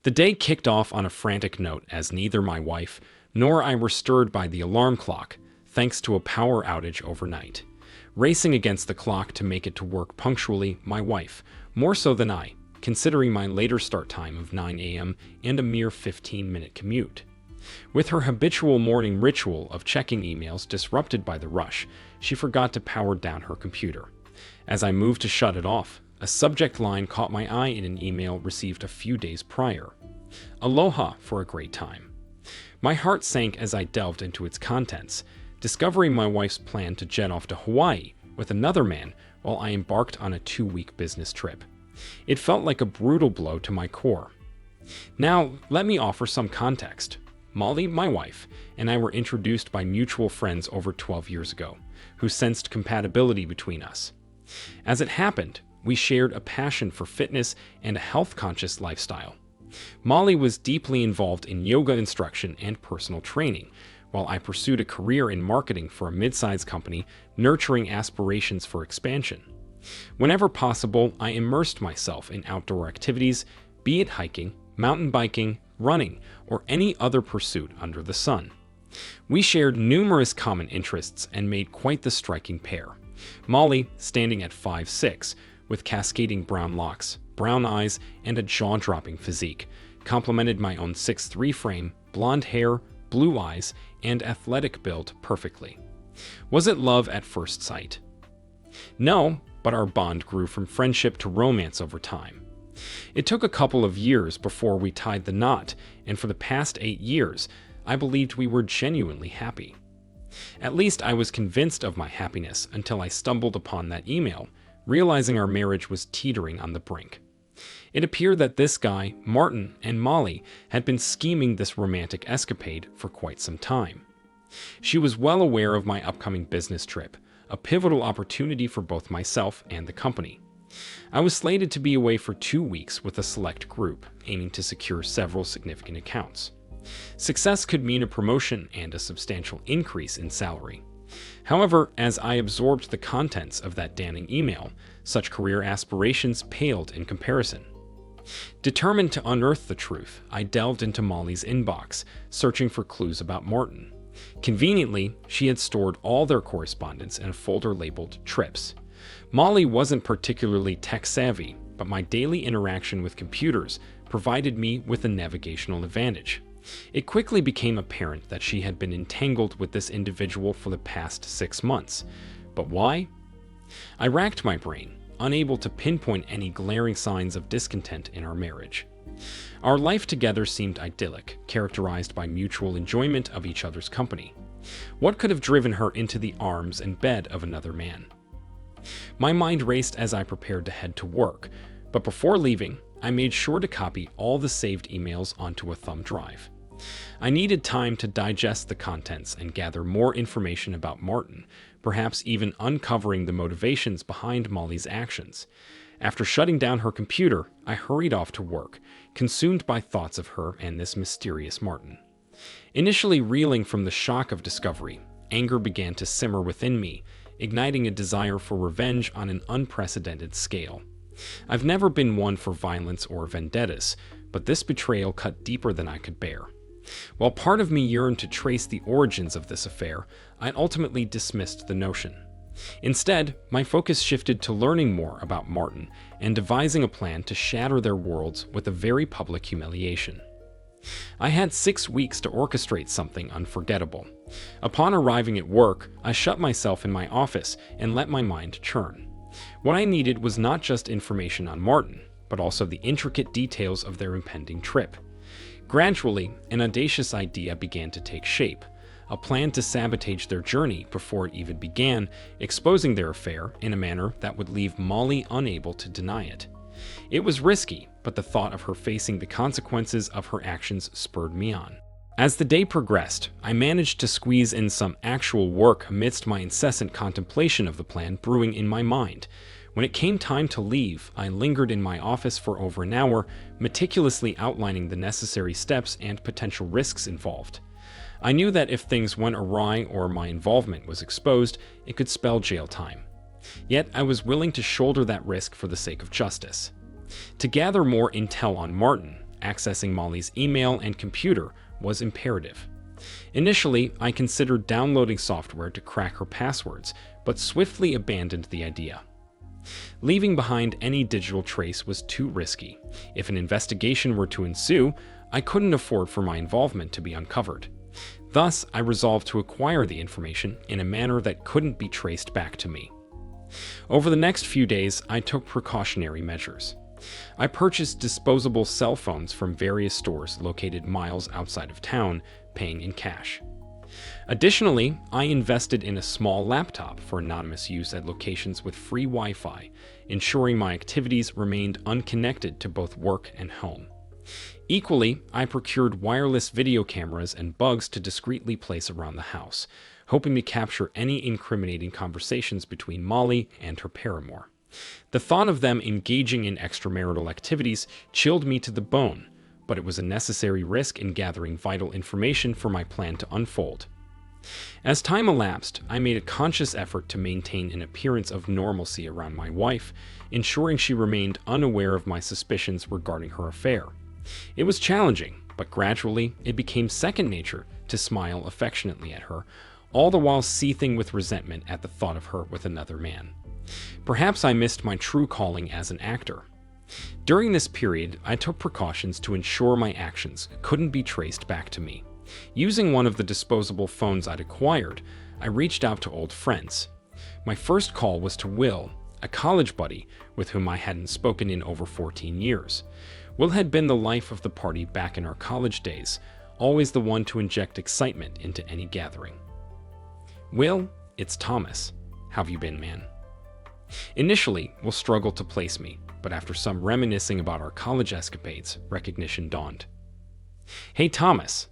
The day kicked off on a frantic note as neither my wife nor I were stirred by the alarm clock, thanks to a power outage overnight. Racing against the clock to make it to work punctually, my wife, more so than I, considering my later start time of 9 a.m. and a mere 15-minute commute. With her habitual morning ritual of checking emails disrupted by the rush, she forgot to power down her computer. As I moved to shut it off, a subject line caught my eye in an email received a few days prior. Aloha for a great time. My heart sank as I delved into its contents, discovering my wife's plan to jet off to Hawaii with another man while I embarked on a 2-week business trip. It felt like a brutal blow to my core. Now, let me offer some context. Molly, my wife, and I were introduced by mutual friends over 12 years ago, who sensed compatibility between us. As it happened, we shared a passion for fitness and a health-conscious lifestyle. Molly was deeply involved in yoga instruction and personal training, while I pursued a career in marketing for a mid-sized company, nurturing aspirations for expansion. Whenever possible, I immersed myself in outdoor activities, be it hiking, mountain biking, running, or any other pursuit under the sun. We shared numerous common interests and made quite the striking pair. Molly, standing at 5'6", with cascading brown locks, brown eyes, and a jaw-dropping physique, complemented my own 6'3" frame, blonde hair, blue eyes, and athletic build perfectly. Was it love at first sight? No, but our bond grew from friendship to romance over time. It took a couple of years before we tied the knot, and for the past 8 years, I believed we were genuinely happy. At least I was convinced of my happiness until I stumbled upon that email, realizing our marriage was teetering on the brink. It appeared that this guy, Martin, and Molly had been scheming this romantic escapade for quite some time. She was well aware of my upcoming business trip, a pivotal opportunity for both myself and the company. I was slated to be away for 2 weeks with a select group, aiming to secure several significant accounts. Success could mean a promotion and a substantial increase in salary. However, as I absorbed the contents of that damning email, such career aspirations paled in comparison. Determined to unearth the truth, I delved into Molly's inbox, searching for clues about Martin. Conveniently, she had stored all their correspondence in a folder labeled Trips. Molly wasn't particularly tech-savvy, but my daily interaction with computers provided me with a navigational advantage. It quickly became apparent that she had been entangled with this individual for the past 6 months. But why? I racked my brain, unable to pinpoint any glaring signs of discontent in our marriage. Our life together seemed idyllic, characterized by mutual enjoyment of each other's company. What could have driven her into the arms and bed of another man? My mind raced as I prepared to head to work, but before leaving, I made sure to copy all the saved emails onto a thumb drive. I needed time to digest the contents and gather more information about Martin, perhaps even uncovering the motivations behind Molly's actions. After shutting down her computer, I hurried off to work, consumed by thoughts of her and this mysterious Martin. Initially reeling from the shock of discovery, anger began to simmer within me, igniting a desire for revenge on an unprecedented scale. I've never been one for violence or vendettas, but this betrayal cut deeper than I could bear. While part of me yearned to trace the origins of this affair, I ultimately dismissed the notion. Instead, my focus shifted to learning more about Martin and devising a plan to shatter their worlds with a very public humiliation. I had 6 weeks to orchestrate something unforgettable. Upon arriving at work, I shut myself in my office and let my mind churn. What I needed was not just information on Martin, but also the intricate details of their impending trip. Gradually, an audacious idea began to take shape, a plan to sabotage their journey before it even began, exposing their affair in a manner that would leave Molly unable to deny it. It was risky, but the thought of her facing the consequences of her actions spurred me on. As the day progressed, I managed to squeeze in some actual work amidst my incessant contemplation of the plan brewing in my mind. When it came time to leave, I lingered in my office for over an hour, meticulously outlining the necessary steps and potential risks involved. I knew that if things went awry or my involvement was exposed, it could spell jail time. Yet I was willing to shoulder that risk for the sake of justice. To gather more intel on Martin, accessing Molly's email and computer was imperative. Initially, I considered downloading software to crack her passwords, but swiftly abandoned the idea. Leaving behind any digital trace was too risky. If an investigation were to ensue, I couldn't afford for my involvement to be uncovered. Thus, I resolved to acquire the information in a manner that couldn't be traced back to me. Over the next few days, I took precautionary measures. I purchased disposable cell phones from various stores located miles outside of town, paying in cash. Additionally, I invested in a small laptop for anonymous use at locations with free Wi-Fi, ensuring my activities remained unconnected to both work and home. Equally, I procured wireless video cameras and bugs to discreetly place around the house, hoping to capture any incriminating conversations between Molly and her paramour. The thought of them engaging in extramarital activities chilled me to the bone, but it was a necessary risk in gathering vital information for my plan to unfold. As time elapsed, I made a conscious effort to maintain an appearance of normalcy around my wife, ensuring she remained unaware of my suspicions regarding her affair. It was challenging, but gradually it became second nature to smile affectionately at her, all the while seething with resentment at the thought of her with another man. Perhaps I missed my true calling as an actor. During this period, I took precautions to ensure my actions couldn't be traced back to me. Using one of the disposable phones I'd acquired, I reached out to old friends. My first call was to Will, a college buddy with whom I hadn't spoken in over 14 years. Will had been the life of the party back in our college days, always the one to inject excitement into any gathering. "Will, it's Thomas. How've you been, man?" Initially, Will struggled to place me, but after some reminiscing about our college escapades, recognition dawned. "Hey, Thomas.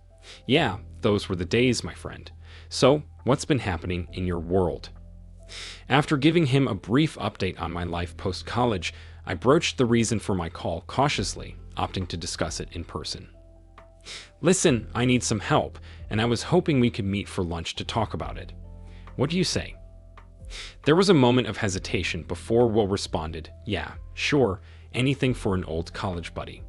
Yeah, those were the days, my friend. So, what's been happening in your world?" After giving him a brief update on my life post-college, I broached the reason for my call cautiously, opting to discuss it in person. "Listen, I need some help, and I was hoping we could meet for lunch to talk about it. What do you say?" There was a moment of hesitation before Will responded, "Yeah, sure, anything for an old college buddy."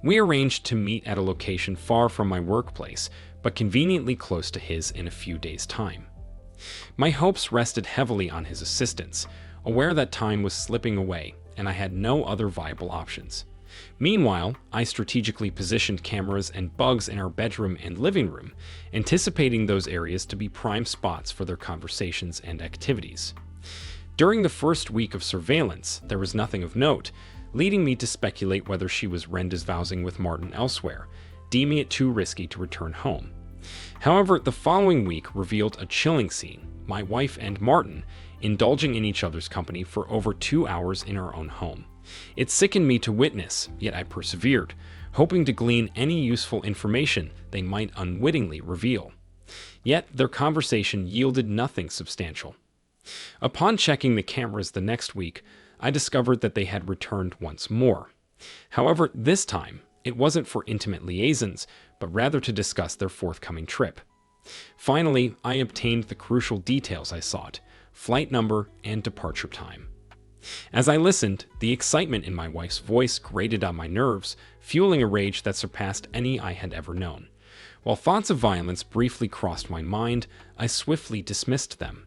We arranged to meet at a location far from my workplace, but conveniently close to his in a few days' time. My hopes rested heavily on his assistance, aware that time was slipping away and I had no other viable options. Meanwhile, I strategically positioned cameras and bugs in our bedroom and living room, anticipating those areas to be prime spots for their conversations and activities. During the first week of surveillance, there was nothing of note, leading me to speculate whether she was rendezvousing with Martin elsewhere, deeming it too risky to return home. However, the following week revealed a chilling scene, my wife and Martin indulging in each other's company for over 2 hours in our own home. It sickened me to witness, yet I persevered, hoping to glean any useful information they might unwittingly reveal. Yet their conversation yielded nothing substantial. Upon checking the cameras the next week, I discovered that they had returned once more. However, this time, it wasn't for intimate liaisons, but rather to discuss their forthcoming trip. Finally, I obtained the crucial details I sought: flight number and departure time. As I listened, the excitement in my wife's voice grated on my nerves, fueling a rage that surpassed any I had ever known. While thoughts of violence briefly crossed my mind, I swiftly dismissed them.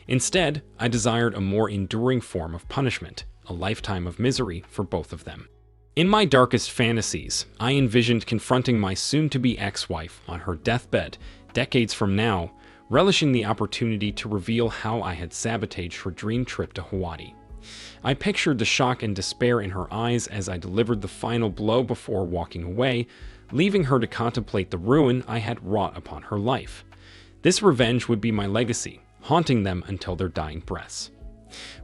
Instead, I desired a more enduring form of punishment, a lifetime of misery for both of them. In my darkest fantasies, I envisioned confronting my soon-to-be ex-wife on her deathbed decades from now, relishing the opportunity to reveal how I had sabotaged her dream trip to Hawaii. I pictured the shock and despair in her eyes as I delivered the final blow before walking away, leaving her to contemplate the ruin I had wrought upon her life. This revenge would be my legacy, haunting them until their dying breaths.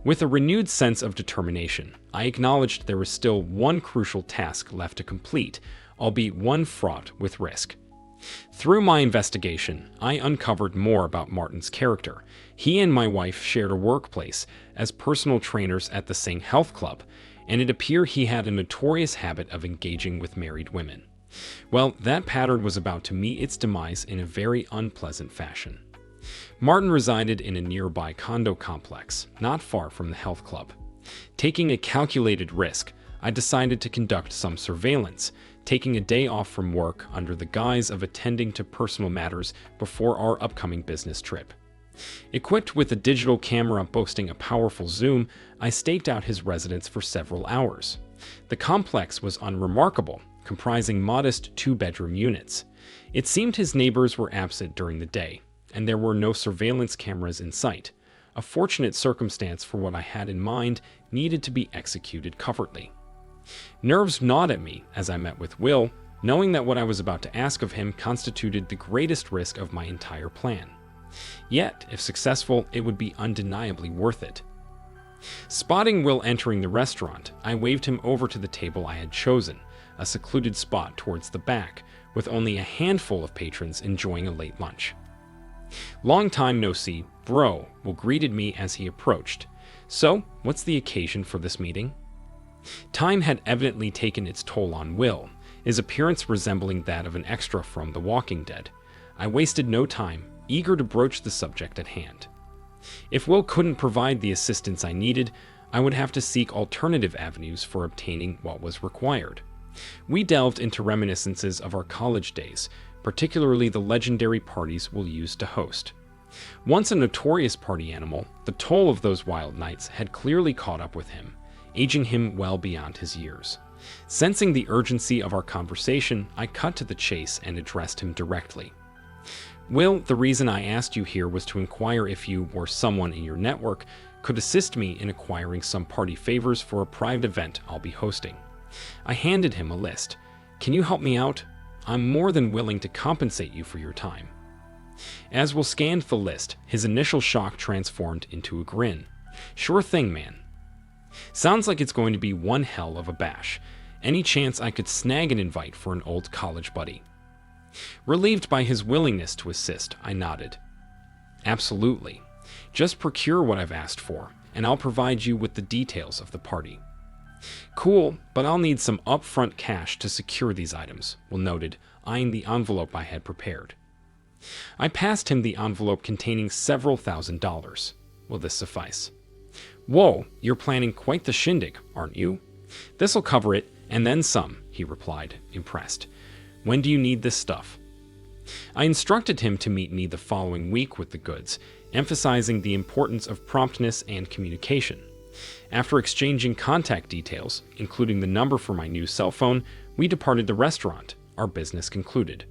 With a renewed sense of determination, I acknowledged there was still one crucial task left to complete, albeit one fraught with risk. Through my investigation, I uncovered more about Martin's character. He and my wife shared a workplace as personal trainers at the same health club, and it appeared he had a notorious habit of engaging with married women. Well, that pattern was about to meet its demise in a very unpleasant fashion. Martin resided in a nearby condo complex, not far from the health club. Taking a calculated risk, I decided to conduct some surveillance, taking a day off from work under the guise of attending to personal matters before our upcoming business trip. Equipped with a digital camera boasting a powerful zoom, I staked out his residence for several hours. The complex was unremarkable, comprising modest two-bedroom units. It seemed his neighbors were absent during the day, and there were no surveillance cameras in sight. A fortunate circumstance, for what I had in mind needed to be executed covertly. Nerves gnawed at me as I met with Will, knowing that what I was about to ask of him constituted the greatest risk of my entire plan. Yet, if successful, it would be undeniably worth it. Spotting Will entering the restaurant, I waved him over to the table I had chosen, a secluded spot towards the back, with only a handful of patrons enjoying a late lunch. "Long time no see, bro," Will greeted me as he approached. "So, what's the occasion for this meeting?" Time had evidently taken its toll on Will, his appearance resembling that of an extra from The Walking Dead. I wasted no time, eager to broach the subject at hand. If Will couldn't provide the assistance I needed, I would have to seek alternative avenues for obtaining what was required. We delved into reminiscences of our college days, particularly the legendary parties Will used to host. Once a notorious party animal, the toll of those wild nights had clearly caught up with him, aging him well beyond his years. Sensing the urgency of our conversation, I cut to the chase and addressed him directly. "Will, the reason I asked you here was to inquire if you or someone in your network could assist me in acquiring some party favors for a private event I'll be hosting." I handed him a list. "Can you help me out? I'm more than willing to compensate you for your time." As Will scanned the list, his initial shock transformed into a grin. "Sure thing, man. Sounds like it's going to be one hell of a bash. Any chance I could snag an invite for an old college buddy?" Relieved by his willingness to assist, I nodded. "Absolutely. Just procure what I've asked for, and I'll provide you with the details of the party." "Cool, but I'll need some upfront cash to secure these items," Will noted, eyeing the envelope I had prepared. I passed him the envelope containing several $1,000s. "Will this suffice?" "Whoa, you're planning quite the shindig, aren't you?" "This'll cover it, and then some," he replied, impressed. "When do you need this stuff?" I instructed him to meet me the following week with the goods, emphasizing the importance of promptness and communication. After exchanging contact details, including the number for my new cell phone, we departed the restaurant, our business concluded.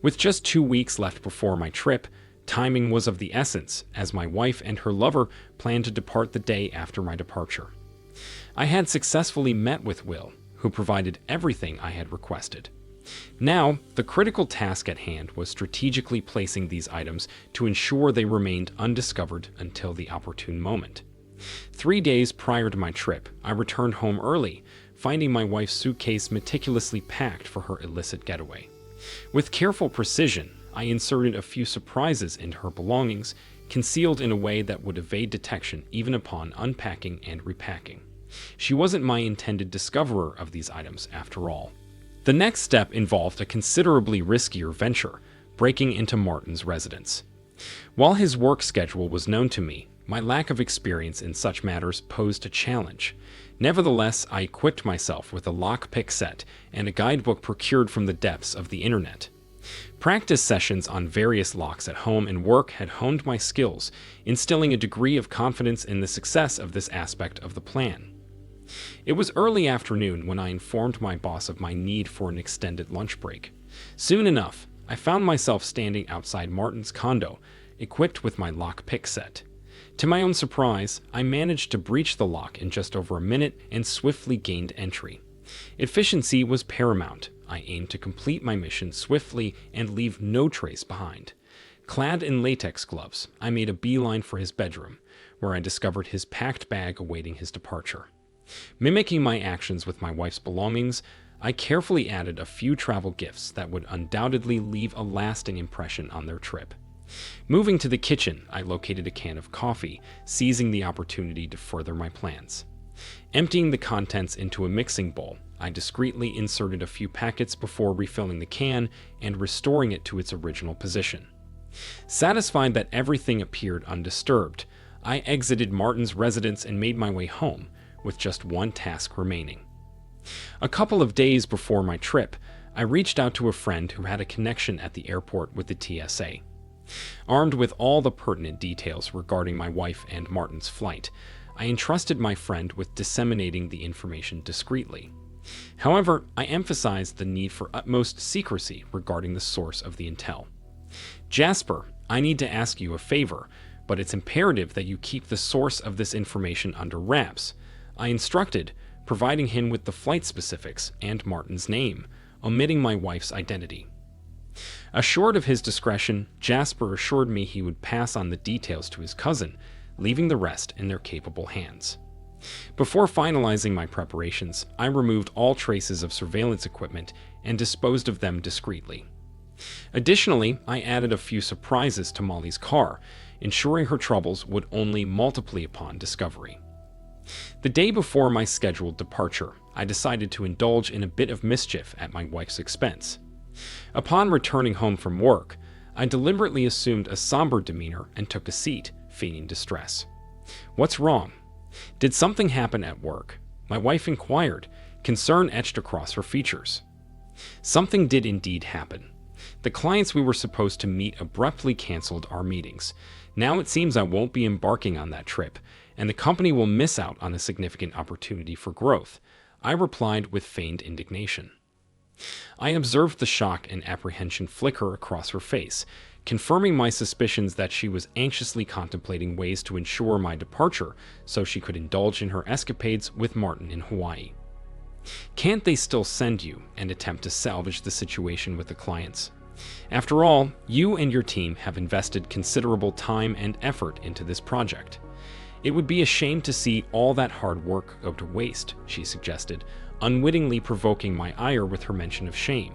With just 2 weeks left before my trip, timing was of the essence, as my wife and her lover planned to depart the day after my departure. I had successfully met with Will, who provided everything I had requested. Now, the critical task at hand was strategically placing these items to ensure they remained undiscovered until the opportune moment. 3 days prior to my trip, I returned home early, finding my wife's suitcase meticulously packed for her illicit getaway. With careful precision, I inserted a few surprises into her belongings, concealed in a way that would evade detection even upon unpacking and repacking. She wasn't my intended discoverer of these items, after all. The next step involved a considerably riskier venture, breaking into Martin's residence. While his work schedule was known to me, my lack of experience in such matters posed a challenge. Nevertheless, I equipped myself with a lockpick set and a guidebook procured from the depths of the internet. Practice sessions on various locks at home and work had honed my skills, instilling a degree of confidence in the success of this aspect of the plan. It was early afternoon when I informed my boss of my need for an extended lunch break. Soon enough, I found myself standing outside Martin's condo, equipped with my lockpick set. To my own surprise, I managed to breach the lock in just over a minute and swiftly gained entry. Efficiency was paramount. I aimed to complete my mission swiftly and leave no trace behind. Clad in latex gloves, I made a beeline for his bedroom, where I discovered his packed bag awaiting his departure. Mimicking my actions with my wife's belongings, I carefully added a few travel gifts that would undoubtedly leave a lasting impression on their trip. Moving to the kitchen, I located a can of coffee, seizing the opportunity to further my plans. Emptying the contents into a mixing bowl, I discreetly inserted a few packets before refilling the can and restoring it to its original position. Satisfied that everything appeared undisturbed, I exited Martin's residence and made my way home, with just one task remaining. A couple of days before my trip, I reached out to a friend who had a connection at the airport with the TSA. Armed with all the pertinent details regarding my wife and Martin's flight, I entrusted my friend with disseminating the information discreetly. However, I emphasized the need for utmost secrecy regarding the source of the intel. "Jasper, I need to ask you a favor, but it's imperative that you keep the source of this information under wraps," I instructed, providing him with the flight specifics and Martin's name, omitting my wife's identity. Assured of his discretion, Jasper assured me he would pass on the details to his cousin, leaving the rest in their capable hands. Before finalizing my preparations, I removed all traces of surveillance equipment and disposed of them discreetly. Additionally, I added a few surprises to Molly's car, ensuring her troubles would only multiply upon discovery. The day before my scheduled departure, I decided to indulge in a bit of mischief at my wife's expense. Upon returning home from work, I deliberately assumed a somber demeanor and took a seat, feigning distress. "What's wrong? Did something happen at work?" my wife inquired, concern etched across her features. Something did indeed happen. The clients we were supposed to meet abruptly canceled our meetings. Now it seems I won't be embarking on that trip, and the company will miss out on a significant opportunity for growth, I replied with feigned indignation. I observed the shock and apprehension flicker across her face, confirming my suspicions that she was anxiously contemplating ways to ensure my departure so she could indulge in her escapades with Martin in Hawaii. "Can't they still send you and attempt to salvage the situation with the clients? After all, you and your team have invested considerable time and effort into this project. It would be a shame to see all that hard work go to waste," she suggested, unwittingly provoking my ire with her mention of shame.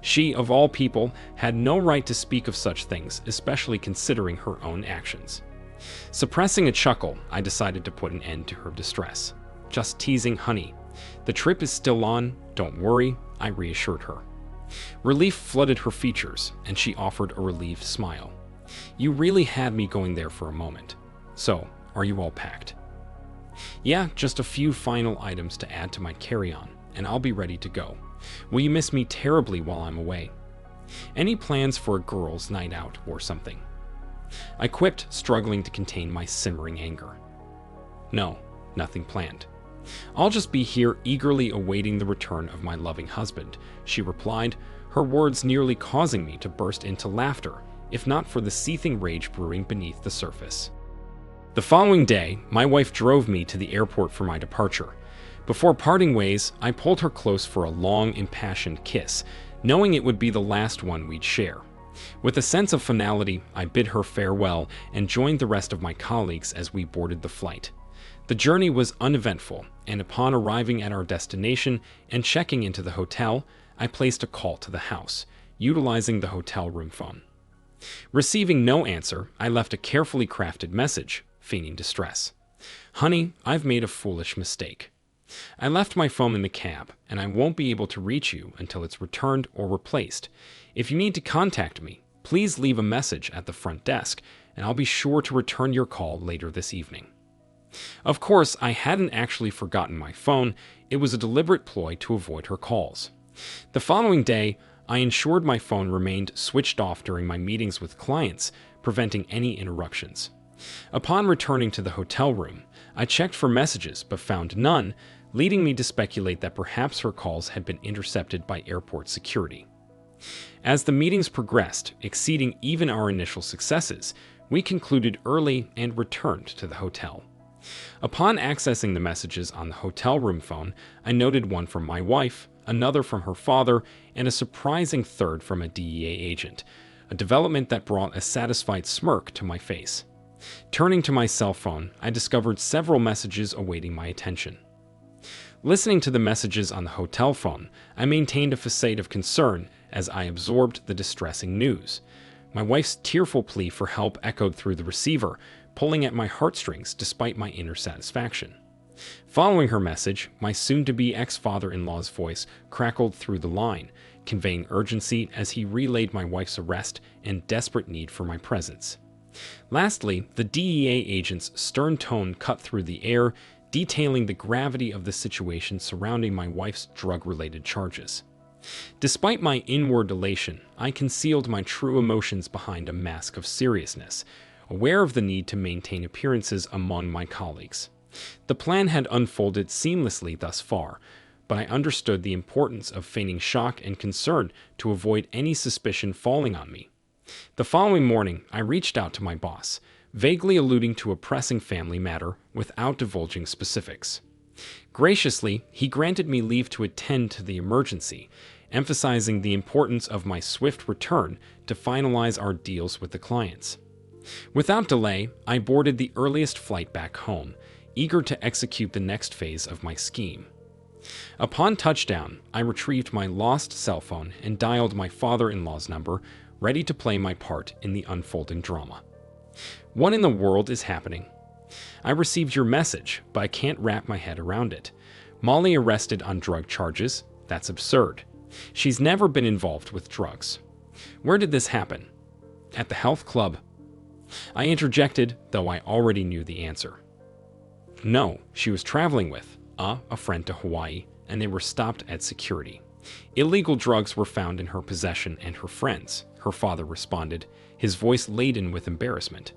She, of all people, had no right to speak of such things, especially considering her own actions. Suppressing a chuckle, I decided to put an end to her distress. "Just teasing, honey. The trip is still on, don't worry," I reassured her. Relief flooded her features, and she offered a relieved smile. "You really had me going there for a moment. So, are you all packed?" "Yeah, just a few final items to add to my carry-on, and I'll be ready to go. Will you miss me terribly while I'm away? Any plans for a girls' night out or something?" I quipped, struggling to contain my simmering anger. "No, nothing planned. I'll just be here eagerly awaiting the return of my loving husband," she replied, her words nearly causing me to burst into laughter, if not for the seething rage brewing beneath the surface. The following day, my wife drove me to the airport for my departure. Before parting ways, I pulled her close for a long, impassioned kiss, knowing it would be the last one we'd share. With a sense of finality, I bid her farewell and joined the rest of my colleagues as we boarded the flight. The journey was uneventful, and upon arriving at our destination and checking into the hotel, I placed a call to the house, utilizing the hotel room phone. Receiving no answer, I left a carefully crafted message, feigning distress. "Honey, I've made a foolish mistake. I left my phone in the cab, and I won't be able to reach you until it's returned or replaced. If you need to contact me, please leave a message at the front desk, and I'll be sure to return your call later this evening." Of course, I hadn't actually forgotten my phone. It was a deliberate ploy to avoid her calls. The following day, I ensured my phone remained switched off during my meetings with clients, preventing any interruptions. Upon returning to the hotel room, I checked for messages but found none, leading me to speculate that perhaps her calls had been intercepted by airport security. As the meetings progressed, exceeding even our initial successes, we concluded early and returned to the hotel. Upon accessing the messages on the hotel room phone, I noted one from my wife, another from her father, and a surprising third from a DEA agent, a development that brought a satisfied smirk to my face. Turning to my cell phone, I discovered several messages awaiting my attention. Listening to the messages on the hotel phone, I maintained a facade of concern as I absorbed the distressing news. My wife's tearful plea for help echoed through the receiver, pulling at my heartstrings despite my inner satisfaction. Following her message, my soon-to-be ex-father-in-law's voice crackled through the line, conveying urgency as he relayed my wife's arrest and desperate need for my presence. Lastly, the DEA agent's stern tone cut through the air, detailing the gravity of the situation surrounding my wife's drug-related charges. Despite my inward elation, I concealed my true emotions behind a mask of seriousness, aware of the need to maintain appearances among my colleagues. The plan had unfolded seamlessly thus far, but I understood the importance of feigning shock and concern to avoid any suspicion falling on me. The following morning, I reached out to my boss, vaguely alluding to a pressing family matter without divulging specifics. Graciously, he granted me leave to attend to the emergency, emphasizing the importance of my swift return to finalize our deals with the clients. Without delay, I boarded the earliest flight back home, eager to execute the next phase of my scheme. Upon touchdown, I retrieved my lost cell phone and dialed my father-in-law's number, ready to play my part in the unfolding drama. What in the world is happening? I received your message, but I can't wrap my head around it. Molly arrested on drug charges? That's absurd. She's never been involved with drugs. Where did this happen? At the health club. I interjected, though I already knew the answer. No, she was traveling with a friend to Hawaii, and they were stopped at security. Illegal drugs were found in her possession and her friends, her father responded, his voice laden with embarrassment.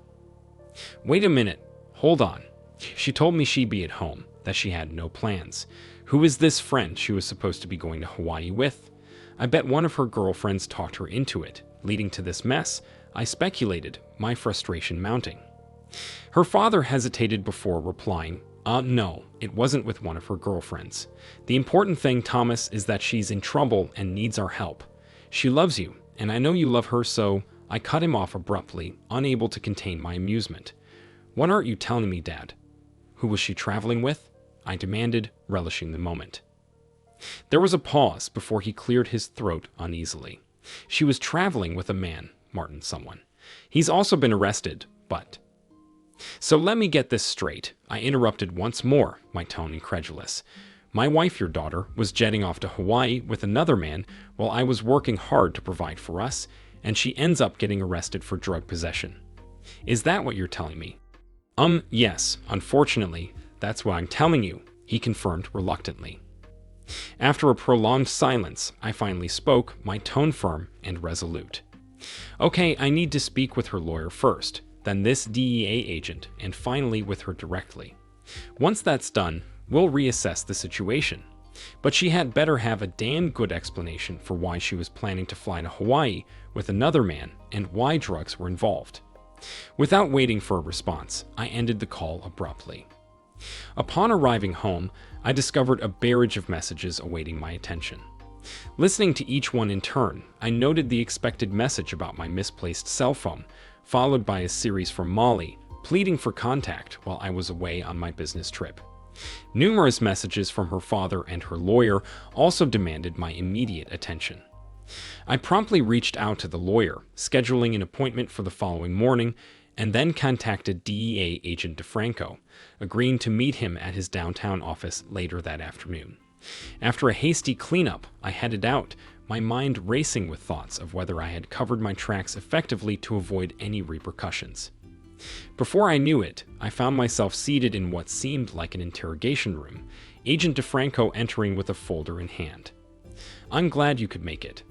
Wait a minute. Hold on. She told me she'd be at home, that she had no plans. Who is this friend she was supposed to be going to Hawaii with? I bet one of her girlfriends talked her into it, leading to this mess. I speculated, my frustration mounting. Her father hesitated before replying, no, it wasn't with one of her girlfriends. The important thing, Thomas, is that she's in trouble and needs our help. She loves you, and I know you love her, so I cut him off abruptly, unable to contain my amusement. What aren't you telling me, Dad? Who was she traveling with? I demanded, relishing the moment. There was a pause before he cleared his throat uneasily. She was traveling with a man, Martin someone. He's also been arrested, but... So let me get this straight. I interrupted once more, my tone incredulous. My wife, your daughter, was jetting off to Hawaii with another man while I was working hard to provide for us, and she ends up getting arrested for drug possession. Is that what you're telling me? Yes, unfortunately, that's what I'm telling you, he confirmed reluctantly. After a prolonged silence, I finally spoke, my tone firm and resolute. Okay, I need to speak with her lawyer first, then this DEA agent, and finally with her directly. Once that's done, we'll reassess the situation. But she had better have a damn good explanation for why she was planning to fly to Hawaii with another man and why drugs were involved. Without waiting for a response, I ended the call abruptly. Upon arriving home, I discovered a barrage of messages awaiting my attention. Listening to each one in turn, I noted the expected message about my misplaced cell phone, followed by a series from Molly, pleading for contact while I was away on my business trip. Numerous messages from her father and her lawyer also demanded my immediate attention. I promptly reached out to the lawyer, scheduling an appointment for the following morning, and then contacted DEA agent DeFranco, agreeing to meet him at his downtown office later that afternoon. After a hasty cleanup, I headed out, my mind racing with thoughts of whether I had covered my tracks effectively to avoid any repercussions. Before I knew it, I found myself seated in what seemed like an interrogation room, Agent DeFranco entering with a folder in hand. I'm glad you could make it.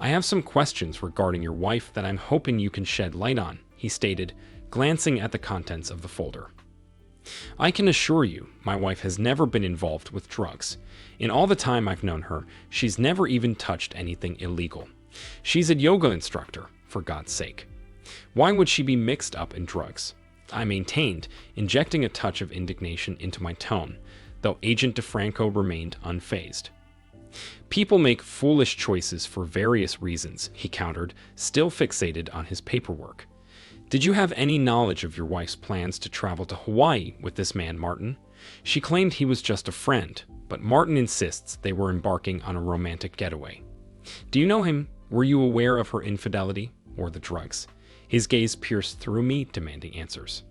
I have some questions regarding your wife that I'm hoping you can shed light on, he stated, glancing at the contents of the folder. I can assure you, my wife has never been involved with drugs. In all the time I've known her, she's never even touched anything illegal. She's a yoga instructor, for God's sake. Why would she be mixed up in drugs? I maintained, injecting a touch of indignation into my tone, though Agent DeFranco remained unfazed. People make foolish choices for various reasons, he countered, still fixated on his paperwork. Did you have any knowledge of your wife's plans to travel to Hawaii with this man, Martin? She claimed he was just a friend, but Martin insists they were embarking on a romantic getaway. Do you know him? Were you aware of her infidelity or the drugs? His gaze pierced through me, demanding answers.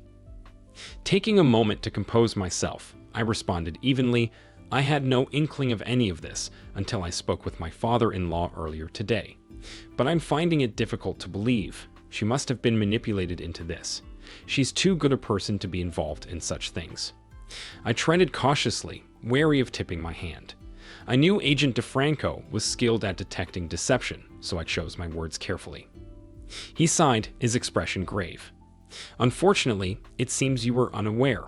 Taking a moment to compose myself, I responded evenly, I had no inkling of any of this until I spoke with my father-in-law earlier today. But I'm finding it difficult to believe. She must have been manipulated into this. She's too good a person to be involved in such things. I treaded cautiously, wary of tipping my hand. I knew Agent DeFranco was skilled at detecting deception, so I chose my words carefully. He sighed, his expression grave. Unfortunately, it seems you were unaware.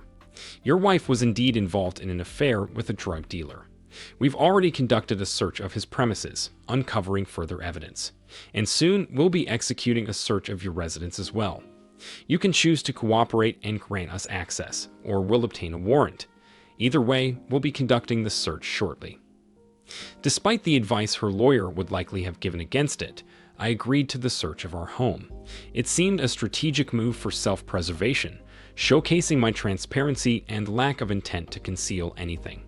Your wife was indeed involved in an affair with a drug dealer. We've already conducted a search of his premises, uncovering further evidence. And soon we'll be executing a search of your residence as well. You can choose to cooperate and grant us access, or we'll obtain a warrant. Either way, we'll be conducting the search shortly. Despite the advice her lawyer would likely have given against it, I agreed to the search of our home. It seemed a strategic move for self-preservation, showcasing my transparency and lack of intent to conceal anything.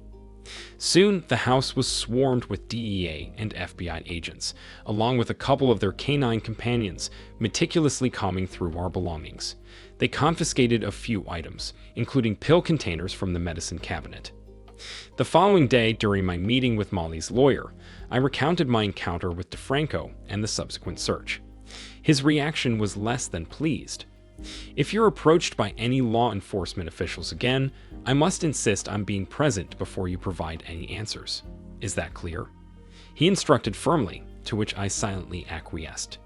Soon, the house was swarmed with DEA and FBI agents, along with a couple of their canine companions, meticulously combing through our belongings. They confiscated a few items, including pill containers from the medicine cabinet. The following day, during my meeting with Molly's lawyer, I recounted my encounter with DeFranco and the subsequent search. His reaction was less than pleased. If you're approached by any law enforcement officials again, I must insist on being present before you provide any answers. Is that clear? He instructed firmly, to which I silently acquiesced.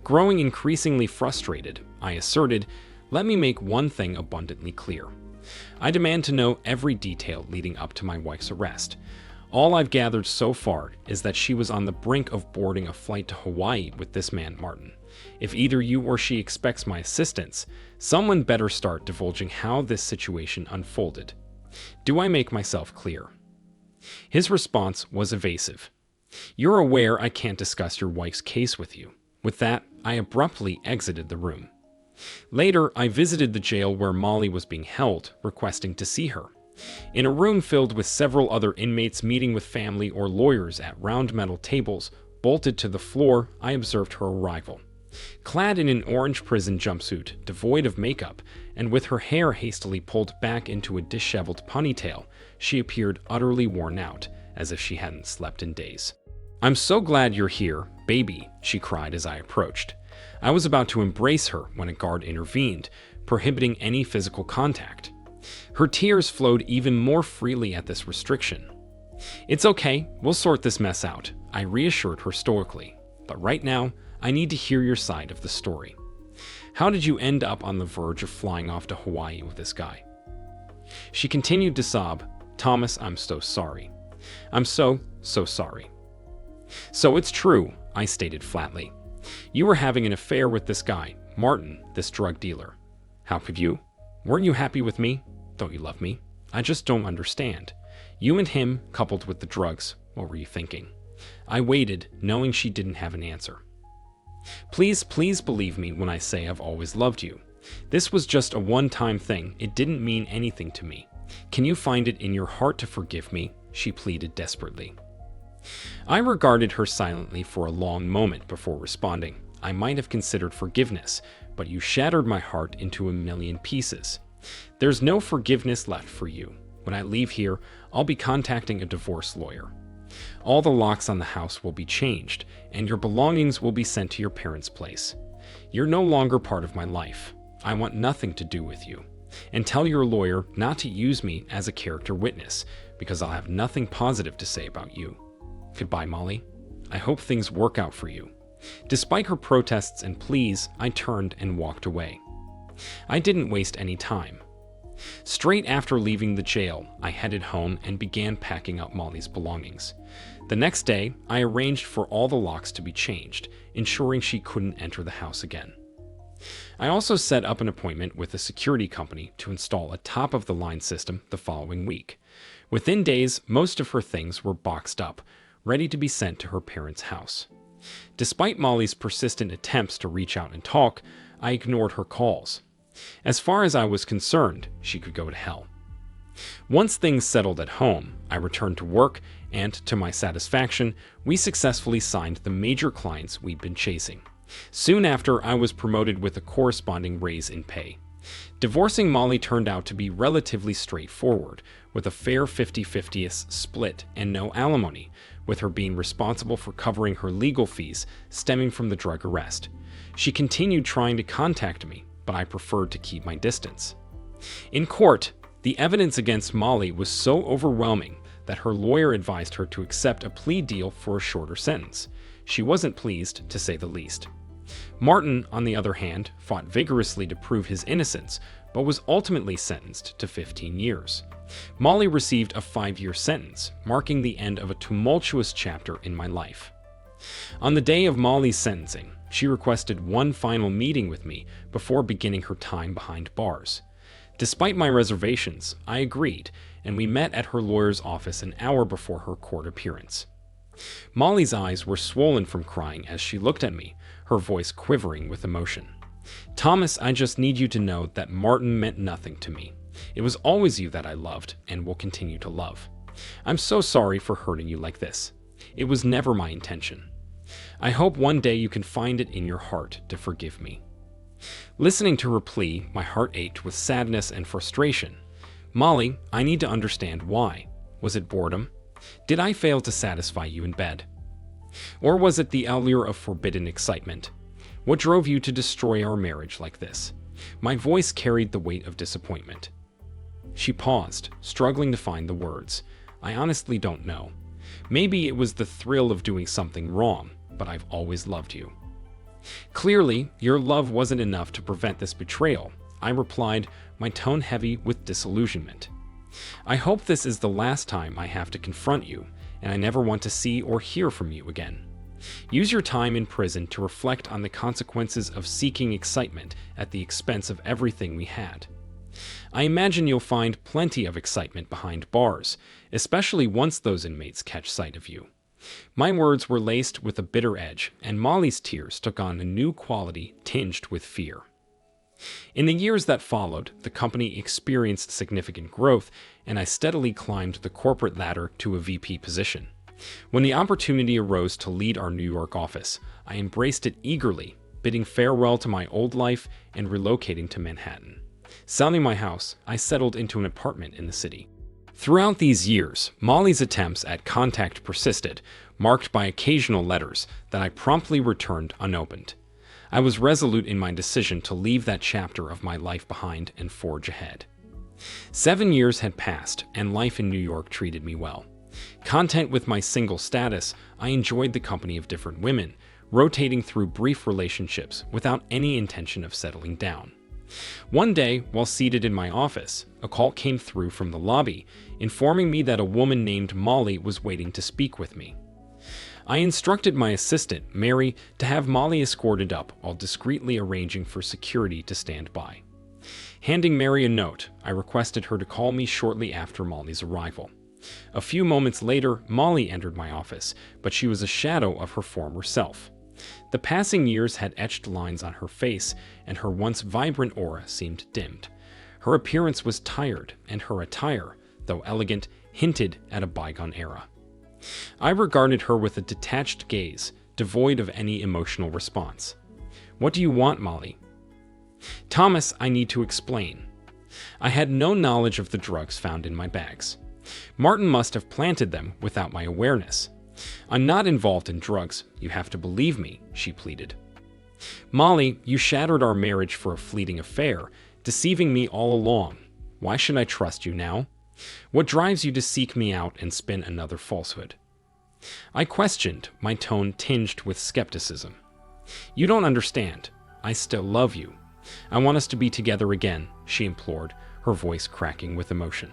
Growing increasingly frustrated, I asserted, "Let me make one thing abundantly clear. I demand to know every detail leading up to my wife's arrest. All I've gathered so far is that she was on the brink of boarding a flight to Hawaii with this man, Martin. If either you or she expects my assistance, someone better start divulging how this situation unfolded. Do I make myself clear?" His response was evasive. "You're aware I can't discuss your wife's case with you." With that, I abruptly exited the room. Later, I visited the jail where Molly was being held, requesting to see her. In a room filled with several other inmates meeting with family or lawyers at round metal tables bolted to the floor, I observed her arrival. Clad in an orange prison jumpsuit, devoid of makeup, and with her hair hastily pulled back into a disheveled ponytail, she appeared utterly worn out, as if she hadn't slept in days. "I'm so glad you're here, baby," she cried as I approached. I was about to embrace her when a guard intervened, prohibiting any physical contact. Her tears flowed even more freely at this restriction. "It's okay, we'll sort this mess out," I reassured her stoically. "But right now, I need to hear your side of the story. How did you end up on the verge of flying off to Hawaii with this guy?" She continued to sob, "Thomas, I'm so sorry. I'm so sorry." "So it's true," I stated flatly. "You were having an affair with this guy, Martin, this drug dealer. How could you? Weren't you happy with me? Don't you love me? I just don't understand. You and him, coupled with the drugs, what were you thinking?" I waited, knowing she didn't have an answer. "Please believe me when I say I've always loved you. This was just a one-time thing. It didn't mean anything to me. Can you find it in your heart to forgive me?" she pleaded desperately. I regarded her silently for a long moment before responding. "I might have considered forgiveness, but you shattered my heart into a million pieces. There's no forgiveness left for you. When I leave here, I'll be contacting a divorce lawyer. All the locks on the house will be changed, and your belongings will be sent to your parents' place. You're no longer part of my life. I want nothing to do with you. And tell your lawyer not to use me as a character witness, because I'll have nothing positive to say about you. Goodbye, Molly. I hope things work out for you." Despite her protests and pleas, I turned and walked away. I didn't waste any time. Straight after leaving the jail, I headed home and began packing up Molly's belongings. The next day, I arranged for all the locks to be changed, ensuring she couldn't enter the house again. I also set up an appointment with a security company to install a top-of-the-line system the following week. Within days, most of her things were boxed up, ready to be sent to her parents' house. Despite Molly's persistent attempts to reach out and talk, I ignored her calls. As far as I was concerned, she could go to hell. Once things settled at home, I returned to work, and to my satisfaction, we successfully signed the major clients we'd been chasing. Soon after, I was promoted with a corresponding raise in pay. Divorcing Molly turned out to be relatively straightforward, with a fair 50-50 split and no alimony, with her being responsible for covering her legal fees stemming from the drug arrest. She continued trying to contact me, but I preferred to keep my distance. In court, The evidence against Molly was so overwhelming that her lawyer advised her to accept a plea deal for a shorter sentence. She wasn't pleased, to say the least. Martin, on the other hand, fought vigorously to prove his innocence, but was ultimately sentenced to 15 years. Molly received a 5-year sentence, marking the end of a tumultuous chapter in my life. On the day of Molly's sentencing, she requested one final meeting with me before beginning her time behind bars. Despite my reservations, I agreed, and we met at her lawyer's office an hour before her court appearance. Molly's eyes were swollen from crying as she looked at me, her voice quivering with emotion. "Thomas, I just need you to know that Martin meant nothing to me. It was always you that I loved and will continue to love. I'm so sorry for hurting you like this. It was never my intention. I hope one day you can find it in your heart to forgive me." Listening to her plea, my heart ached with sadness and frustration. "Molly, I need to understand why. Was it boredom? Did I fail to satisfy you in bed? Or was it the allure of forbidden excitement? What drove you to destroy our marriage like this?" My voice carried the weight of disappointment. She paused, struggling to find the words. "I honestly don't know. Maybe it was the thrill of doing something wrong, but I've always loved you." "Clearly, your love wasn't enough to prevent this betrayal," I replied, my tone heavy with disillusionment. "I hope this is the last time I have to confront you, and I never want to see or hear from you again. Use your time in prison to reflect on the consequences of seeking excitement at the expense of everything we had. I imagine you'll find plenty of excitement behind bars, especially once those inmates catch sight of you." My words were laced with a bitter edge, and Molly's tears took on a new quality tinged with fear. In the years that followed, the company experienced significant growth, and I steadily climbed the corporate ladder to a VP position. When the opportunity arose to lead our New York office, I embraced it eagerly, bidding farewell to my old life and relocating to Manhattan. Selling my house, I settled into an apartment in the city. Throughout these years, Molly's attempts at contact persisted, marked by occasional letters that I promptly returned unopened. I was resolute in my decision to leave that chapter of my life behind and forge ahead. 7 years had passed, and life in New York treated me well. Content with my single status, I enjoyed the company of different women, rotating through brief relationships without any intention of settling down. One day, while seated in my office, a call came through from the lobby, informing me that a woman named Molly was waiting to speak with me. I instructed my assistant, Mary, to have Molly escorted up while discreetly arranging for security to stand by. Handing Mary a note, I requested her to call me shortly after Molly's arrival. A few moments later, Molly entered my office, but she was a shadow of her former self. The passing years had etched lines on her face, and her once vibrant aura seemed dimmed. Her appearance was tired, and her attire, though elegant, hinted at a bygone era. I regarded her with a detached gaze, devoid of any emotional response. "What do you want, Molly?" "Thomas, I need to explain. I had no knowledge of the drugs found in my bags. Martin must have planted them without my awareness. I'm not involved in drugs, you have to believe me," she pleaded. "Molly, you shattered our marriage for a fleeting affair, deceiving me all along. Why should I trust you now? What drives you to seek me out and spin another falsehood?" I questioned, my tone tinged with skepticism. "You don't understand. I still love you. I want us to be together again," she implored, her voice cracking with emotion.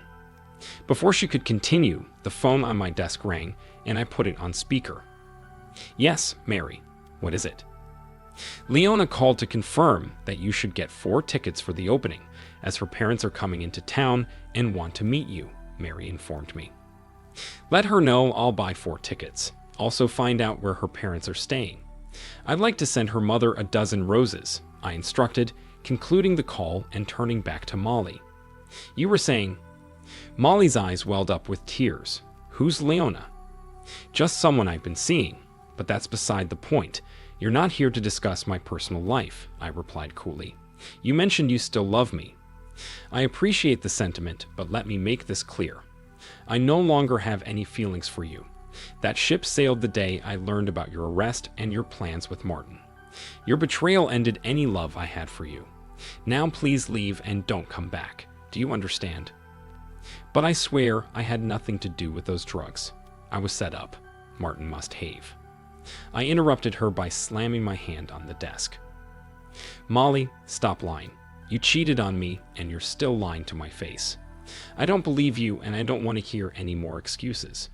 Before she could continue, the phone on my desk rang, and I put it on speaker. "Yes, Mary. What is it?" "Leona called to confirm that you should get 4 tickets for the opening, as her parents are coming into town and want to meet you," Mary informed me. "Let her know I'll buy 4 tickets. Also find out where her parents are staying. I'd like to send her mother a dozen roses," I instructed, concluding the call and turning back to Molly. "You were saying—" Molly's eyes welled up with tears. "Who's Leona?" "Just someone I've been seeing, but that's beside the point. You're not here to discuss my personal life," I replied coolly. "You mentioned you still love me. I appreciate the sentiment, but let me make this clear. I no longer have any feelings for you. That ship sailed the day I learned about your arrest and your plans with Martin. Your betrayal ended any love I had for you. Now please leave and don't come back. Do you understand?" But I swear I had nothing to do with those drugs. I was set up. Martin must have. I interrupted her by slamming my hand on the desk. Molly, stop lying. You cheated on me, and you're still lying to my face. I don't believe you, and I don't want to hear any more excuses.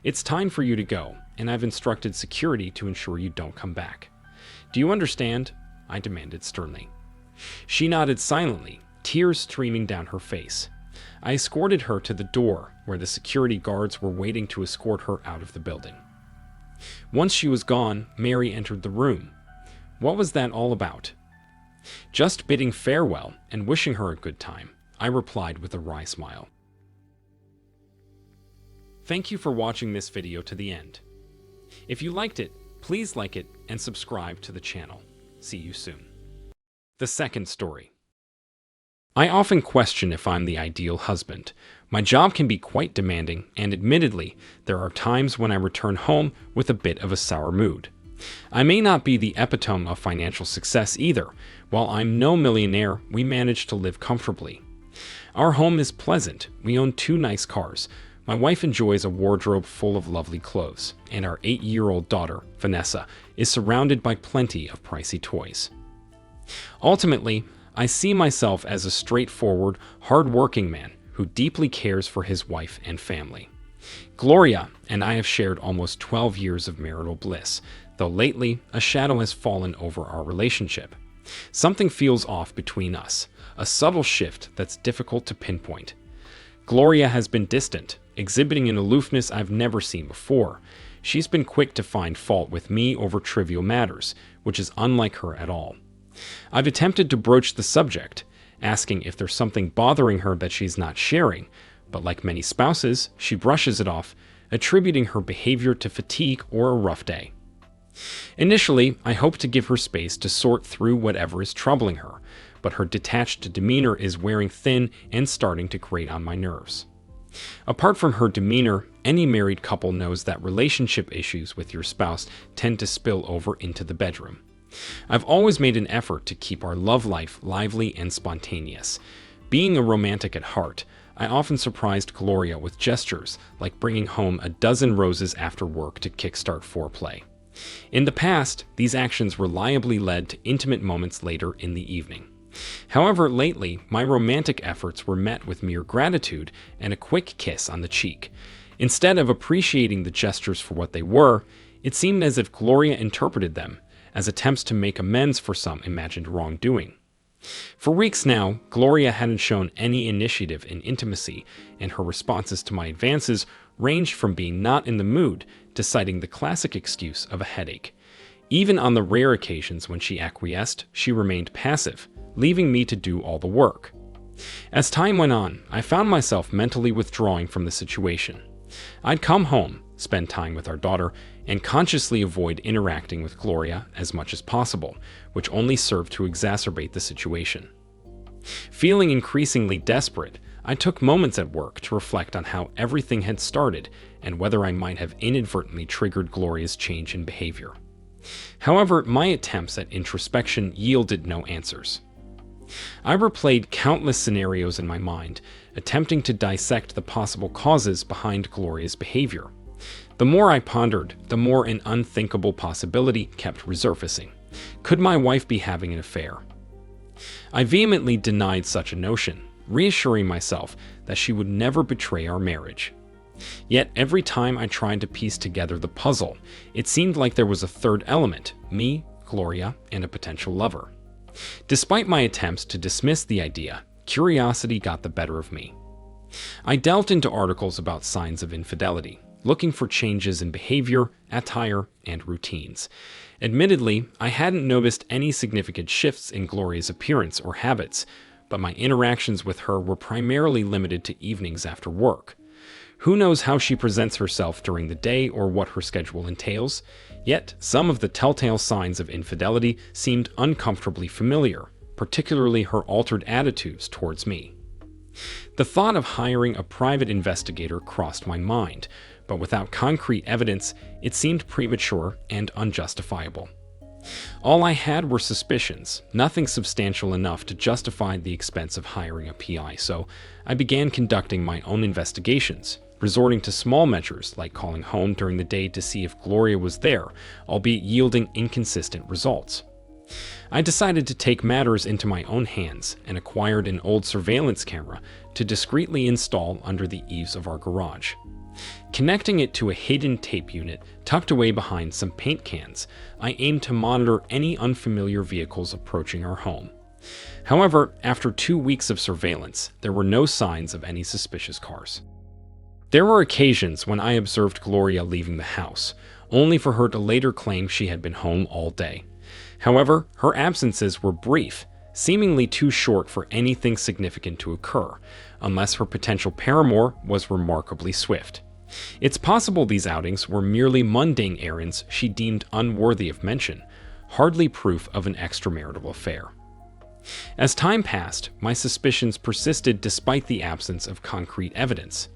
It's time for you to go, and I've instructed security to ensure you don't come back. Do you understand? I demanded sternly. She nodded silently, tears streaming down her face. I escorted her to the door, where the security guards were waiting to escort her out of the building. Once she was gone, Mary entered the room. What was that all about? Just bidding farewell and wishing her a good time, I replied with a wry smile. Thank you for watching this video to the end. If you liked it, please like it and subscribe to the channel. See you soon. The second story. I often question if I'm the ideal husband. My job can be quite demanding, and admittedly, there are times when I return home with a bit of a sour mood. I may not be the epitome of financial success either. While I'm no millionaire, we manage to live comfortably. Our home is pleasant. We own 2 nice cars. My wife enjoys a wardrobe full of lovely clothes, and our 8-year-old daughter, Vanessa, is surrounded by plenty of pricey toys. Ultimately, I see myself as a straightforward, hard-working man who deeply cares for his wife and family. Gloria and I have shared almost 12 years of marital bliss, though lately a shadow has fallen over our relationship. Something feels off between us, a subtle shift that's difficult to pinpoint. Gloria has been distant, exhibiting an aloofness I've never seen before. She's been quick to find fault with me over trivial matters, which is unlike her at all. I've attempted to broach the subject, asking if there's something bothering her that she's not sharing, but like many spouses, she brushes it off, attributing her behavior to fatigue or a rough day. Initially, I hope to give her space to sort through whatever is troubling her, but her detached demeanor is wearing thin and starting to grate on my nerves. Apart from her demeanor, any married couple knows that relationship issues with your spouse tend to spill over into the bedroom. I've always made an effort to keep our love life lively and spontaneous. Being a romantic at heart, I often surprised Gloria with gestures like bringing home a dozen roses after work to kickstart foreplay. In the past, these actions reliably led to intimate moments later in the evening. However, lately, my romantic efforts were met with mere gratitude and a quick kiss on the cheek. Instead of appreciating the gestures for what they were, it seemed as if Gloria interpreted them as attempts to make amends for some imagined wrongdoing. For weeks now, Gloria hadn't shown any initiative in intimacy, and her responses to my advances ranged from being not in the mood to citing the classic excuse of a headache. Even on the rare occasions when she acquiesced, she remained passive, leaving me to do all the work. As time went on, I found myself mentally withdrawing from the situation. I'd come home, spend time with our daughter, and consciously avoid interacting with Gloria as much as possible, which only served to exacerbate the situation. Feeling increasingly desperate, I took moments at work to reflect on how everything had started and whether I might have inadvertently triggered Gloria's change in behavior. However, my attempts at introspection yielded no answers. I replayed countless scenarios in my mind, attempting to dissect the possible causes behind Gloria's behavior. The more I pondered, the more an unthinkable possibility kept resurfacing. Could my wife be having an affair? I vehemently denied such a notion, reassuring myself that she would never betray our marriage. Yet every time I tried to piece together the puzzle, it seemed like there was a third element, me, Gloria, and a potential lover. Despite my attempts to dismiss the idea, curiosity got the better of me. I delved into articles about signs of infidelity, looking for changes in behavior, attire, and routines. Admittedly, I hadn't noticed any significant shifts in Gloria's appearance or habits, but my interactions with her were primarily limited to evenings after work. Who knows how she presents herself during the day or what her schedule entails? Yet, some of the telltale signs of infidelity seemed uncomfortably familiar, particularly her altered attitudes towards me. The thought of hiring a private investigator crossed my mind, but without concrete evidence, it seemed premature and unjustifiable. All I had were suspicions, nothing substantial enough to justify the expense of hiring a PI, so I began conducting my own investigations, resorting to small measures like calling home during the day to see if Gloria was there, albeit yielding inconsistent results. I decided to take matters into my own hands and acquired an old surveillance camera to discreetly install under the eaves of our garage. Connecting it to a hidden tape unit tucked away behind some paint cans, I aimed to monitor any unfamiliar vehicles approaching our home. However, after 2 weeks of surveillance, there were no signs of any suspicious cars. There were occasions when I observed Gloria leaving the house, only for her to later claim she had been home all day. However, her absences were brief, seemingly too short for anything significant to occur, unless her potential paramour was remarkably swift. It's possible these outings were merely mundane errands she deemed unworthy of mention, hardly proof of an extramarital affair. As time passed, my suspicions persisted despite the absence of concrete evidence.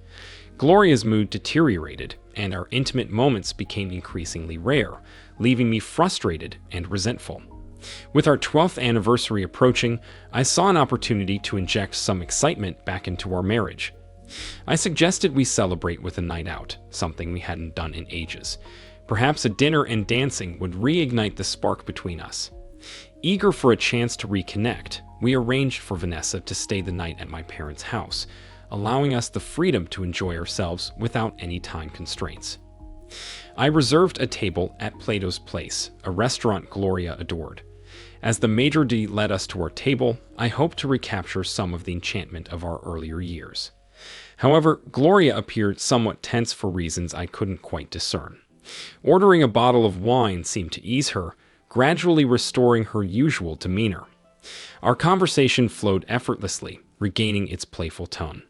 Gloria's mood deteriorated, and our intimate moments became increasingly rare, leaving me frustrated and resentful. With our 12th anniversary approaching, I saw an opportunity to inject some excitement back into our marriage. I suggested we celebrate with a night out, something we hadn't done in ages. Perhaps a dinner and dancing would reignite the spark between us. Eager for a chance to reconnect, we arranged for Vanessa to stay the night at my parents' house, allowing us the freedom to enjoy ourselves without any time constraints. I reserved a table at Plato's Place, a restaurant Gloria adored. As the maitre d' led us to our table, I hoped to recapture some of the enchantment of our earlier years. However, Gloria appeared somewhat tense for reasons I couldn't quite discern. Ordering a bottle of wine seemed to ease her, gradually restoring her usual demeanor. Our conversation flowed effortlessly, regaining its playful tone.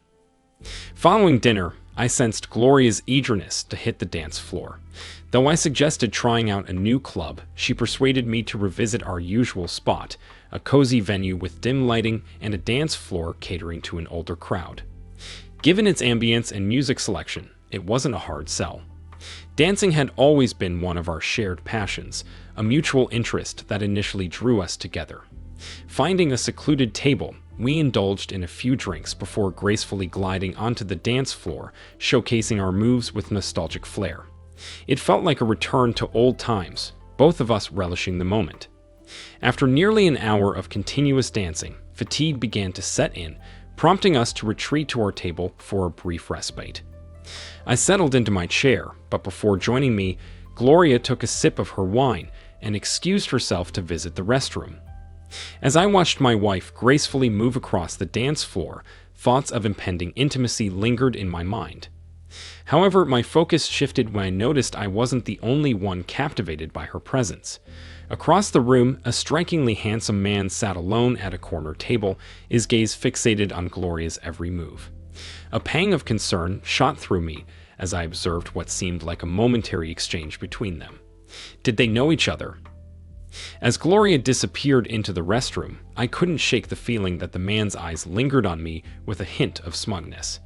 Following dinner, I sensed Gloria's eagerness to hit the dance floor. Though I suggested trying out a new club, she persuaded me to revisit our usual spot, a cozy venue with dim lighting and a dance floor catering to an older crowd. Given its ambience and music selection, it wasn't a hard sell. Dancing had always been one of our shared passions, a mutual interest that initially drew us together. Finding a secluded table, we indulged in a few drinks before gracefully gliding onto the dance floor, showcasing our moves with nostalgic flair. It felt like a return to old times, both of us relishing the moment. After nearly an hour of continuous dancing, fatigue began to set in, prompting us to retreat to our table for a brief respite. I settled into my chair, but before joining me, Gloria took a sip of her wine and excused herself to visit the restroom. As I watched my wife gracefully move across the dance floor, thoughts of impending intimacy lingered in my mind. However, my focus shifted when I noticed I wasn't the only one captivated by her presence. Across the room, a strikingly handsome man sat alone at a corner table, his gaze fixated on Gloria's every move. A pang of concern shot through me as I observed what seemed like a momentary exchange between them. Did they know each other? As Gloria disappeared into the restroom, I couldn't shake the feeling that the man's eyes lingered on me with a hint of smugness.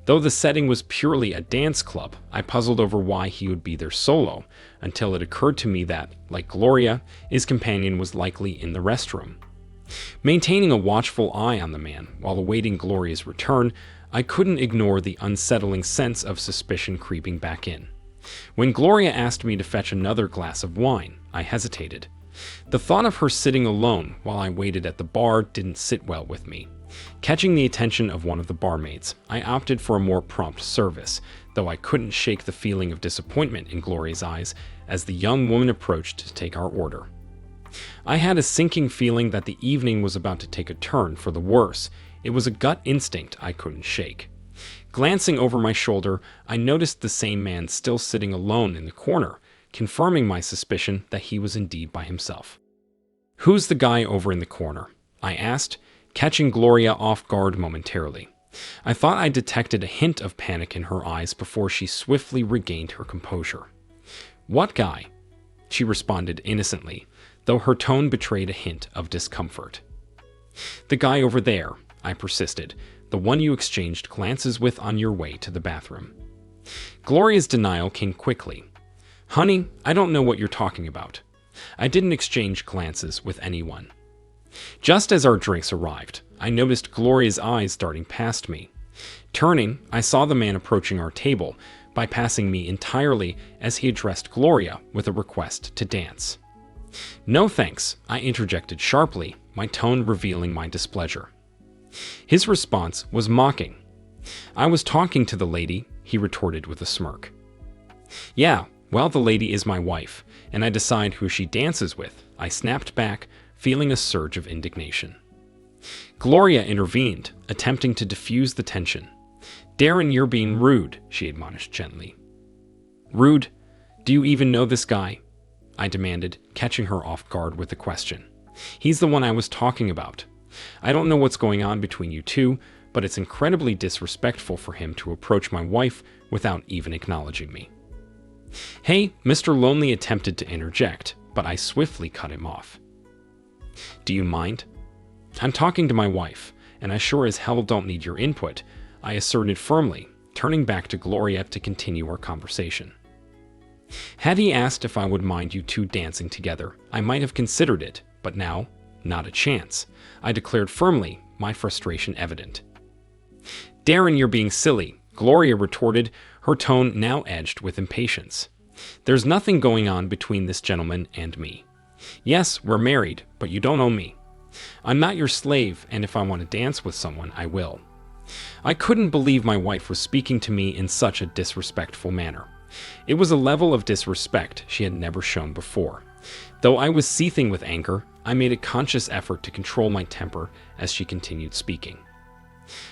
Though the setting was purely a dance club, I puzzled over why he would be there solo, until it occurred to me that, like Gloria, his companion was likely in the restroom. Maintaining a watchful eye on the man while awaiting Gloria's return, I couldn't ignore the unsettling sense of suspicion creeping back in. When Gloria asked me to fetch another glass of wine, I hesitated. The thought of her sitting alone while I waited at the bar didn't sit well with me. Catching the attention of one of the barmaids, I opted for a more prompt service, though I couldn't shake the feeling of disappointment in Gloria's eyes as the young woman approached to take our order. I had a sinking feeling that the evening was about to take a turn for the worse. It was a gut instinct I couldn't shake. Glancing over my shoulder, I noticed the same man still sitting alone in the corner, confirming my suspicion that he was indeed by himself. "Who's the guy over in the corner?" I asked, catching Gloria off guard momentarily. I thought I detected a hint of panic in her eyes before she swiftly regained her composure. "What guy?" she responded innocently, though her tone betrayed a hint of discomfort. "The guy over there," I persisted, "the one you exchanged glances with on your way to the bathroom." Gloria's denial came quickly. "Honey, I don't know what you're talking about. I didn't exchange glances with anyone. Just as our drinks arrived, I noticed Gloria's eyes darting past me. Turning, I saw the man approaching our table, bypassing me entirely as he addressed Gloria with a request to dance. "No thanks," I interjected sharply, my tone revealing my displeasure. His response was mocking. "I was talking to the lady," he retorted with a smirk. "Yeah, well, the lady is my wife, and I decide who she dances with," I snapped back, feeling a surge of indignation. Gloria intervened, attempting to diffuse the tension. "Darren, you're being rude," she admonished gently. "Rude? Do you even know this guy?" I demanded, catching her off guard with a question. "He's the one I was talking about. I don't know what's going on between you two, but it's incredibly disrespectful for him to approach my wife without even acknowledging me." "Hey," Mr. Lonely attempted to interject, but I swiftly cut him off. "Do you mind? I'm talking to my wife, and I sure as hell don't need your input," I asserted firmly, turning back to Gloria to continue our conversation. Had he asked if I would mind you two dancing together, I might have considered it, but now, not a chance, I declared firmly, my frustration evident. "Darren, you're being silly," Gloria retorted, her tone now edged with impatience. "There's nothing going on between this gentleman and me. Yes, we're married, but you don't own me. I'm not your slave, and if I want to dance with someone, I will." I couldn't believe my wife was speaking to me in such a disrespectful manner. It was a level of disrespect she had never shown before. Though I was seething with anger, I made a conscious effort to control my temper as she continued speaking.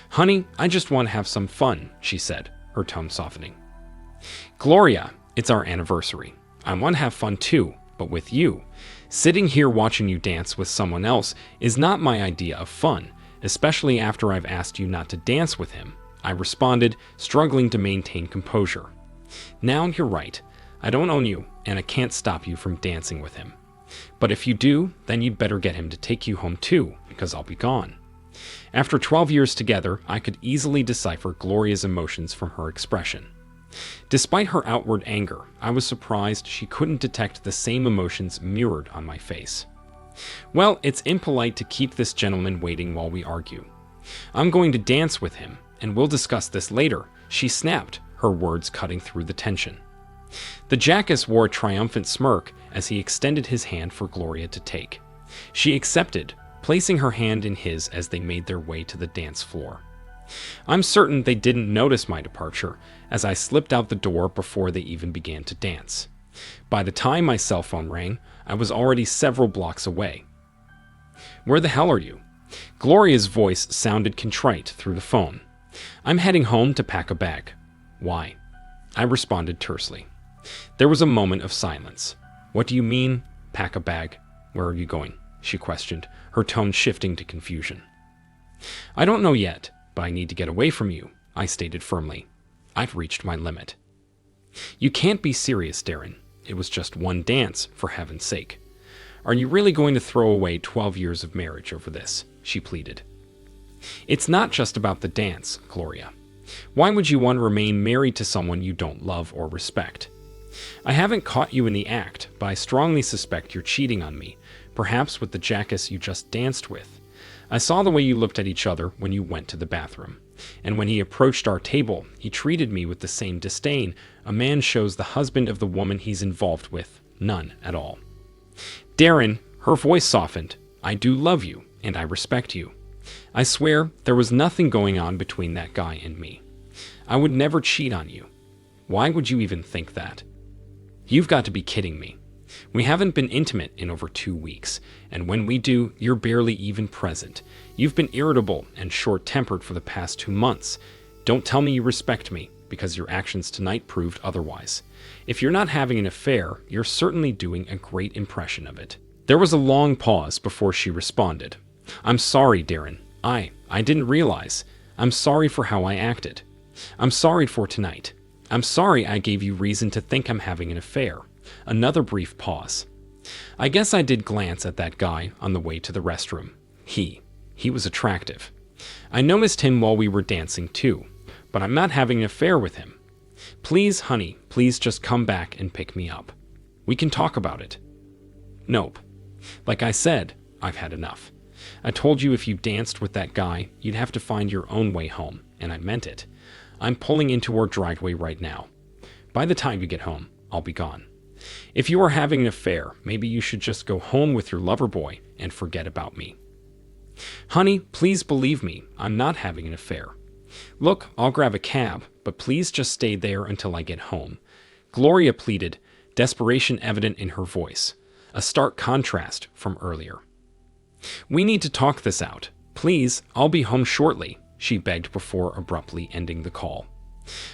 "Honey, I just want to have some fun," she said, her tone softening. "Gloria, it's our anniversary. I want to have fun too, but with you. Sitting here watching you dance with someone else is not my idea of fun, especially after I've asked you not to dance with him," I responded, struggling to maintain composure. "Now you're right. I don't own you, and I can't stop you from dancing with him. But if you do, then you'd better get him to take you home too, because I'll be gone." After 12 years together, I could easily decipher Gloria's emotions from her expression. Despite her outward anger, I was surprised she couldn't detect the same emotions mirrored on my face. "Well, it's impolite to keep this gentleman waiting while we argue. I'm going to dance with him, and we'll discuss this later," she snapped, her words cutting through the tension. The jackass wore a triumphant smirk as he extended his hand for Gloria to take. She accepted, placing her hand in his as they made their way to the dance floor. I'm certain they didn't notice my departure, as I slipped out the door before they even began to dance. By the time my cell phone rang, I was already several blocks away. "Where the hell are you?" Gloria's voice sounded contrite through the phone. "I'm heading home to pack a bag." "Why?" I responded tersely. There was a moment of silence. "What do you mean, pack a bag? Where are you going?" she questioned, her tone shifting to confusion. "I don't know yet, but I need to get away from you," I stated firmly. I've reached my limit. "You can't be serious, Darren. It was just one dance, for heaven's sake. Are you really going to throw away 12 years of marriage over this?" she pleaded. "It's not just about the dance, Gloria. Why would you want to remain married to someone you don't love or respect? I haven't caught you in the act, but I strongly suspect you're cheating on me, perhaps with the jackass you just danced with. I saw the way you looked at each other when you went to the bathroom, and when he approached our table, he treated me with the same disdain a man shows the husband of the woman he's involved with. None at all. Darren," her voice softened, "I do love you, and I respect you. I swear there was nothing going on between that guy and me. I would never cheat on you. Why would you even think that? You've got to be kidding me. We haven't been intimate in over 2 weeks, and when we do, you're barely even present. You've been irritable and short-tempered for the past 2 months. Don't tell me you respect me, because your actions tonight proved otherwise. If you're not having an affair, you're certainly doing a great impression of it." There was a long pause before she responded. "I'm sorry, Darren. I didn't realize. I'm sorry for how I acted. I'm sorry for tonight. I'm sorry I gave you reason to think I'm having an affair." Another brief pause. I guess I did glance at that guy on the way to the restroom. He was attractive. I noticed him while we were dancing too, but I'm not having an affair with him. Please, honey, please just come back and pick me up. We can talk about it. Nope. Like I said, I've had enough. I told you if you danced with that guy, you'd have to find your own way home, and I meant it. I'm pulling into our driveway right now. By the time you get home, I'll be gone. If you are having an affair, maybe you should just go home with your lover boy and forget about me. Honey, please believe me, I'm not having an affair. Look, I'll grab a cab, but please just stay there until I get home. Gloria pleaded, desperation evident in her voice, a stark contrast from earlier. We need to talk this out. Please, I'll be home shortly, she begged before abruptly ending the call.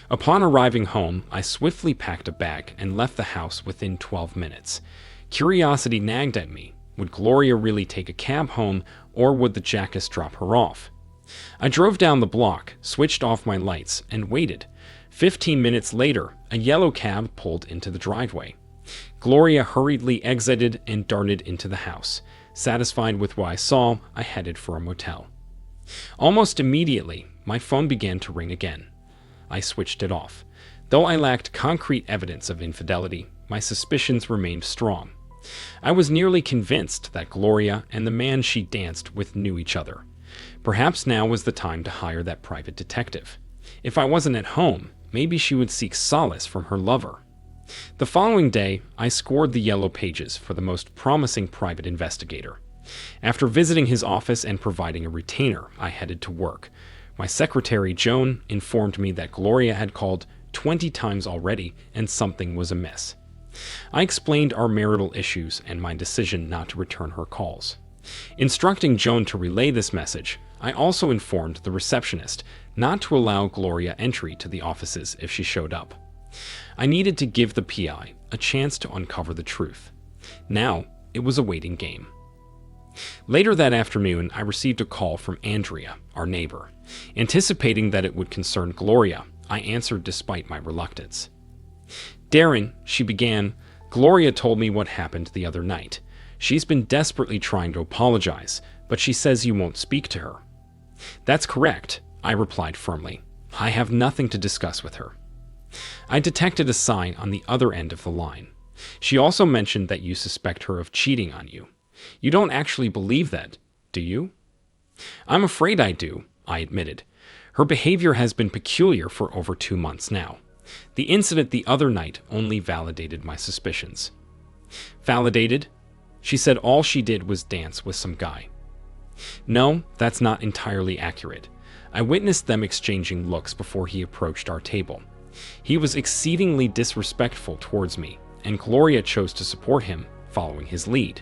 Upon arriving home, I swiftly packed a bag and left the house within 12 minutes. Curiosity nagged at me. Would Gloria really take a cab home, or would the jackass drop her off? I drove down the block, switched off my lights, and waited. 15 minutes later, a yellow cab pulled into the driveway. Gloria hurriedly exited and darted into the house. Satisfied with what I saw, I headed for a motel. Almost immediately, my phone began to ring again. I switched it off. Though I lacked concrete evidence of infidelity, my suspicions remained strong. I was nearly convinced that Gloria and the man she danced with knew each other. Perhaps now was the time to hire that private detective. If I wasn't at home, maybe she would seek solace from her lover. The following day, I scored the yellow pages for the most promising private investigator. After visiting his office and providing a retainer, I headed to work. My secretary, Joan, informed me that Gloria had called 20 times already and something was amiss. I explained our marital issues and my decision not to return her calls. Instructing Joan to relay this message, I also informed the receptionist not to allow Gloria entry to the offices if she showed up. I needed to give the PI a chance to uncover the truth. Now, it was a waiting game. Later that afternoon, I received a call from Andrea, our neighbor. Anticipating that it would concern Gloria, I answered despite my reluctance. Darren, she began, Gloria told me what happened the other night. She's been desperately trying to apologize, but she says you won't speak to her. That's correct, I replied firmly. I have nothing to discuss with her. I detected a sign on the other end of the line. She also mentioned that you suspect her of cheating on you. You don't actually believe that, do you? I'm afraid I do, I admitted. Her behavior has been peculiar for over 2 months now. The incident the other night only validated my suspicions. Validated? She said all she did was dance with some guy. No, that's not entirely accurate. I witnessed them exchanging looks before he approached our table. He was exceedingly disrespectful towards me, and Gloria chose to support him, following his lead.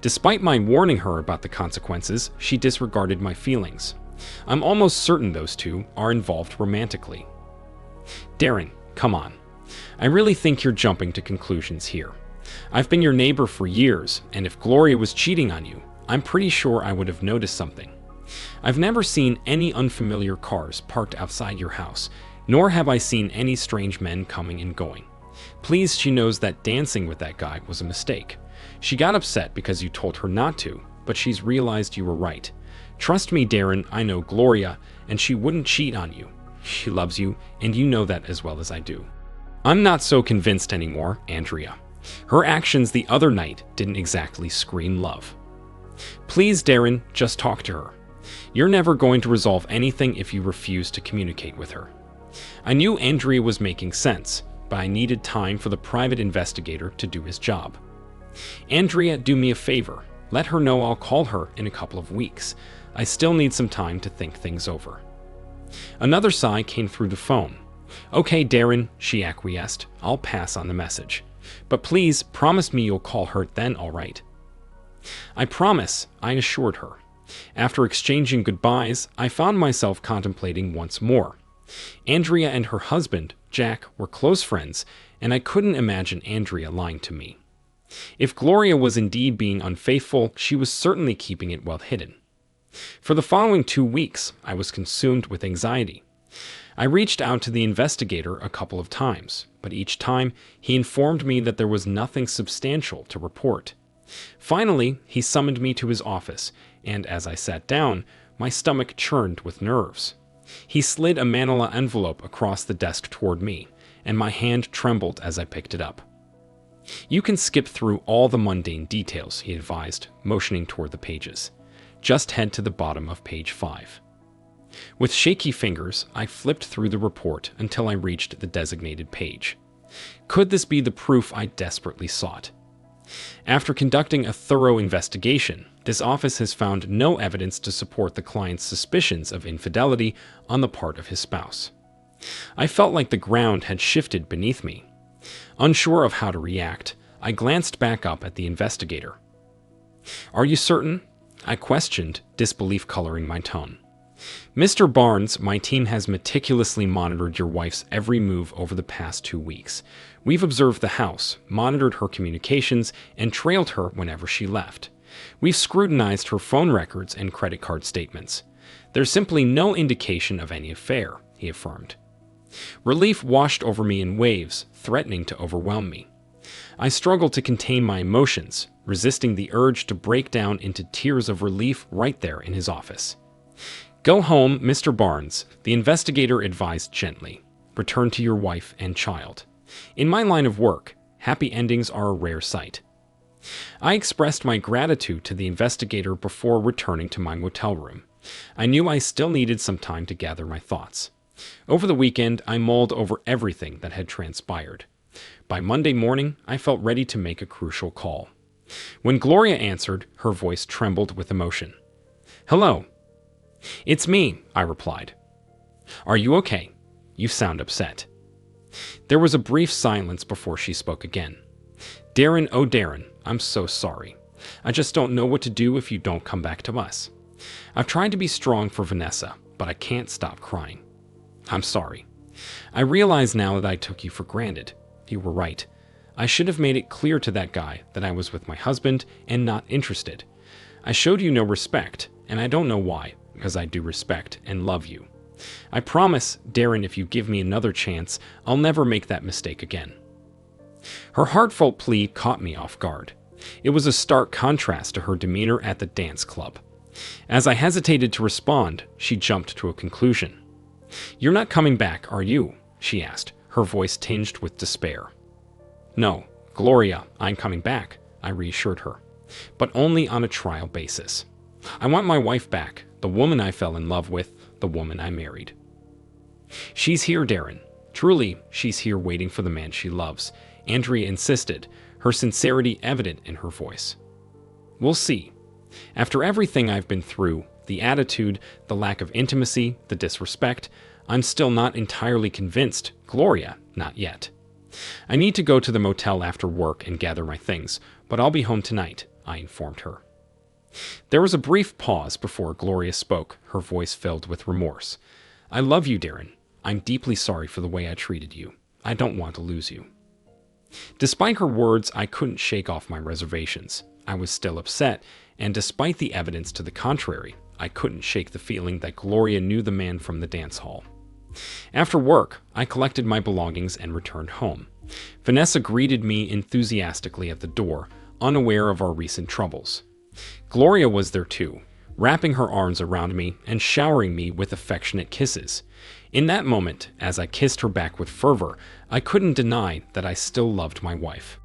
Despite my warning her about the consequences, she disregarded my feelings. I'm almost certain those two are involved romantically. Darren, come on. I really think you're jumping to conclusions here. I've been your neighbor for years, and if Gloria was cheating on you, I'm pretty sure I would have noticed something. I've never seen any unfamiliar cars parked outside your house, nor have I seen any strange men coming and going. Please, she knows that dancing with that guy was a mistake. She got upset because you told her not to, but she's realized you were right. Trust me, Darren, I know Gloria, and she wouldn't cheat on you. She loves you, and you know that as well as I do. I'm not so convinced anymore, Andrea. Her actions the other night didn't exactly scream love. Please, Darren, just talk to her. You're never going to resolve anything if you refuse to communicate with her. I knew Andrea was making sense, but I needed time for the private investigator to do his job. Andrea, do me a favor. Let her know I'll call her in a couple of weeks. I still need some time to think things over. Another sigh came through the phone. Okay, Darren, she acquiesced. I'll pass on the message. But please, promise me you'll call her then, all right? I promise, I assured her. After exchanging goodbyes, I found myself contemplating once more. Andrea and her husband, Jack, were close friends, and I couldn't imagine Andrea lying to me. If Gloria was indeed being unfaithful, she was certainly keeping it well hidden. For the following 2 weeks, I was consumed with anxiety. I reached out to the investigator a couple of times, but each time he informed me that there was nothing substantial to report. Finally, he summoned me to his office, and as I sat down, my stomach churned with nerves. He slid a manila envelope across the desk toward me, and my hand trembled as I picked it up. You can skip through all the mundane details, he advised, motioning toward the pages. Just head to the bottom of page 5. With shaky fingers, I flipped through the report until I reached the designated page. Could this be the proof I desperately sought? After conducting a thorough investigation, this office has found no evidence to support the client's suspicions of infidelity on the part of his spouse. I felt like the ground had shifted beneath me. Unsure of how to react, I glanced back up at the investigator. "Are you certain?" I questioned, disbelief coloring my tone. "Mr. Barnes, my team has meticulously monitored your wife's every move over the past 2 weeks. We've observed the house, monitored her communications, and trailed her whenever she left. We've scrutinized her phone records and credit card statements. There's simply no indication of any affair," he affirmed. Relief washed over me in waves, threatening to overwhelm me. I struggled to contain my emotions, resisting the urge to break down into tears of relief right there in his office. "Go home, Mr. Barnes," the investigator advised gently. "Return to your wife and child. In my line of work, happy endings are a rare sight." I expressed my gratitude to the investigator before returning to my motel room. I knew I still needed some time to gather my thoughts. Over the weekend, I mulled over everything that had transpired. By Monday morning, I felt ready to make a crucial call. When Gloria answered, her voice trembled with emotion. "Hello." "It's me," I replied. "Are you okay? You sound upset." There was a brief silence before she spoke again. "Darren, oh Darren, I'm so sorry. I just don't know what to do if you don't come back to us. I've tried to be strong for Vanessa, but I can't stop crying. I'm sorry. I realize now that I took you for granted. You were right. I should have made it clear to that guy that I was with my husband and not interested. I showed you no respect, and I don't know why, because I do respect and love you. I promise, Darren, if you give me another chance, I'll never make that mistake again." Her heartfelt plea caught me off guard. It was a stark contrast to her demeanor at the dance club. As I hesitated to respond, she jumped to a conclusion. "You're not coming back, are you?" she asked, her voice tinged with despair. "No, Gloria, I'm coming back," I reassured her, "but only on a trial basis. I want my wife back, the woman I fell in love with, the woman I married." "She's here, Darren. Truly, she's here waiting for the man she loves," Andrea insisted, her sincerity evident in her voice. "We'll see. After everything I've been through, the attitude, the lack of intimacy, the disrespect, I'm still not entirely convinced, Gloria, not yet. I need to go to the motel after work and gather my things, but I'll be home tonight," I informed her. There was a brief pause before Gloria spoke, her voice filled with remorse. "I love you, Darren. I'm deeply sorry for the way I treated you. I don't want to lose you." Despite her words, I couldn't shake off my reservations. I was still upset, and despite the evidence to the contrary, I couldn't shake the feeling that Gloria knew the man from the dance hall. After work, I collected my belongings and returned home. Vanessa greeted me enthusiastically at the door, unaware of our recent troubles. Gloria was there too, wrapping her arms around me and showering me with affectionate kisses. In that moment, as I kissed her back with fervor, I couldn't deny that I still loved my wife.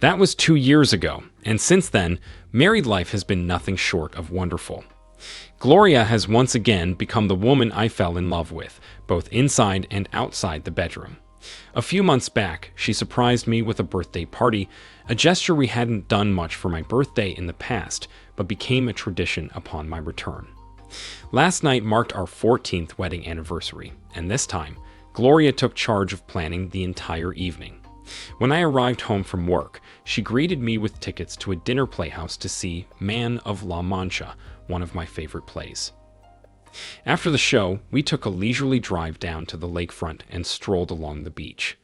That was 2 years ago, and since then, married life has been nothing short of wonderful. Gloria has once again become the woman I fell in love with, both inside and outside the bedroom. A few months back, she surprised me with a birthday party, a gesture we hadn't done much for my birthday in the past, but became a tradition upon my return. Last night marked our 14th wedding anniversary, and this time, Gloria took charge of planning the entire evening. When I arrived home from work, she greeted me with tickets to a dinner playhouse to see Man of La Mancha, one of my favorite plays. After the show, we took a leisurely drive down to the lakefront and strolled along the beach.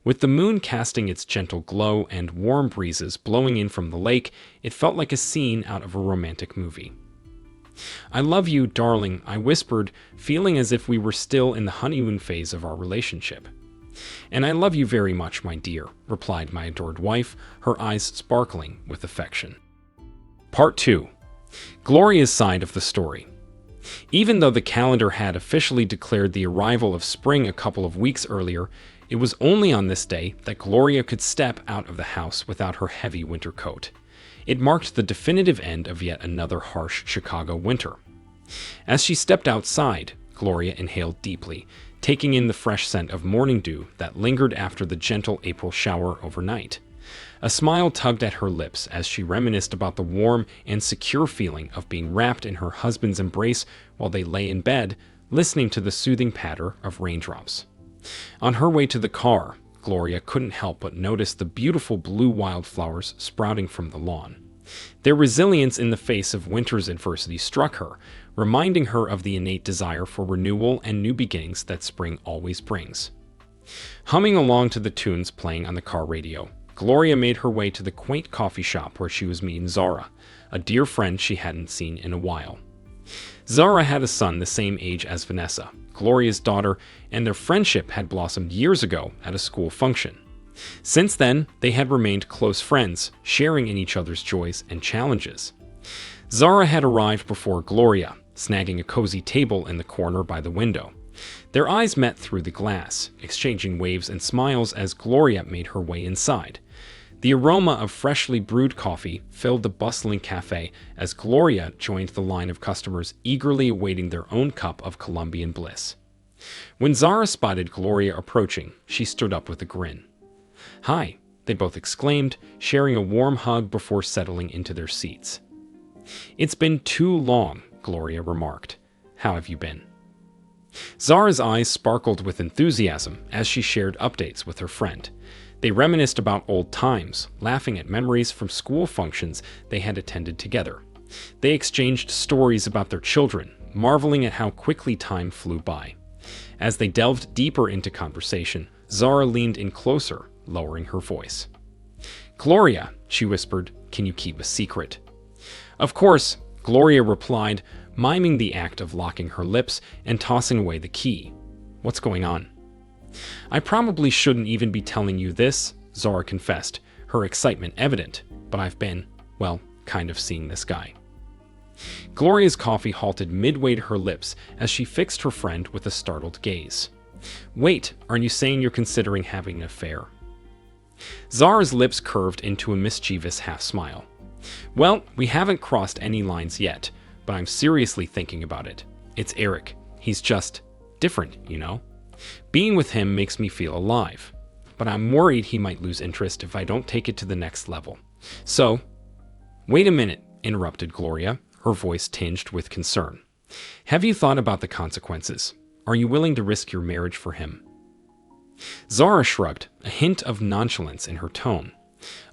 With the moon casting its gentle glow and warm breezes blowing in from the lake, it felt like a scene out of a romantic movie. "I love you, darling," I whispered, feeling as if we were still in the honeymoon phase of our relationship. "And I love you very much, my dear," replied my adored wife, her eyes sparkling with affection. Part 2. Gloria's side of the story. Even though the calendar had officially declared the arrival of spring a couple of weeks earlier, It was only on this day that Gloria could step out of the house without her heavy winter coat. It marked the definitive end of yet another harsh Chicago winter. As she stepped outside, Gloria inhaled deeply, taking in the fresh scent of morning dew that lingered after the gentle April shower overnight. A smile tugged at her lips as she reminisced about the warm and secure feeling of being wrapped in her husband's embrace while they lay in bed, listening to the soothing patter of raindrops. On her way to the car, Gloria couldn't help but notice the beautiful blue wildflowers sprouting from the lawn. Their resilience in the face of winter's adversity struck her, reminding her of the innate desire for renewal and new beginnings that spring always brings. Humming along to the tunes playing on the car radio, Gloria made her way to the quaint coffee shop where she was meeting Zara, a dear friend she hadn't seen in a while. Zara had a son the same age as Vanessa, Gloria's daughter, and their friendship had blossomed years ago at a school function. Since then, they had remained close friends, sharing in each other's joys and challenges. Zara had arrived before Gloria, snagging a cozy table in the corner by the window. Their eyes met through the glass, exchanging waves and smiles as Gloria made her way inside. The aroma of freshly brewed coffee filled the bustling cafe as Gloria joined the line of customers eagerly awaiting their own cup of Colombian bliss. When Zara spotted Gloria approaching, she stood up with a grin. "Hi," they both exclaimed, sharing a warm hug before settling into their seats. "It's been too long," Gloria remarked. "How have you been?" Zara's eyes sparkled with enthusiasm as she shared updates with her friend. They reminisced about old times, laughing at memories from school functions they had attended together. They exchanged stories about their children, marveling at how quickly time flew by. As they delved deeper into conversation, Zara leaned in closer, lowering her voice. "Gloria," she whispered, "can you keep a secret?" "Of course," Gloria replied, miming the act of locking her lips and tossing away the key. "What's going on?" "I probably shouldn't even be telling you this," Zara confessed, her excitement evident, "but I've been, well, kind of seeing this guy." Gloria's coffee halted midway to her lips as she fixed her friend with a startled gaze. "Wait, aren't you saying you're considering having an affair?" Zara's lips curved into a mischievous half-smile. "Well, we haven't crossed any lines yet, but I'm seriously thinking about it. It's Eric. He's just different, you know? Being with him makes me feel alive, but I'm worried he might lose interest if I don't take it to the next level. So—" "Wait a minute," interrupted Gloria, her voice tinged with concern. "Have you thought about the consequences? Are you willing to risk your marriage for him?" Zara shrugged, a hint of nonchalance in her tone.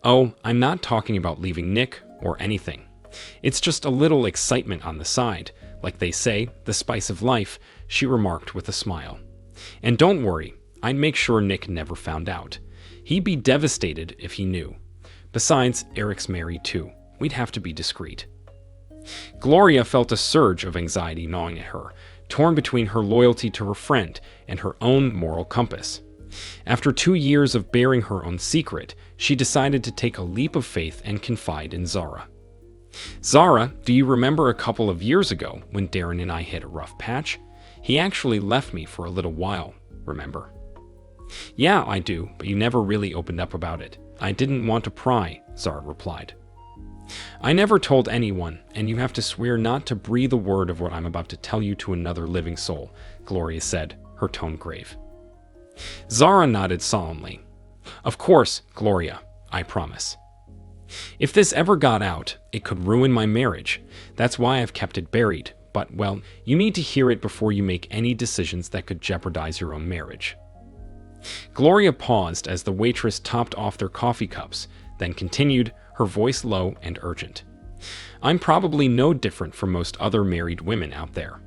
"Oh, I'm not talking about leaving Nick or anything. It's just a little excitement on the side, like they say, the spice of life," she remarked with a smile. "And don't worry, I'd make sure Nick never found out. He'd be devastated if he knew. Besides, Eric's married too. We'd have to be discreet." Gloria felt a surge of anxiety gnawing at her, torn between her loyalty to her friend and her own moral compass. After 2 years of bearing her own secret, she decided to take a leap of faith and confide in Zara. "Zara, do you remember a couple of years ago when Darren and I hit a rough patch? He actually left me for a little while, remember?" "Yeah, I do, but you never really opened up about it. I didn't want to pry," Zara replied. "I never told anyone, and you have to swear not to breathe a word of what I'm about to tell you to another living soul," Gloria said, her tone grave. Zara nodded solemnly. "Of course, Gloria, I promise. If this ever got out, it could ruin my marriage. That's why I've kept it buried, but, well, you need to hear it before you make any decisions that could jeopardize your own marriage." Gloria paused as the waitress topped off their coffee cups, then continued, her voice low and urgent. "I'm probably no different from most other married women out there.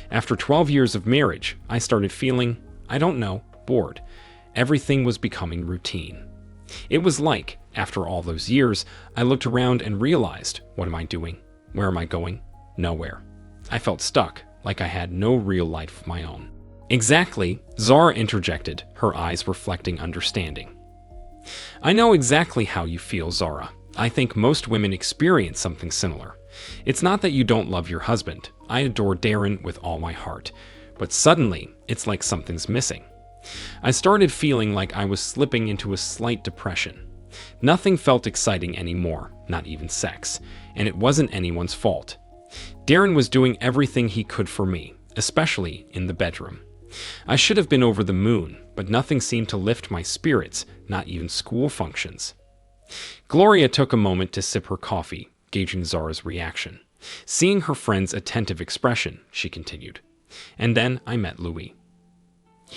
After 12 years of marriage, I started feeling, I don't know, bored. Everything was becoming routine. It was like, after all those years, I looked around and realized, what am I doing? Where am I going? Nowhere. I felt stuck, like I had no real life of my own." "Exactly," Zara interjected, her eyes reflecting understanding. "I know exactly how you feel, Zara. I think most women experience something similar. It's not that you don't love your husband. I adore Darren with all my heart. But suddenly, it's like something's missing. I started feeling like I was slipping into a slight depression. Nothing felt exciting anymore, not even sex, and it wasn't anyone's fault. Darren was doing everything he could for me, especially in the bedroom. I should have been over the moon, but nothing seemed to lift my spirits, not even school functions. Gloria took a moment to sip her coffee, gauging Zara's reaction. Seeing her friend's attentive expression, she continued. And then I met Louis.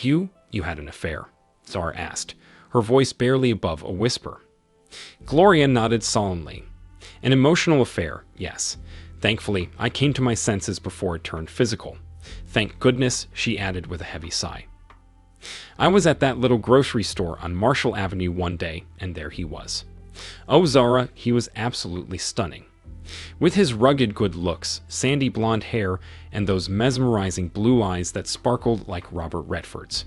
You had an affair, Zara asked, her voice barely above a whisper. Gloria nodded solemnly. An emotional affair, yes. Thankfully, I came to my senses before it turned physical. Thank goodness, she added with a heavy sigh. I was at that little grocery store on Marshall Avenue one day, and there he was. Oh, Zara, he was absolutely stunning. With his rugged good looks, sandy blonde hair, and those mesmerizing blue eyes that sparkled like Robert Redford's.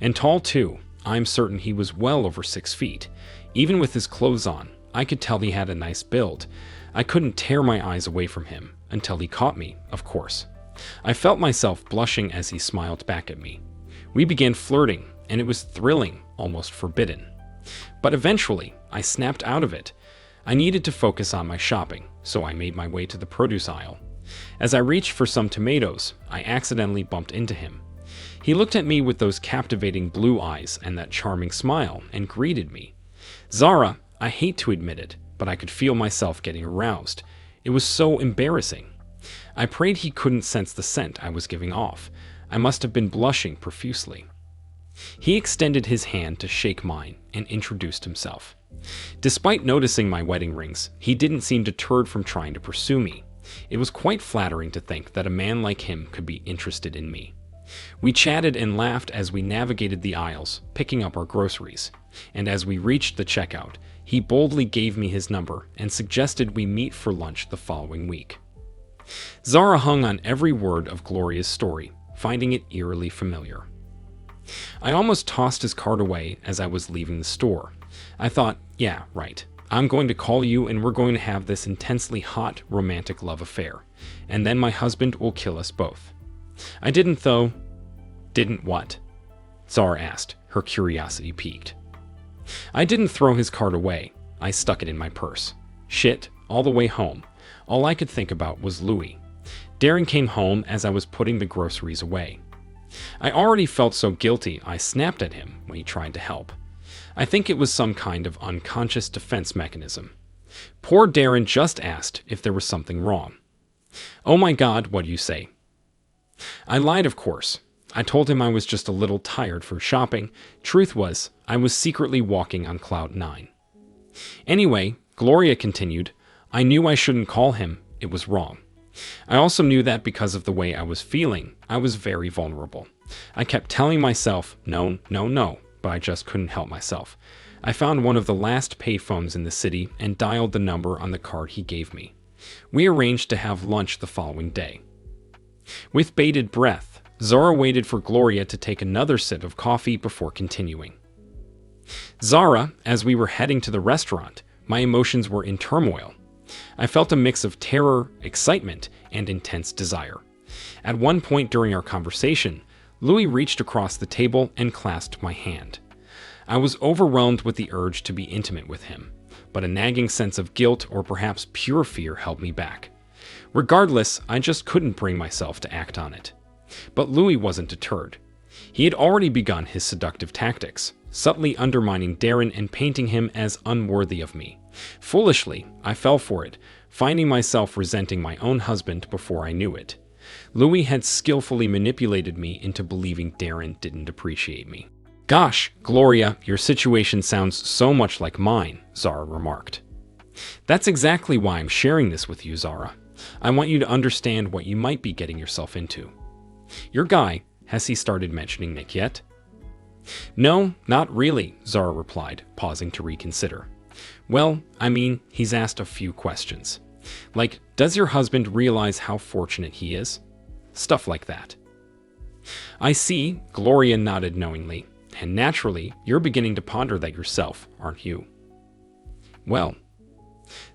And tall, too. I'm certain he was well over 6 feet. Even with his clothes on, I could tell he had a nice build. I couldn't tear my eyes away from him, until he caught me, of course. I felt myself blushing as he smiled back at me. We began flirting, and it was thrilling, almost forbidden. But eventually, I snapped out of it. I needed to focus on my shopping, so I made my way to the produce aisle. As I reached for some tomatoes, I accidentally bumped into him. He looked at me with those captivating blue eyes and that charming smile and greeted me. Zara, I hate to admit it, but I could feel myself getting aroused. It was so embarrassing. I prayed he couldn't sense the scent I was giving off. I must have been blushing profusely. He extended his hand to shake mine and introduced himself. Despite noticing my wedding rings, he didn't seem deterred from trying to pursue me. It was quite flattering to think that a man like him could be interested in me. We chatted and laughed as we navigated the aisles, picking up our groceries. And as we reached the checkout, he boldly gave me his number and suggested we meet for lunch the following week. Zara hung on every word of Gloria's story, finding it eerily familiar. I almost tossed his card away as I was leaving the store. I thought, yeah, right. I'm going to call you and we're going to have this intensely hot, romantic love affair. And then my husband will kill us both. I didn't, though. Didn't what? Zara asked, her curiosity piqued. I didn't throw his card away. I stuck it in my purse. Shit, all the way home. All I could think about was Louis. Darren came home as I was putting the groceries away. I already felt so guilty I snapped at him when he tried to help. I think it was some kind of unconscious defense mechanism. Poor Darren just asked if there was something wrong. Oh my God, what do you say? I lied, of course. I told him I was just a little tired from shopping. Truth was, I was secretly walking on cloud 9. Anyway, Gloria continued, I knew I shouldn't call him. It was wrong. I also knew that because of the way I was feeling, I was very vulnerable. I kept telling myself, no, no, no, but I just couldn't help myself. I found one of the last payphones in the city and dialed the number on the card he gave me. We arranged to have lunch the following day. With bated breath, Zara waited for Gloria to take another sip of coffee before continuing. Zara, as we were heading to the restaurant, my emotions were in turmoil. I felt a mix of terror, excitement, and intense desire. At one point during our conversation, Louis reached across the table and clasped my hand. I was overwhelmed with the urge to be intimate with him, but a nagging sense of guilt or perhaps pure fear held me back. Regardless, I just couldn't bring myself to act on it. But Louis wasn't deterred. He had already begun his seductive tactics, subtly undermining Darren and painting him as unworthy of me. Foolishly, I fell for it, finding myself resenting my own husband before I knew it. Louis had skillfully manipulated me into believing Darren didn't appreciate me. Gosh, Gloria, your situation sounds so much like mine, Zara remarked. That's exactly why I'm sharing this with you, Zara. I want you to understand what you might be getting yourself into. Your guy, has he started mentioning Nick yet? No, not really, Zara replied, pausing to reconsider. Well, I mean, he's asked a few questions. Like, does your husband realize how fortunate he is? Stuff like that. I see, Gloria nodded knowingly, and naturally, you're beginning to ponder that yourself, aren't you? Well,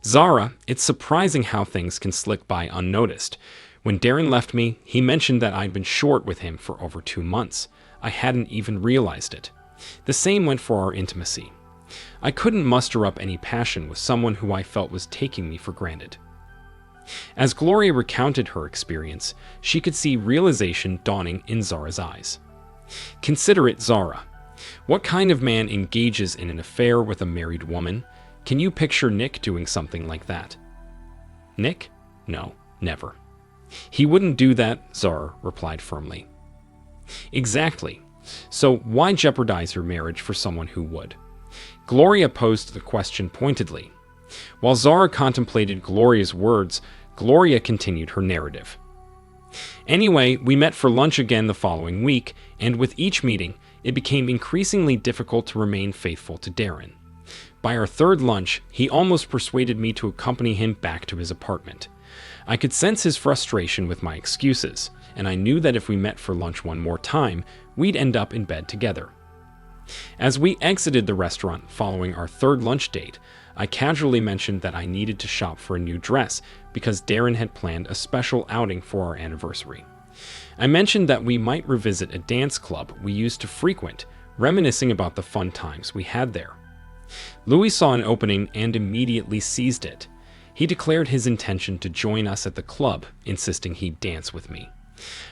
Zara, it's surprising how things can slip by unnoticed. When Darren left me, he mentioned that I'd been short with him for over 2 months. I hadn't even realized it. The same went for our intimacy. I couldn't muster up any passion with someone who I felt was taking me for granted. As Gloria recounted her experience, she could see realization dawning in Zara's eyes. Consider it, Zara. What kind of man engages in an affair with a married woman? Can you picture Nick doing something like that? Nick? No, never. He wouldn't do that, Zara replied firmly. Exactly. So why jeopardize your marriage for someone who would? Gloria posed the question pointedly. While Zara contemplated Gloria's words, Gloria continued her narrative. Anyway, we met for lunch again the following week, and with each meeting, it became increasingly difficult to remain faithful to Darren. By our third lunch, he almost persuaded me to accompany him back to his apartment. I could sense his frustration with my excuses, and I knew that if we met for lunch one more time, we'd end up in bed together. As we exited the restaurant following our third lunch date, I casually mentioned that I needed to shop for a new dress because Darren had planned a special outing for our anniversary. I mentioned that we might revisit a dance club we used to frequent, reminiscing about the fun times we had there. Louis saw an opening and immediately seized it. He declared his intention to join us at the club, insisting he'd dance with me.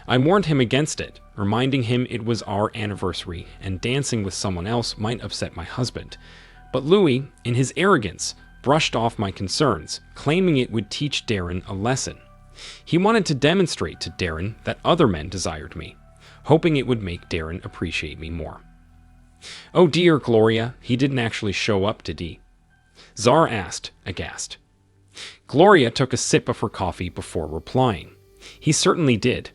I warned him against it, reminding him it was our anniversary and dancing with someone else might upset my husband. But Louis, in his arrogance, brushed off my concerns, claiming it would teach Darren a lesson. He wanted to demonstrate to Darren that other men desired me, hoping it would make Darren appreciate me more. Oh dear, Gloria, he didn't actually show up, did he? Zara asked, aghast. Gloria took a sip of her coffee before replying. He certainly did.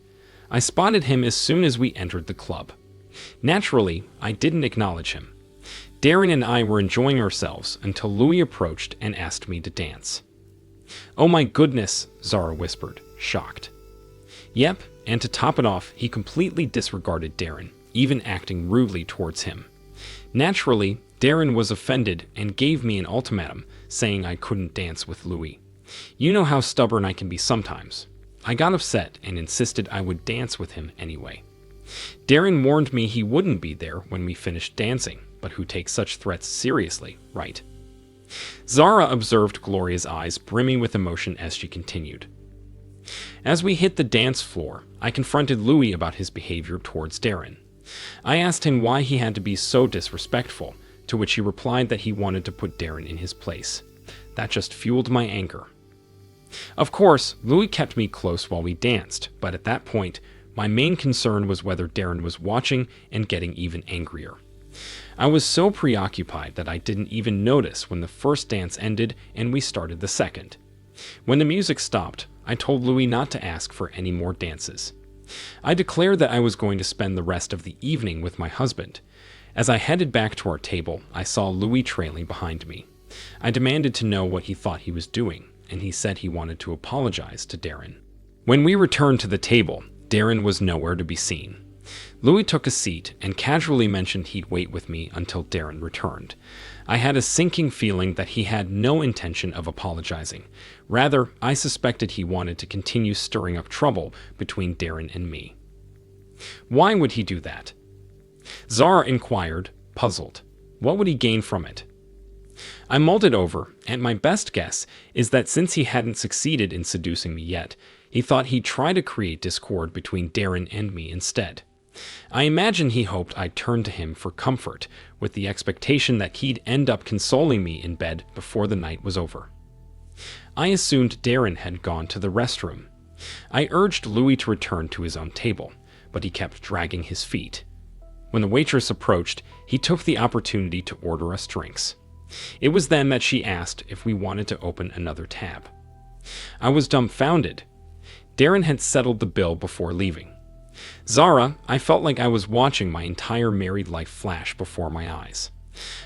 I spotted him as soon as we entered the club. Naturally, I didn't acknowledge him. Darren and I were enjoying ourselves until Louis approached and asked me to dance. Oh my goodness, Zara whispered, shocked. Yep, and to top it off, he completely disregarded Darren, even acting rudely towards him. Naturally, Darren was offended and gave me an ultimatum, saying I couldn't dance with Louis. You know how stubborn I can be sometimes. I got upset and insisted I would dance with him anyway. Darren warned me he wouldn't be there when we finished dancing, but who takes such threats seriously, right? Zara observed Gloria's eyes brimming with emotion as she continued. As we hit the dance floor, I confronted Louis about his behavior towards Darren. I asked him why he had to be so disrespectful, to which he replied that he wanted to put Darren in his place. That just fueled my anger. Of course, Louis kept me close while we danced, but at that point, my main concern was whether Darren was watching and getting even angrier. I was so preoccupied that I didn't even notice when the first dance ended and we started the second. When the music stopped, I told Louis not to ask for any more dances. I declared that I was going to spend the rest of the evening with my husband. As I headed back to our table, I saw Louis trailing behind me. I demanded to know what he thought he was doing, and he said he wanted to apologize to Darren. When we returned to the table, Darren was nowhere to be seen. Louis took a seat and casually mentioned he'd wait with me until Darren returned. I had a sinking feeling that he had no intention of apologizing. Rather, I suspected he wanted to continue stirring up trouble between Darren and me. Why would he do that? Zara inquired, puzzled. What would he gain from it? I mulled it over, and my best guess is that since he hadn't succeeded in seducing me yet, he thought he'd try to create discord between Darren and me instead. I imagine he hoped I'd turn to him for comfort, with the expectation that he'd end up consoling me in bed before the night was over. I assumed Darren had gone to the restroom. I urged Louis to return to his own table, but he kept dragging his feet. When the waitress approached, he took the opportunity to order us drinks. It was then that she asked if we wanted to open another tab. I was dumbfounded. Darren had settled the bill before leaving. Zara, I felt like I was watching my entire married life flash before my eyes.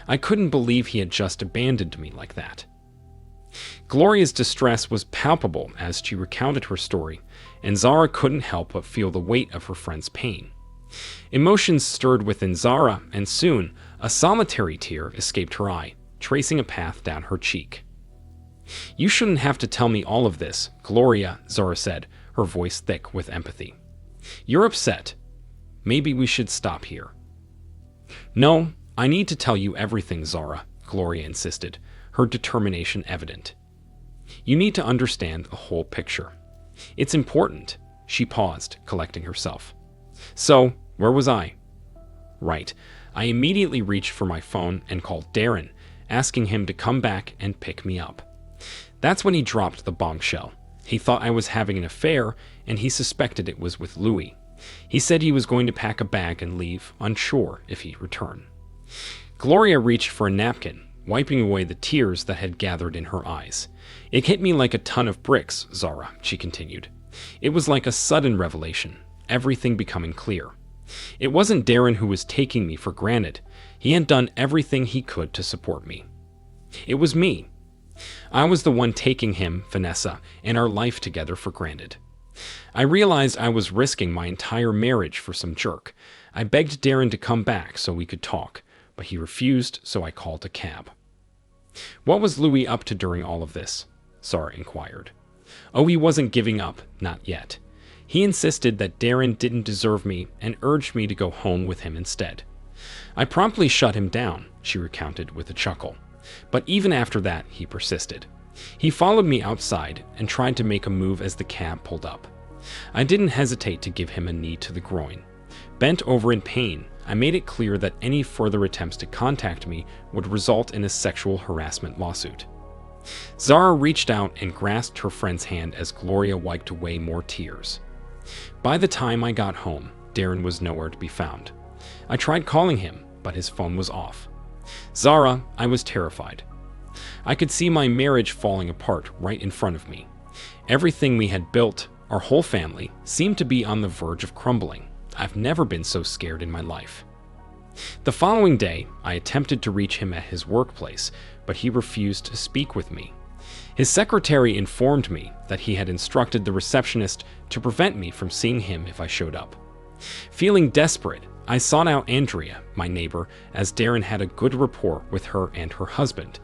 I couldn't believe he had just abandoned me like that. Gloria's distress was palpable as she recounted her story, and Zara couldn't help but feel the weight of her friend's pain. Emotions stirred within Zara, and soon, a solitary tear escaped her eye, tracing a path down her cheek. You shouldn't have to tell me all of this, Gloria, Zara said, her voice thick with empathy. You're upset. Maybe we should stop here." "No, I need to tell you everything, Zara," Gloria insisted, her determination evident. "You need to understand the whole picture. It's important." She paused, collecting herself. "So, where was I?" "Right. I immediately reached for my phone and called Darren, asking him to come back and pick me up. That's when he dropped the bombshell. He thought I was having an affair, and he suspected it was with Louis. He said he was going to pack a bag and leave, unsure if he'd return." Gloria reached for a napkin, wiping away the tears that had gathered in her eyes. "It hit me like a ton of bricks, Zara," she continued. "It was like a sudden revelation, everything becoming clear. It wasn't Darren who was taking me for granted. He had done everything he could to support me. It was me. I was the one taking him, Vanessa, and our life together for granted. I realized I was risking my entire marriage for some jerk. I begged Darren to come back so we could talk, but he refused, so I called a cab." "What was Louis up to during all of this?" Zara inquired. "Oh, he wasn't giving up, not yet. He insisted that Darren didn't deserve me and urged me to go home with him instead. I promptly shut him down," she recounted with a chuckle. "But even after that, he persisted. He followed me outside and tried to make a move as the cab pulled up. I didn't hesitate to give him a knee to the groin. Bent over in pain, I made it clear that any further attempts to contact me would result in a sexual harassment lawsuit." Zara reached out and grasped her friend's hand as Gloria wiped away more tears. "By the time I got home, Darren was nowhere to be found. I tried calling him, but his phone was off. Zara, I was terrified. I could see my marriage falling apart right in front of me. Everything we had built, our whole family, seemed to be on the verge of crumbling. I've never been so scared in my life." The following day, I attempted to reach him at his workplace, but he refused to speak with me. His secretary informed me that he had instructed the receptionist to prevent me from seeing him if I showed up. Feeling desperate, I sought out Andrea, my neighbor, as Darren had a good rapport with her and her husband.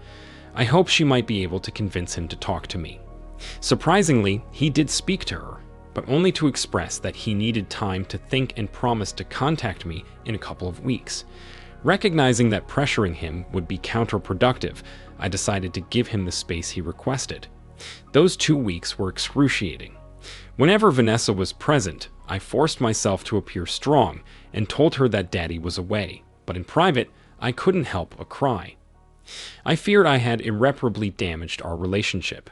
I hoped she might be able to convince him to talk to me. Surprisingly, he did speak to her, but only to express that he needed time to think and promised to contact me in a couple of weeks. Recognizing that pressuring him would be counterproductive, I decided to give him the space he requested. Those 2 weeks were excruciating. Whenever Vanessa was present, I forced myself to appear strong and told her that Daddy was away, but in private, I couldn't help but cry. I feared I had irreparably damaged our relationship.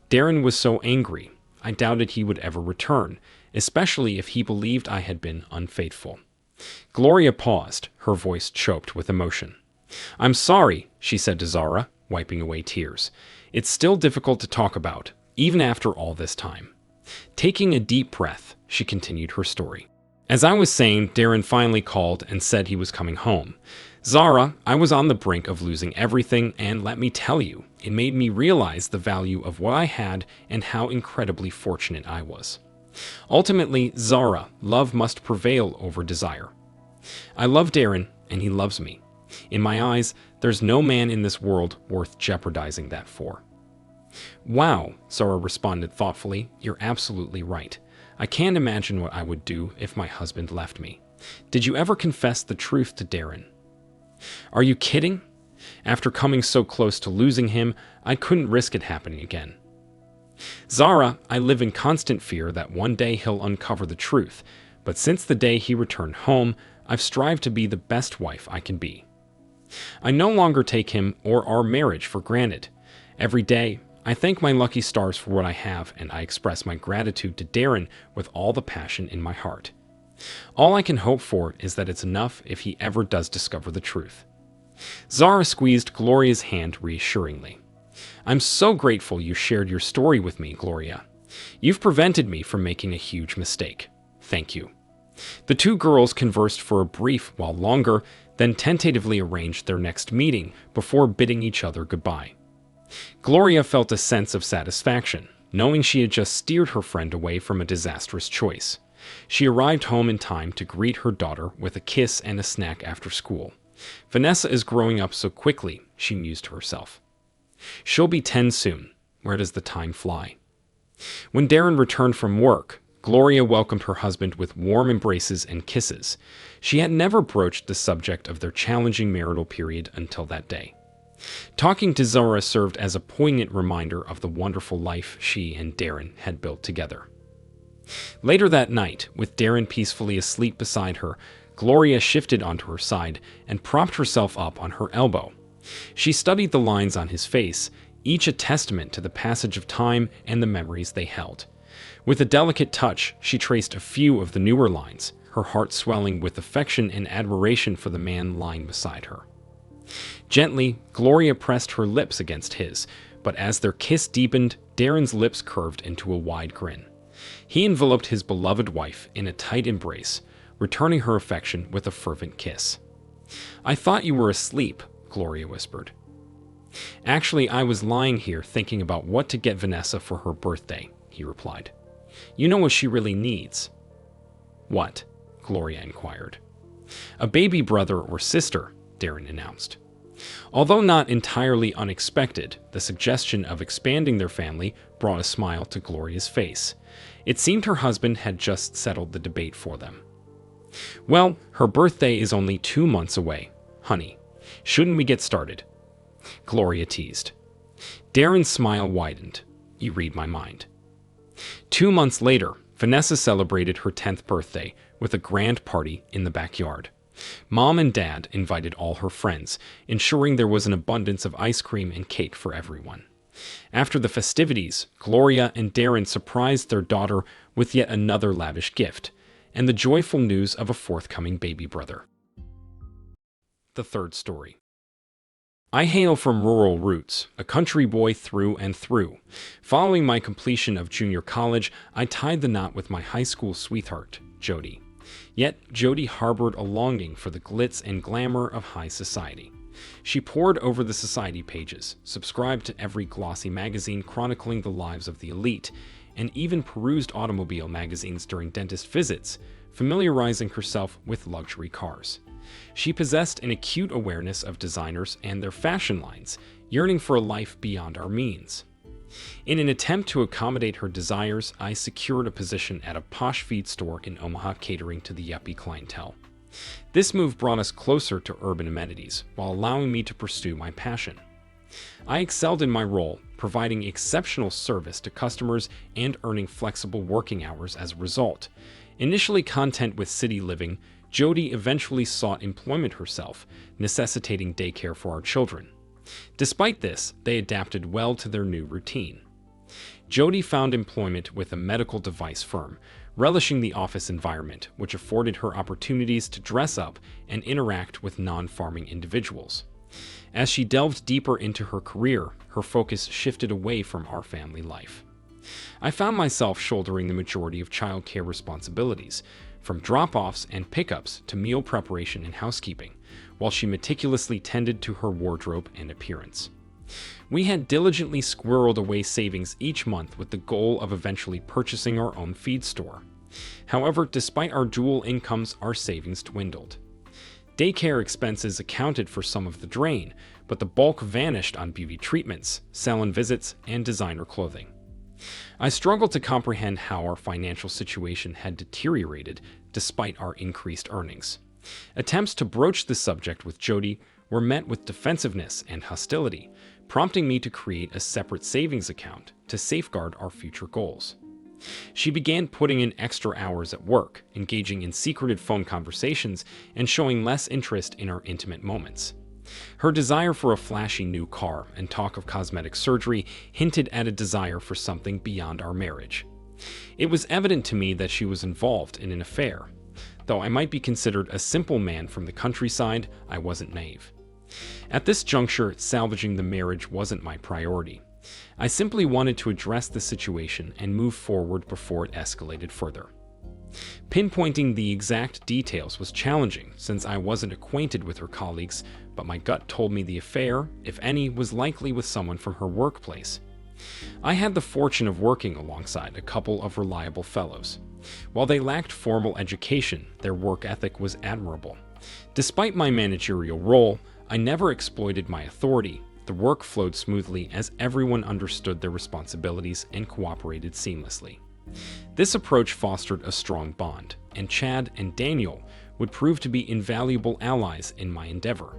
Darren was so angry, I doubted he would ever return, especially if he believed I had been unfaithful. Gloria paused, her voice choked with emotion. "I'm sorry," she said to Zara, wiping away tears. "It's still difficult to talk about, even after all this time." Taking a deep breath, she continued her story. "As I was saying, Darren finally called and said he was coming home. Zara, I was on the brink of losing everything, and let me tell you, it made me realize the value of what I had and how incredibly fortunate I was. Ultimately, Zara, love must prevail over desire. I love Darren, and he loves me. In my eyes, there's no man in this world worth jeopardizing that for." "Wow," Zara responded thoughtfully, "you're absolutely right. I can't imagine what I would do if my husband left me. Did you ever confess the truth to Darren?" "Are you kidding? After coming so close to losing him, I couldn't risk it happening again. Zara, I live in constant fear that one day he'll uncover the truth, but since the day he returned home, I've strived to be the best wife I can be. I no longer take him or our marriage for granted. Every day, I thank my lucky stars for what I have, and I express my gratitude to Darren with all the passion in my heart. All I can hope for is that it's enough if he ever does discover the truth." Zara squeezed Gloria's hand reassuringly. "I'm so grateful you shared your story with me, Gloria. You've prevented me from making a huge mistake. Thank you." The two girls conversed for a brief while longer, then tentatively arranged their next meeting before bidding each other goodbye. Gloria felt a sense of satisfaction, knowing she had just steered her friend away from a disastrous choice. She arrived home in time to greet her daughter with a kiss and a snack after school. Vanessa is growing up so quickly, she mused to herself. She'll be 10 soon. Where does the time fly? When Darren returned from work, Gloria welcomed her husband with warm embraces and kisses. She had never broached the subject of their challenging marital period until that day. Talking to Zora served as a poignant reminder of the wonderful life she and Darren had built together. Later that night, with Darren peacefully asleep beside her, Gloria shifted onto her side and propped herself up on her elbow. She studied the lines on his face, each a testament to the passage of time and the memories they held. With a delicate touch, she traced a few of the newer lines, her heart swelling with affection and admiration for the man lying beside her. Gently, Gloria pressed her lips against his, but as their kiss deepened, Darren's lips curved into a wide grin. He enveloped his beloved wife in a tight embrace, returning her affection with a fervent kiss. "I thought you were asleep," Gloria whispered. "Actually, I was lying here thinking about what to get Vanessa for her birthday," he replied. "You know what she really needs." "What?" Gloria inquired. "A baby brother or sister," Darren announced. Although not entirely unexpected, the suggestion of expanding their family brought a smile to Gloria's face. It seemed her husband had just settled the debate for them. "Well, her birthday is only 2 months away, honey. Shouldn't we get started?" Gloria teased. Darren's smile widened. "You read my mind." 2 months later, Vanessa celebrated her 10th birthday with a grand party in the backyard. Mom and Dad invited all her friends, ensuring there was an abundance of ice cream and cake for everyone. After the festivities, Gloria and Darren surprised their daughter with yet another lavish gift, and the joyful news of a forthcoming baby brother. The third story. I hail from rural roots, a country boy through and through. Following my completion of junior college, I tied the knot with my high school sweetheart, Jody. Yet Jody harbored a longing for the glitz and glamour of high society. She pored over the society pages, subscribed to every glossy magazine chronicling the lives of the elite, and even perused automobile magazines during dentist visits, familiarizing herself with luxury cars. She possessed an acute awareness of designers and their fashion lines, yearning for a life beyond our means. In an attempt to accommodate her desires, I secured a position at a posh feed store in Omaha catering to the yuppie clientele. This move brought us closer to urban amenities, while allowing me to pursue my passion. I excelled in my role, providing exceptional service to customers and earning flexible working hours as a result. Initially content with city living, Jody eventually sought employment herself, necessitating daycare for our children. Despite this, they adapted well to their new routine. Jody found employment with a medical device firm, relishing the office environment, which afforded her opportunities to dress up and interact with non-farming individuals. As she delved deeper into her career, her focus shifted away from our family life. I found myself shouldering the majority of childcare responsibilities, from drop-offs and pickups to meal preparation and housekeeping, while she meticulously tended to her wardrobe and appearance. We had diligently squirreled away savings each month with the goal of eventually purchasing our own feed store. However, despite our dual incomes, our savings dwindled. Daycare expenses accounted for some of the drain, but the bulk vanished on beauty treatments, salon visits, and designer clothing. I struggled to comprehend how our financial situation had deteriorated despite our increased earnings. Attempts to broach the subject with Jody were met with defensiveness and hostility, prompting me to create a separate savings account to safeguard our future goals. She began putting in extra hours at work, engaging in secretive phone conversations, and showing less interest in our intimate moments. Her desire for a flashy new car and talk of cosmetic surgery hinted at a desire for something beyond our marriage. It was evident to me that she was involved in an affair. Though I might be considered a simple man from the countryside, I wasn't naive. At this juncture, salvaging the marriage wasn't my priority. I simply wanted to address the situation and move forward before it escalated further. Pinpointing the exact details was challenging since I wasn't acquainted with her colleagues, but my gut told me the affair, if any, was likely with someone from her workplace. I had the fortune of working alongside a couple of reliable fellows. While they lacked formal education, their work ethic was admirable. Despite my managerial role, I never exploited my authority. The work flowed smoothly as everyone understood their responsibilities and cooperated seamlessly. This approach fostered a strong bond, and Chad and Daniel would prove to be invaluable allies in my endeavor.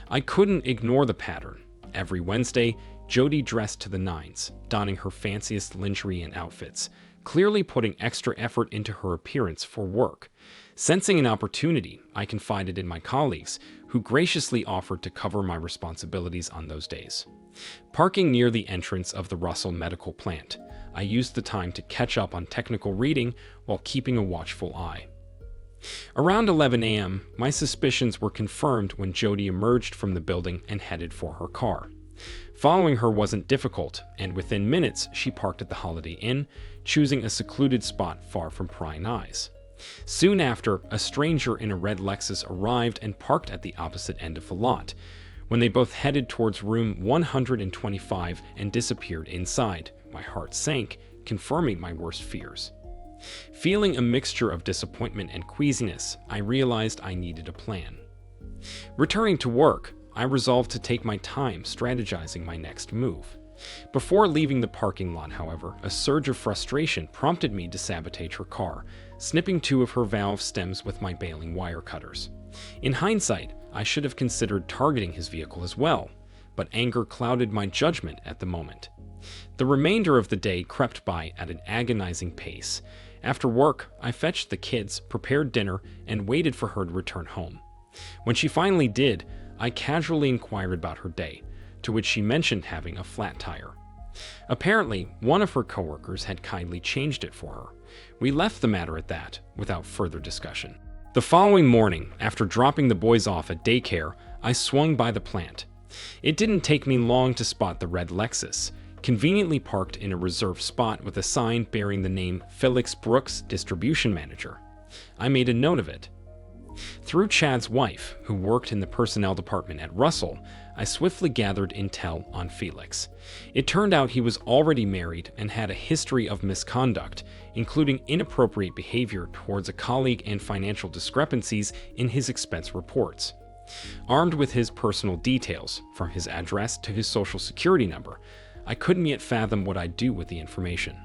I couldn't ignore the pattern. Every Wednesday, Jody dressed to the nines, donning her fanciest lingerie and outfits, clearly putting extra effort into her appearance for work. Sensing an opportunity, I confided in my colleagues, who graciously offered to cover my responsibilities on those days. Parking near the entrance of the Russell Medical Plant, I used the time to catch up on technical reading while keeping a watchful eye. Around 11 a.m., my suspicions were confirmed when Jody emerged from the building and headed for her car. Following her wasn't difficult, and within minutes she parked at the Holiday Inn, choosing a secluded spot far from prying eyes. Soon after, a stranger in a red Lexus arrived and parked at the opposite end of the lot. When they both headed towards room 125 and disappeared inside, my heart sank, confirming my worst fears. Feeling a mixture of disappointment and queasiness, I realized I needed a plan. Returning to work, I resolved to take my time strategizing my next move. Before leaving the parking lot, however, a surge of frustration prompted me to sabotage her car, snipping 2 of her valve stems with my baling wire cutters. In hindsight, I should have considered targeting his vehicle as well, but anger clouded my judgment at the moment. The remainder of the day crept by at an agonizing pace. After work, I fetched the kids, prepared dinner, and waited for her to return home. When she finally did, I casually inquired about her day, to which she mentioned having a flat tire. Apparently, one of her coworkers had kindly changed it for her. We left the matter at that, without further discussion. The following morning, after dropping the boys off at daycare, I swung by the plant. It didn't take me long to spot the red Lexus, conveniently parked in a reserved spot with a sign bearing the name Felix Brooks, Distribution Manager. I made a note of it. Through Chad's wife, who worked in the personnel department at Russell, I swiftly gathered intel on Felix. It turned out he was already married and had a history of misconduct, including inappropriate behavior towards a colleague and financial discrepancies in his expense reports. Armed with his personal details, from his address to his social security number, I couldn't yet fathom what I'd do with the information.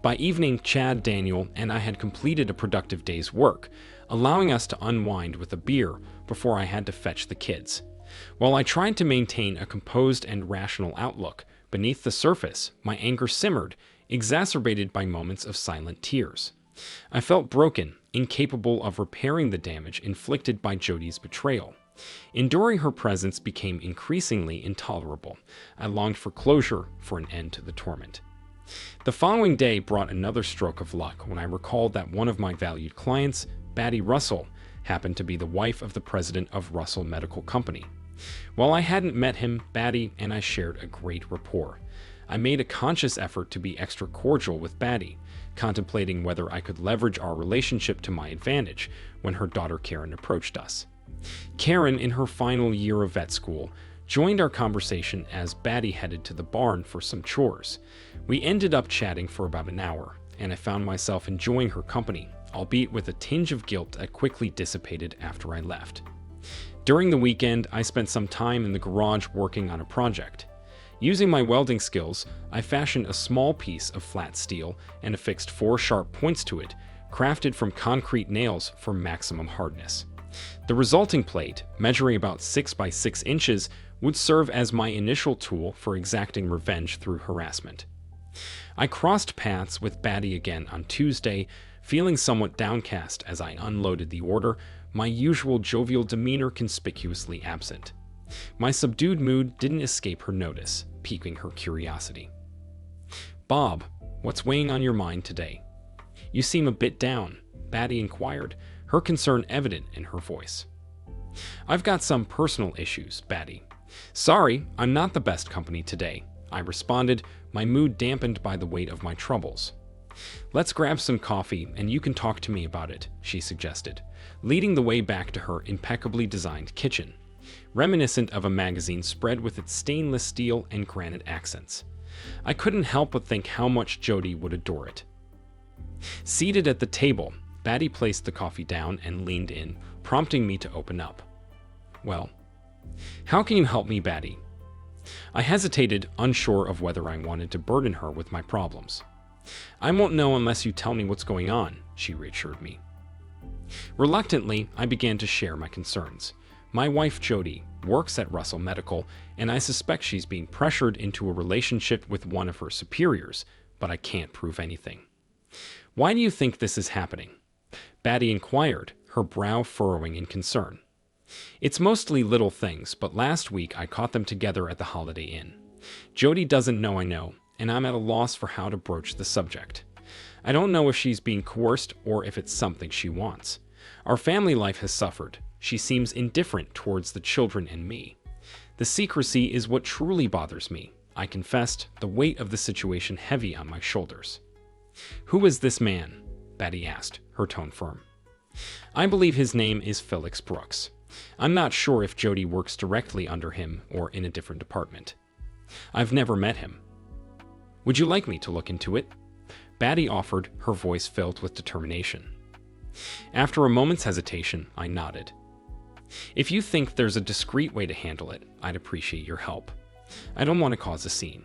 By evening, Chad, Daniel, and I had completed a productive day's work, allowing us to unwind with a beer before I had to fetch the kids. While I tried to maintain a composed and rational outlook, beneath the surface, my anger simmered, exacerbated by moments of silent tears. I felt broken, incapable of repairing the damage inflicted by Jody's betrayal. Enduring her presence became increasingly intolerable. I longed for closure, for an end to the torment. The following day brought another stroke of luck when I recalled that one of my valued clients, Batty Russell, happened to be the wife of the president of Russell Medical Company. While I hadn't met him, Batty and I shared a great rapport. I made a conscious effort to be extra cordial with Batty, contemplating whether I could leverage our relationship to my advantage when her daughter Karen approached us. Karen, in her final year of vet school, joined our conversation as Batty headed to the barn for some chores. We ended up chatting for about an hour, and I found myself enjoying her company, albeit with a tinge of guilt that quickly dissipated after I left. During the weekend, I spent some time in the garage working on a project. Using my welding skills, I fashioned a small piece of flat steel and affixed 4 sharp points to it, crafted from concrete nails for maximum hardness. The resulting plate, measuring about 6 by 6 inches, would serve as my initial tool for exacting revenge through harassment. I crossed paths with Batty again on Tuesday, feeling somewhat downcast as I unloaded the order, my usual jovial demeanor conspicuously absent. My subdued mood didn't escape her notice, piquing her curiosity. "Bob, what's weighing on your mind today? You seem a bit down," Batty inquired, her concern evident in her voice. "I've got some personal issues, Batty. Sorry, I'm not the best company today," I responded, my mood dampened by the weight of my troubles. "Let's grab some coffee and you can talk to me about it," she suggested, leading the way back to her impeccably designed kitchen, reminiscent of a magazine spread with its stainless steel and granite accents. I couldn't help but think how much Jody would adore it. Seated at the table, Batty placed the coffee down and leaned in, prompting me to open up. "Well, how can you help me, Batty?" I hesitated, unsure of whether I wanted to burden her with my problems. "I won't know unless you tell me what's going on," she reassured me. Reluctantly, I began to share my concerns. My wife, Jody, works at Russell Medical, and I suspect she's being pressured into a relationship with one of her superiors, but I can't prove anything. "Why do you think this is happening?" Batty inquired, her brow furrowing in concern. "It's mostly little things, but last week I caught them together at the Holiday Inn. Jody doesn't know I know, and I'm at a loss for how to broach the subject. I don't know if she's being coerced or if it's something she wants. Our family life has suffered. She seems indifferent towards the children and me. The secrecy is what truly bothers me," I confessed, the weight of the situation heavy on my shoulders. "Who is this man?" Batty asked, her tone firm. "I believe his name is Felix Brooks. I'm not sure if Jody works directly under him or in a different department. I've never met him." "Would you like me to look into it?" Batty offered, her voice filled with determination. After a moment's hesitation, I nodded. "If you think there's a discreet way to handle it, I'd appreciate your help. I don't want to cause a scene."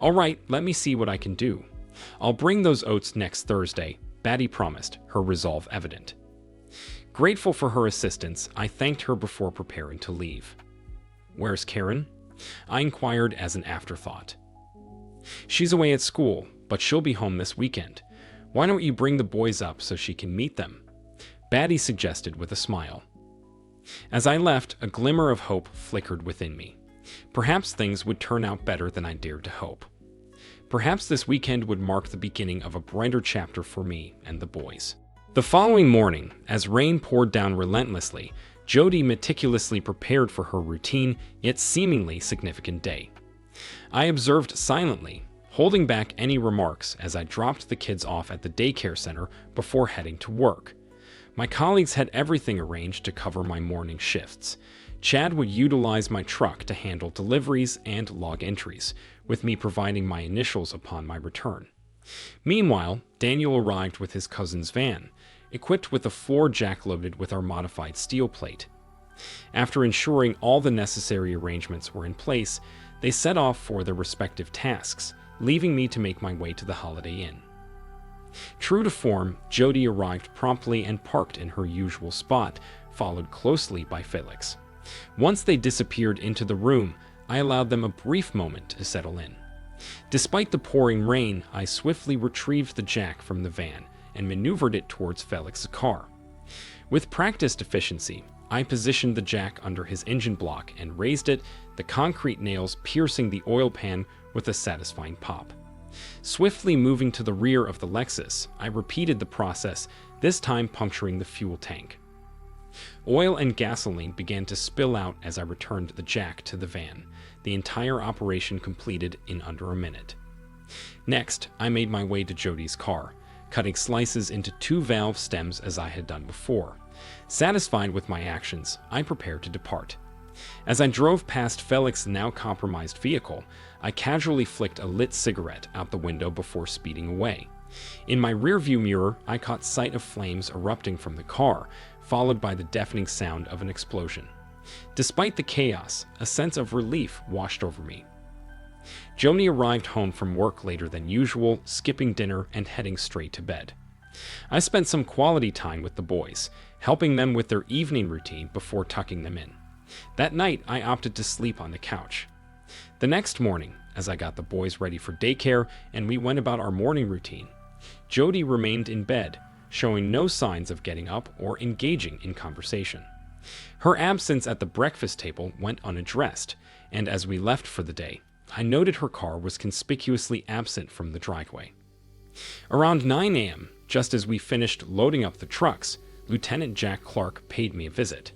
"All right, let me see what I can do. I'll bring those oats next Thursday," Batty promised, her resolve evident. Grateful for her assistance, I thanked her before preparing to leave. "Where's Karen?" I inquired as an afterthought. "She's away at school, but she'll be home this weekend. Why don't you bring the boys up so she can meet them?" Batty suggested with a smile. As I left, a glimmer of hope flickered within me. Perhaps things would turn out better than I dared to hope. Perhaps this weekend would mark the beginning of a brighter chapter for me and the boys. The following morning, as rain poured down relentlessly, Jody meticulously prepared for her routine yet seemingly significant day. I observed silently, holding back any remarks as I dropped the kids off at the daycare center before heading to work. My colleagues had everything arranged to cover my morning shifts. Chad would utilize my truck to handle deliveries and log entries, with me providing my initials upon my return. Meanwhile, Daniel arrived with his cousin's van, equipped with a floor jack loaded with our modified steel plate. After ensuring all the necessary arrangements were in place, they set off for their respective tasks, leaving me to make my way to the Holiday Inn. True to form, Jody arrived promptly and parked in her usual spot, followed closely by Felix. Once they disappeared into the room, I allowed them a brief moment to settle in. Despite the pouring rain, I swiftly retrieved the jack from the van and maneuvered it towards Felix's car. With practiced efficiency, I positioned the jack under his engine block and raised it, the concrete nails piercing the oil pan with a satisfying pop. Swiftly moving to the rear of the Lexus, I repeated the process, this time puncturing the fuel tank. Oil and gasoline began to spill out as I returned the jack to the van, the entire operation completed in under a minute. Next, I made my way to Jody's car, cutting slices into 2 valve stems as I had done before. Satisfied with my actions, I prepared to depart. As I drove past Felix's now compromised vehicle, I casually flicked a lit cigarette out the window before speeding away. In my rearview mirror, I caught sight of flames erupting from the car, followed by the deafening sound of an explosion. Despite the chaos, a sense of relief washed over me. Joni arrived home from work later than usual, skipping dinner and heading straight to bed. I spent some quality time with the boys, helping them with their evening routine before tucking them in. That night, I opted to sleep on the couch. The next morning, as I got the boys ready for daycare and we went about our morning routine, Jody remained in bed, showing no signs of getting up or engaging in conversation. Her absence at the breakfast table went unaddressed, and as we left for the day, I noted her car was conspicuously absent from the driveway. Around 9 a.m., just as we finished loading up the trucks, Lieutenant Jack Clark paid me a visit.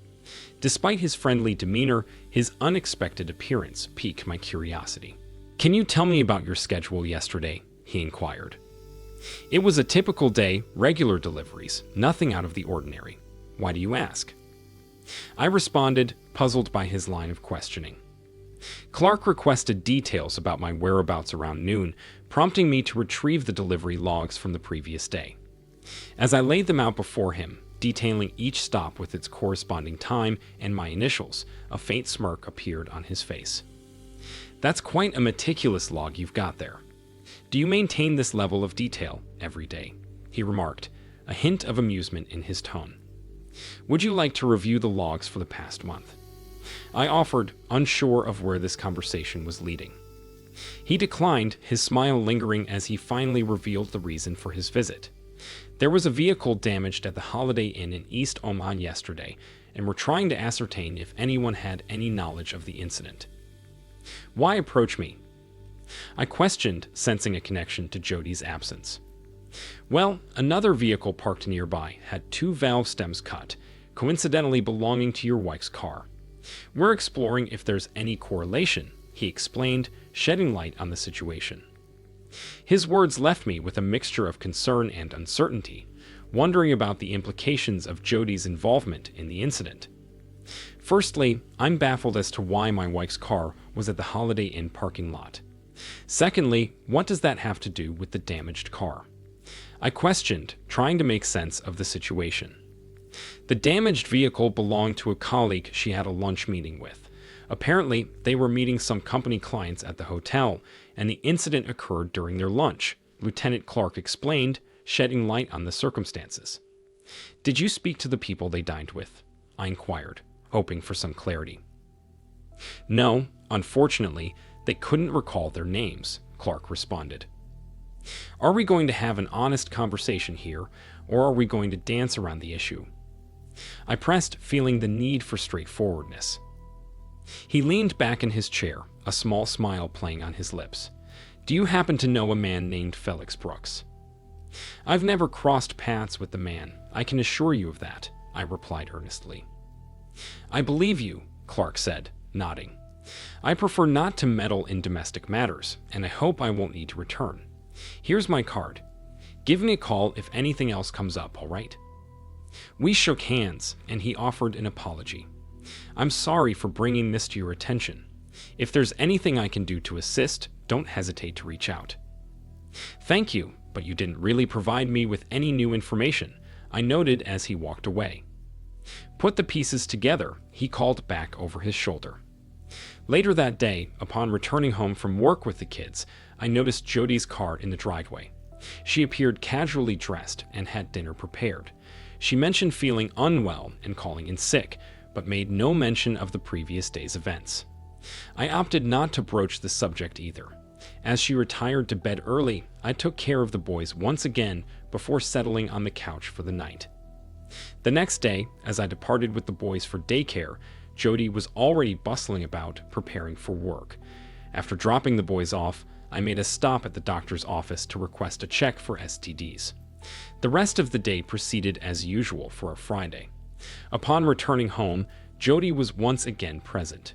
Despite his friendly demeanor, his unexpected appearance piqued my curiosity. "Can you tell me about your schedule yesterday?" he inquired. "It was a typical day, regular deliveries, nothing out of the ordinary. Why do you ask?" I responded, puzzled by his line of questioning. Clark requested details about my whereabouts around noon, prompting me to retrieve the delivery logs from the previous day. As I laid them out before him, detailing each stop with its corresponding time and my initials, a faint smirk appeared on his face. "That's quite a meticulous log you've got there. Do you maintain this level of detail every day?" he remarked, a hint of amusement in his tone. "Would you like to review the logs for the past month?" I offered, unsure of where this conversation was leading. He declined, his smile lingering as he finally revealed the reason for his visit. There was a vehicle damaged at the Holiday Inn in East Oman yesterday, and we're trying to ascertain if anyone had any knowledge of the incident. "Why approach me?" I questioned, sensing a connection to Jody's absence. "Well, another vehicle parked nearby had 2 valve stems cut, coincidentally belonging to your wife's car. We're exploring if there's any correlation," he explained, shedding light on the situation. His words left me with a mixture of concern and uncertainty, wondering about the implications of Jody's involvement in the incident. Firstly, I'm baffled as to why my wife's car was at the Holiday Inn parking lot. Secondly, what does that have to do with the damaged car? I questioned, trying to make sense of the situation. The damaged vehicle belonged to a colleague she had a lunch meeting with. Apparently, they were meeting some company clients at the hotel, and the incident occurred during their lunch, Lieutenant Clark explained, shedding light on the circumstances. "Did you speak to the people they dined with?" I inquired, hoping for some clarity. "No, unfortunately, they couldn't recall their names," Clark responded. "Are we going to have an honest conversation here, or are we going to dance around the issue?" I pressed, feeling the need for straightforwardness. He leaned back in his chair, a small smile playing on his lips. "Do you happen to know a man named Felix Brooks?" "I've never crossed paths with the man, I can assure you of that," I replied earnestly. "I believe you," Clark said, nodding. "I prefer not to meddle in domestic matters, and I hope I won't need to return. Here's my card. Give me a call if anything else comes up, all right?" We shook hands, and he offered an apology. "I'm sorry for bringing this to your attention. If there's anything I can do to assist, don't hesitate to reach out." "Thank you, but you didn't really provide me with any new information," I noted as he walked away. "Put the pieces together," he called back over his shoulder. Later that day, upon returning home from work with the kids, I noticed Jody's car in the driveway. She appeared casually dressed and had dinner prepared. She mentioned feeling unwell and calling in sick, but made no mention of the previous day's events. I opted not to broach the subject either. As she retired to bed early, I took care of the boys once again before settling on the couch for the night. The next day, as I departed with the boys for daycare, Jody was already bustling about, preparing for work. After dropping the boys off, I made a stop at the doctor's office to request a check for STDs. The rest of the day proceeded as usual for a Friday. Upon returning home, Jody was once again present.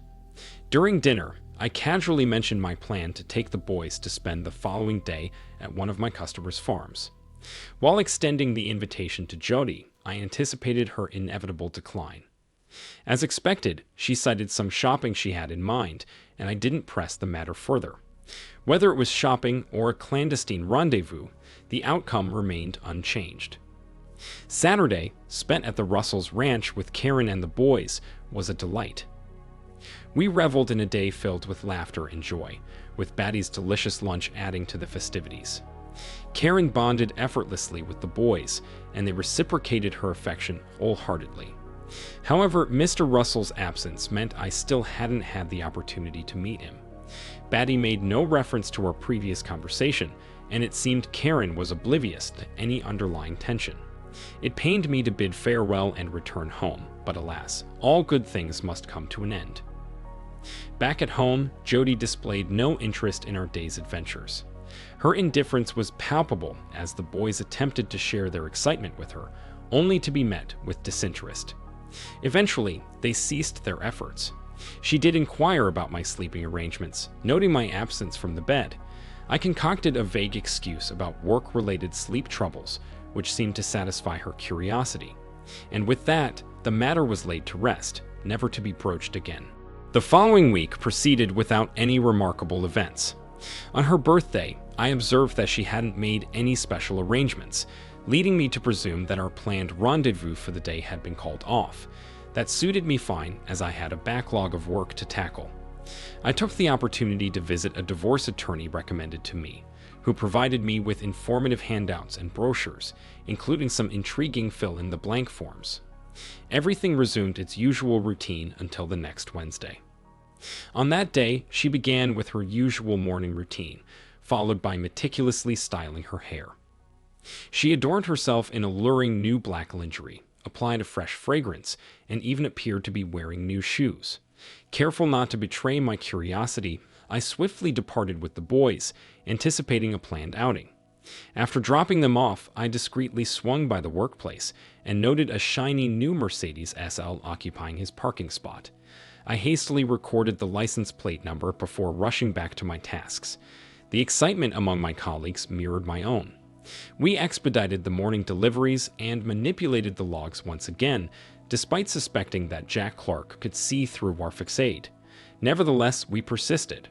During dinner, I casually mentioned my plan to take the boys to spend the following day at one of my customers' farms. While extending the invitation to Jody, I anticipated her inevitable decline. As expected, she cited some shopping she had in mind, and I didn't press the matter further. Whether it was shopping or a clandestine rendezvous, the outcome remained unchanged. Saturday, spent at the Russells' ranch with Karen and the boys, was a delight. We reveled in a day filled with laughter and joy, with Batty's delicious lunch adding to the festivities. Karen bonded effortlessly with the boys, and they reciprocated her affection wholeheartedly. However, Mr. Russell's absence meant I still hadn't had the opportunity to meet him. Batty made no reference to our previous conversation, and it seemed Karen was oblivious to any underlying tension. It pained me to bid farewell and return home, but alas, all good things must come to an end. Back at home, Jody displayed no interest in our day's adventures. Her indifference was palpable as the boys attempted to share their excitement with her, only to be met with disinterest. Eventually, they ceased their efforts. She did inquire about my sleeping arrangements, noting my absence from the bed. I concocted a vague excuse about work-related sleep troubles, which seemed to satisfy her curiosity. And with that, the matter was laid to rest, never to be broached again. The following week proceeded without any remarkable events. On her birthday, I observed that she hadn't made any special arrangements, leading me to presume that our planned rendezvous for the day had been called off. That suited me fine, as I had a backlog of work to tackle. I took the opportunity to visit a divorce attorney recommended to me, who provided me with informative handouts and brochures, including some intriguing fill-in-the-blank forms. Everything resumed its usual routine until the next Wednesday. On that day, she began with her usual morning routine, followed by meticulously styling her hair. She adorned herself in alluring new black lingerie, applied a fresh fragrance, and even appeared to be wearing new shoes. Careful not to betray my curiosity, I swiftly departed with the boys, anticipating a planned outing. After dropping them off, I discreetly swung by the workplace and noted a shiny new Mercedes SL occupying his parking spot. I hastily recorded the license plate number before rushing back to my tasks. The excitement among my colleagues mirrored my own. We expedited the morning deliveries and manipulated the logs once again, despite suspecting that Jack Clark could see through our facade. Nevertheless, we persisted.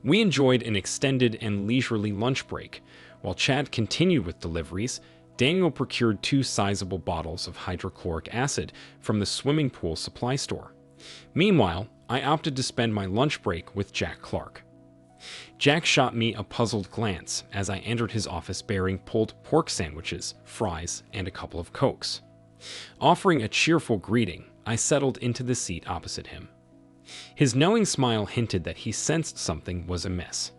We enjoyed an extended and leisurely lunch break. While Chad continued with deliveries, Daniel procured 2 sizable bottles of hydrochloric acid from the swimming pool supply store. Meanwhile, I opted to spend my lunch break with Jack Clark. Jack shot me a puzzled glance as I entered his office bearing pulled pork sandwiches, fries, and a couple of Cokes. Offering a cheerful greeting, I settled into the seat opposite him. His knowing smile hinted that he sensed something was amiss.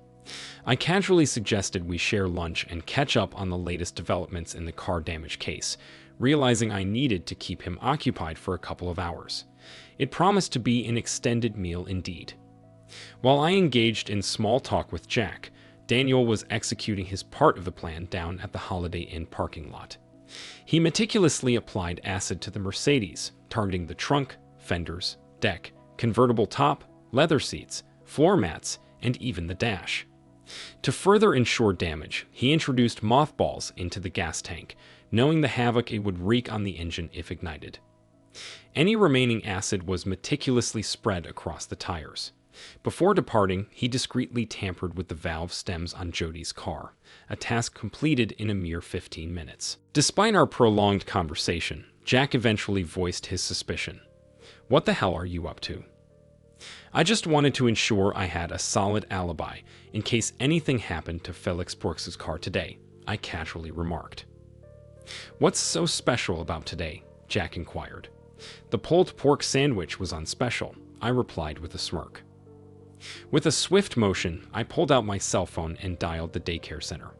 I casually suggested we share lunch and catch up on the latest developments in the car damage case, realizing I needed to keep him occupied for a couple of hours. It promised to be an extended meal indeed. While I engaged in small talk with Jack, Daniel was executing his part of the plan down at the Holiday Inn parking lot. He meticulously applied acid to the Mercedes, targeting the trunk, fenders, deck, convertible top, leather seats, floor mats, and even the dash. To further ensure damage, he introduced mothballs into the gas tank, knowing the havoc it would wreak on the engine if ignited. Any remaining acid was meticulously spread across the tires. Before departing, he discreetly tampered with the valve stems on Jody's car, a task completed in a mere 15 minutes. Despite our prolonged conversation, Jack eventually voiced his suspicion. "What the hell are you up to?" "I just wanted to ensure I had a solid alibi in case anything happened to Felix Brooks's car today," I casually remarked. "What's so special about today?" Jack inquired. "The pulled pork sandwich was on special," I replied with a smirk. With a swift motion, I pulled out my cell phone and dialed the daycare center.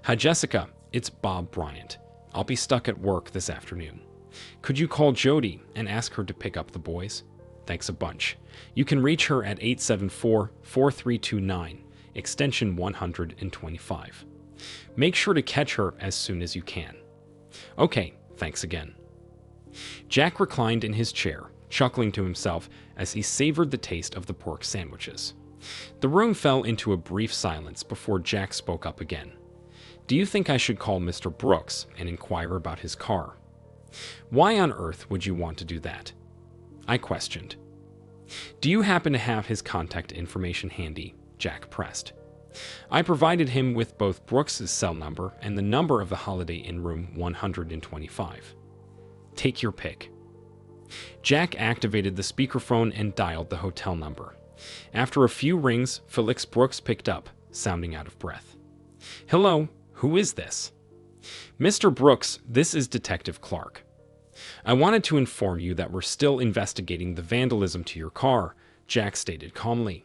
"Hi, Jessica. It's Bob Bryant. I'll be stuck at work this afternoon. Could you call Jody and ask her to pick up the boys? Thanks a bunch. You can reach her at 874-4329, extension 125. Make sure to catch her as soon as you can." "Okay, thanks again." Jack reclined in his chair, chuckling to himself as he savored the taste of the pork sandwiches. The room fell into a brief silence before Jack spoke up again. "Do you think I should call Mr. Brooks and inquire about his car?" "Why on earth would you want to do that?" I questioned. "Do you happen to have his contact information handy?" Jack pressed. I provided him with both Brooks's cell number and the number of the Holiday Inn room 125. "Take your pick." Jack activated the speakerphone and dialed the hotel number. After a few rings, Felix Brooks picked up, sounding out of breath. "Hello, who is this?" "Mr. Brooks, this is Detective Clark. I wanted to inform you that we're still investigating the vandalism to your car," Jack stated calmly.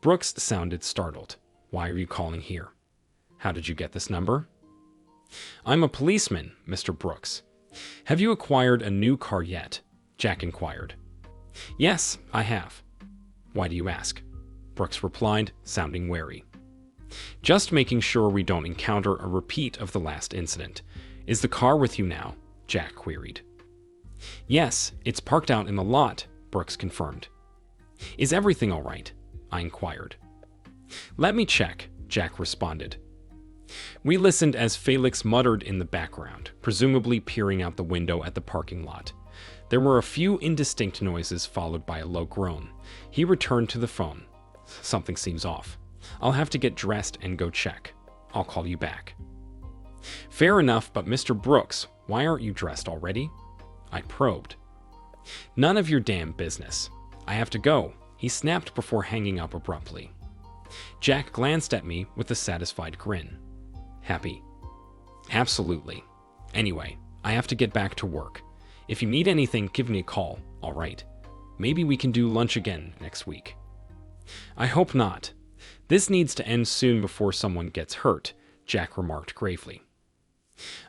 Brooks sounded startled. "Why are you calling here? How did you get this number?" "I'm a policeman, Mr. Brooks. Have you acquired a new car yet?" Jack inquired. "Yes, I have." "Why do you ask?" Brooks replied, sounding wary. "Just making sure we don't encounter a repeat of the last incident. Is the car with you now?" Jack queried. "Yes, it's parked out in the lot," Brooks confirmed. "Is everything all right?" I inquired. "Let me check," Jack responded. We listened as Felix muttered in the background, presumably peering out the window at the parking lot. There were a few indistinct noises followed by a low groan. He returned to the phone. "Something seems off. I'll have to get dressed and go check. I'll call you back." "Fair enough, but Mr. Brooks, why aren't you dressed already?" I probed. "None of your damn business. I have to go," he snapped before hanging up abruptly. Jack glanced at me with a satisfied grin. Happy? Absolutely. Anyway, I have to get back to work. If you need anything, give me a call, all right? Maybe we can do lunch again next week. I hope not. This needs to end soon before someone gets hurt, Jack remarked gravely.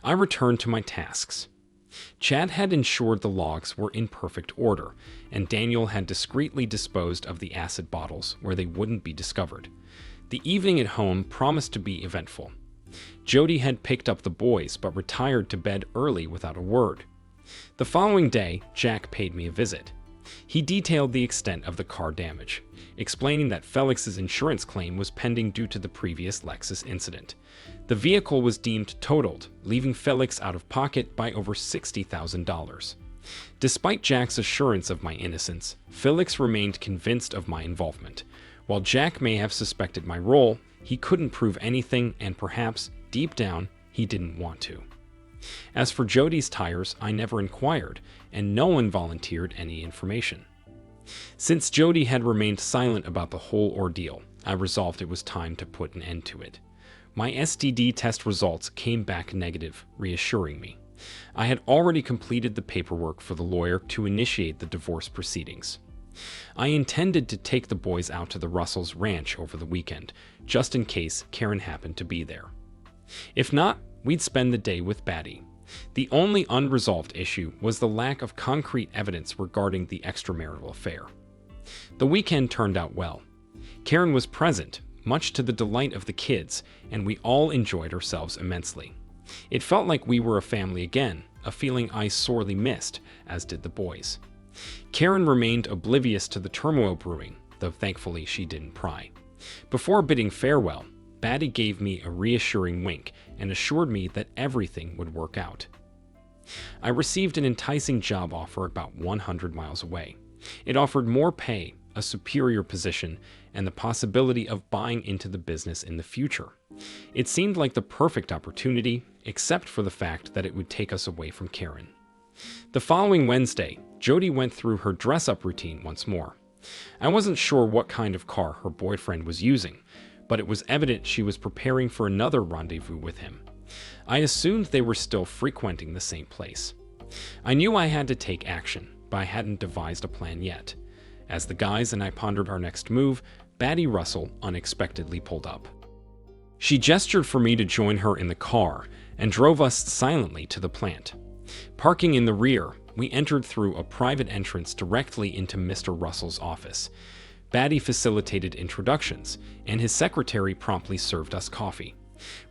I returned to my tasks. Chad had ensured the logs were in perfect order, and Daniel had discreetly disposed of the acid bottles where they wouldn't be discovered. The evening at home promised to be eventful. Jody had picked up the boys but retired to bed early without a word. The following day, Jack paid me a visit. He detailed the extent of the car damage, explaining that Felix's insurance claim was pending due to the previous Lexus incident. The vehicle was deemed totaled, leaving Felix out of pocket by over $60,000. Despite Jack's assurance of my innocence, Felix remained convinced of my involvement. While Jack may have suspected my role, he couldn't prove anything, and perhaps, deep down, he didn't want to. As for Jody's tires, I never inquired, and no one volunteered any information. Since Jody had remained silent about the whole ordeal, I resolved it was time to put an end to it. My STD test results came back negative, reassuring me. I had already completed the paperwork for the lawyer to initiate the divorce proceedings. I intended to take the boys out to the Russells' ranch over the weekend, just in case Karen happened to be there. If not, we'd spend the day with Batty. The only unresolved issue was the lack of concrete evidence regarding the extramarital affair. The weekend turned out well. Karen was present, much to the delight of the kids, and we all enjoyed ourselves immensely. It felt like we were a family again, a feeling I sorely missed, as did the boys. Karen remained oblivious to the turmoil brewing, though thankfully she didn't pry. Before bidding farewell, Batty gave me a reassuring wink and assured me that everything would work out. I received an enticing job offer about 100 miles away. It offered more pay, a superior position, and the possibility of buying into the business in the future. It seemed like the perfect opportunity, except for the fact that it would take us away from Karen. The following Wednesday, Jody went through her dress-up routine once more. I wasn't sure what kind of car her boyfriend was using, but it was evident she was preparing for another rendezvous with him. I assumed they were still frequenting the same place. I knew I had to take action, but I hadn't devised a plan yet. As the guys and I pondered our next move, Batty Russell unexpectedly pulled up. She gestured for me to join her in the car and drove us silently to the plant. Parking in the rear, we entered through a private entrance directly into Mr. Russell's office. Batty facilitated introductions, and his secretary promptly served us coffee.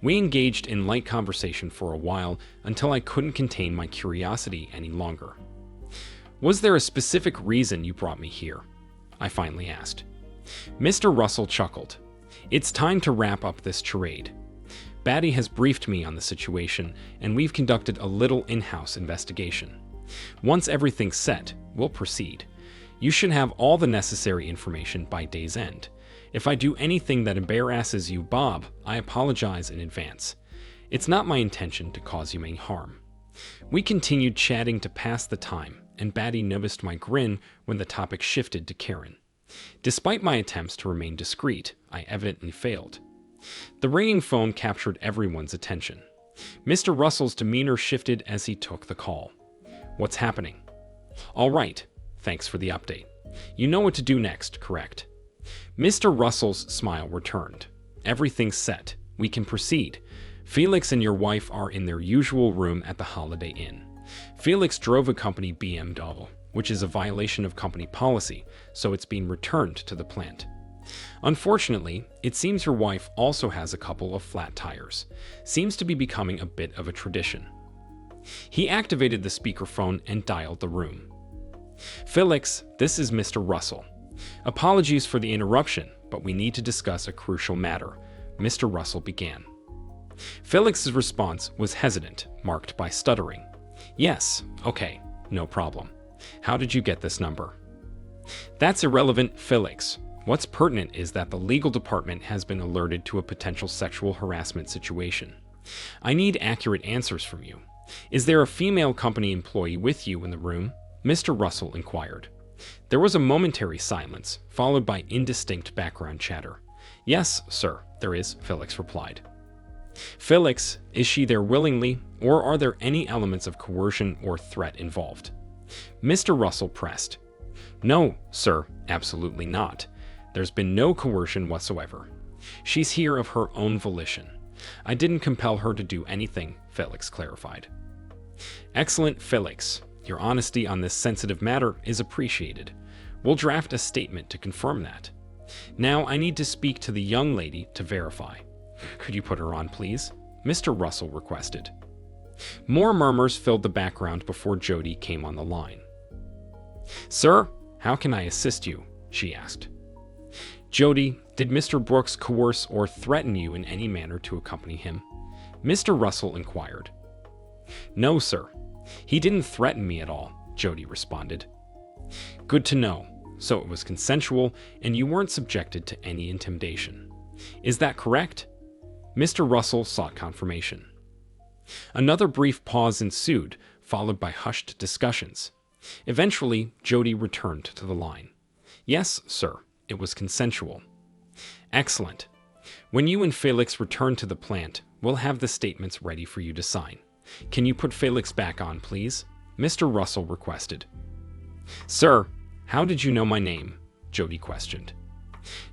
We engaged in light conversation for a while until I couldn't contain my curiosity any longer. "Was there a specific reason you brought me here?" I finally asked. Mr. Russell chuckled. "It's time to wrap up this charade. Batty has briefed me on the situation, and we've conducted a little in-house investigation. Once everything's set, we'll proceed. You should have all the necessary information by day's end. If I do anything that embarrasses you, Bob, I apologize in advance. It's not my intention to cause you any harm." We continued chatting to pass the time, and Batty noticed my grin when the topic shifted to Karen. Despite my attempts to remain discreet, I evidently failed. The ringing phone captured everyone's attention. Mr. Russell's demeanor shifted as he took the call. "What's happening?" "All right. Thanks for the update. You know what to do next, correct?" Mr. Russell's smile returned. "Everything's set. We can proceed. Felix and your wife are in their usual room at the Holiday Inn. Felix drove a company BMW, which is a violation of company policy, so it's been returned to the plant. Unfortunately, it seems your wife also has a couple of flat tires. Seems to be becoming a bit of a tradition." He activated the speakerphone and dialed the room. "Felix, this is Mr. Russell. Apologies for the interruption, but we need to discuss a crucial matter," Mr. Russell began. Felix's response was hesitant, marked by stuttering. "Yes, okay, no problem. How did you get this number?" "That's irrelevant, Felix. What's pertinent is that the legal department has been alerted to a potential sexual harassment situation. I need accurate answers from you. Is there a female company employee with you in the room?" Mr. Russell inquired. There was a momentary silence, followed by indistinct background chatter. "Yes, sir, there is," Felix replied. "Felix, is she there willingly, or are there any elements of coercion or threat involved?" Mr. Russell pressed. "No, sir, absolutely not. There's been no coercion whatsoever. She's here of her own volition. I didn't compel her to do anything," Felix clarified. "Excellent, Felix. Your honesty on this sensitive matter is appreciated. We'll draft a statement to confirm that. Now I need to speak to the young lady to verify. Could you put her on, please?" Mr. Russell requested. More murmurs filled the background before Jody came on the line. "Sir, how can I assist you?" she asked. "Jody, did Mr. Brooks coerce or threaten you in any manner to accompany him?" Mr. Russell inquired. "No, sir. He didn't threaten me at all," Jody responded. "Good to know. So it was consensual, and you weren't subjected to any intimidation. Is that correct?" Mr. Russell sought confirmation. Another brief pause ensued, followed by hushed discussions. Eventually, Jody returned to the line. "Yes, sir, it was consensual." "Excellent. When you and Felix return to the plant, we'll have the statements ready for you to sign. Can you put Felix back on, please?" Mr. Russell requested. "Sir, how did you know my name?" Jody questioned.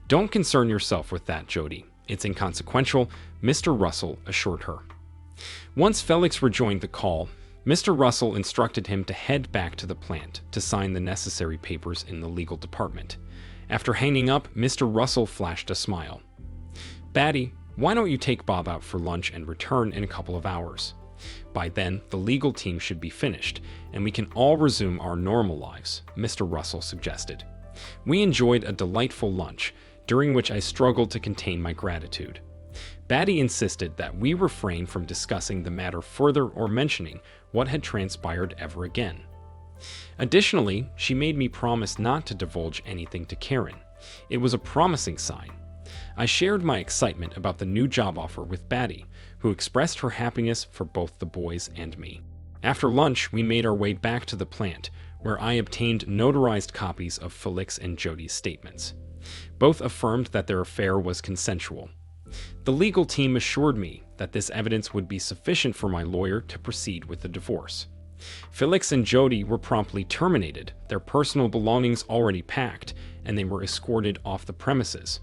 "Don't concern yourself with that, Jody. It's inconsequential," Mr. Russell assured her. Once Felix rejoined the call, Mr. Russell instructed him to head back to the plant to sign the necessary papers in the legal department. After hanging up, Mr. Russell flashed a smile. "Batty, why don't you take Bob out for lunch and return in a couple of hours? By then, the legal team should be finished, and we can all resume our normal lives," Mr. Russell suggested. We enjoyed a delightful lunch, during which I struggled to contain my gratitude. Batty insisted that we refrain from discussing the matter further or mentioning what had transpired ever again. Additionally, she made me promise not to divulge anything to Karen. It was a promising sign. I shared my excitement about the new job offer with Batty, who expressed her happiness for both the boys and me. After lunch, we made our way back to the plant, where I obtained notarized copies of Felix and Jody's statements. Both affirmed that their affair was consensual. The legal team assured me that this evidence would be sufficient for my lawyer to proceed with the divorce. Felix and Jody were promptly terminated, their personal belongings already packed, and they were escorted off the premises.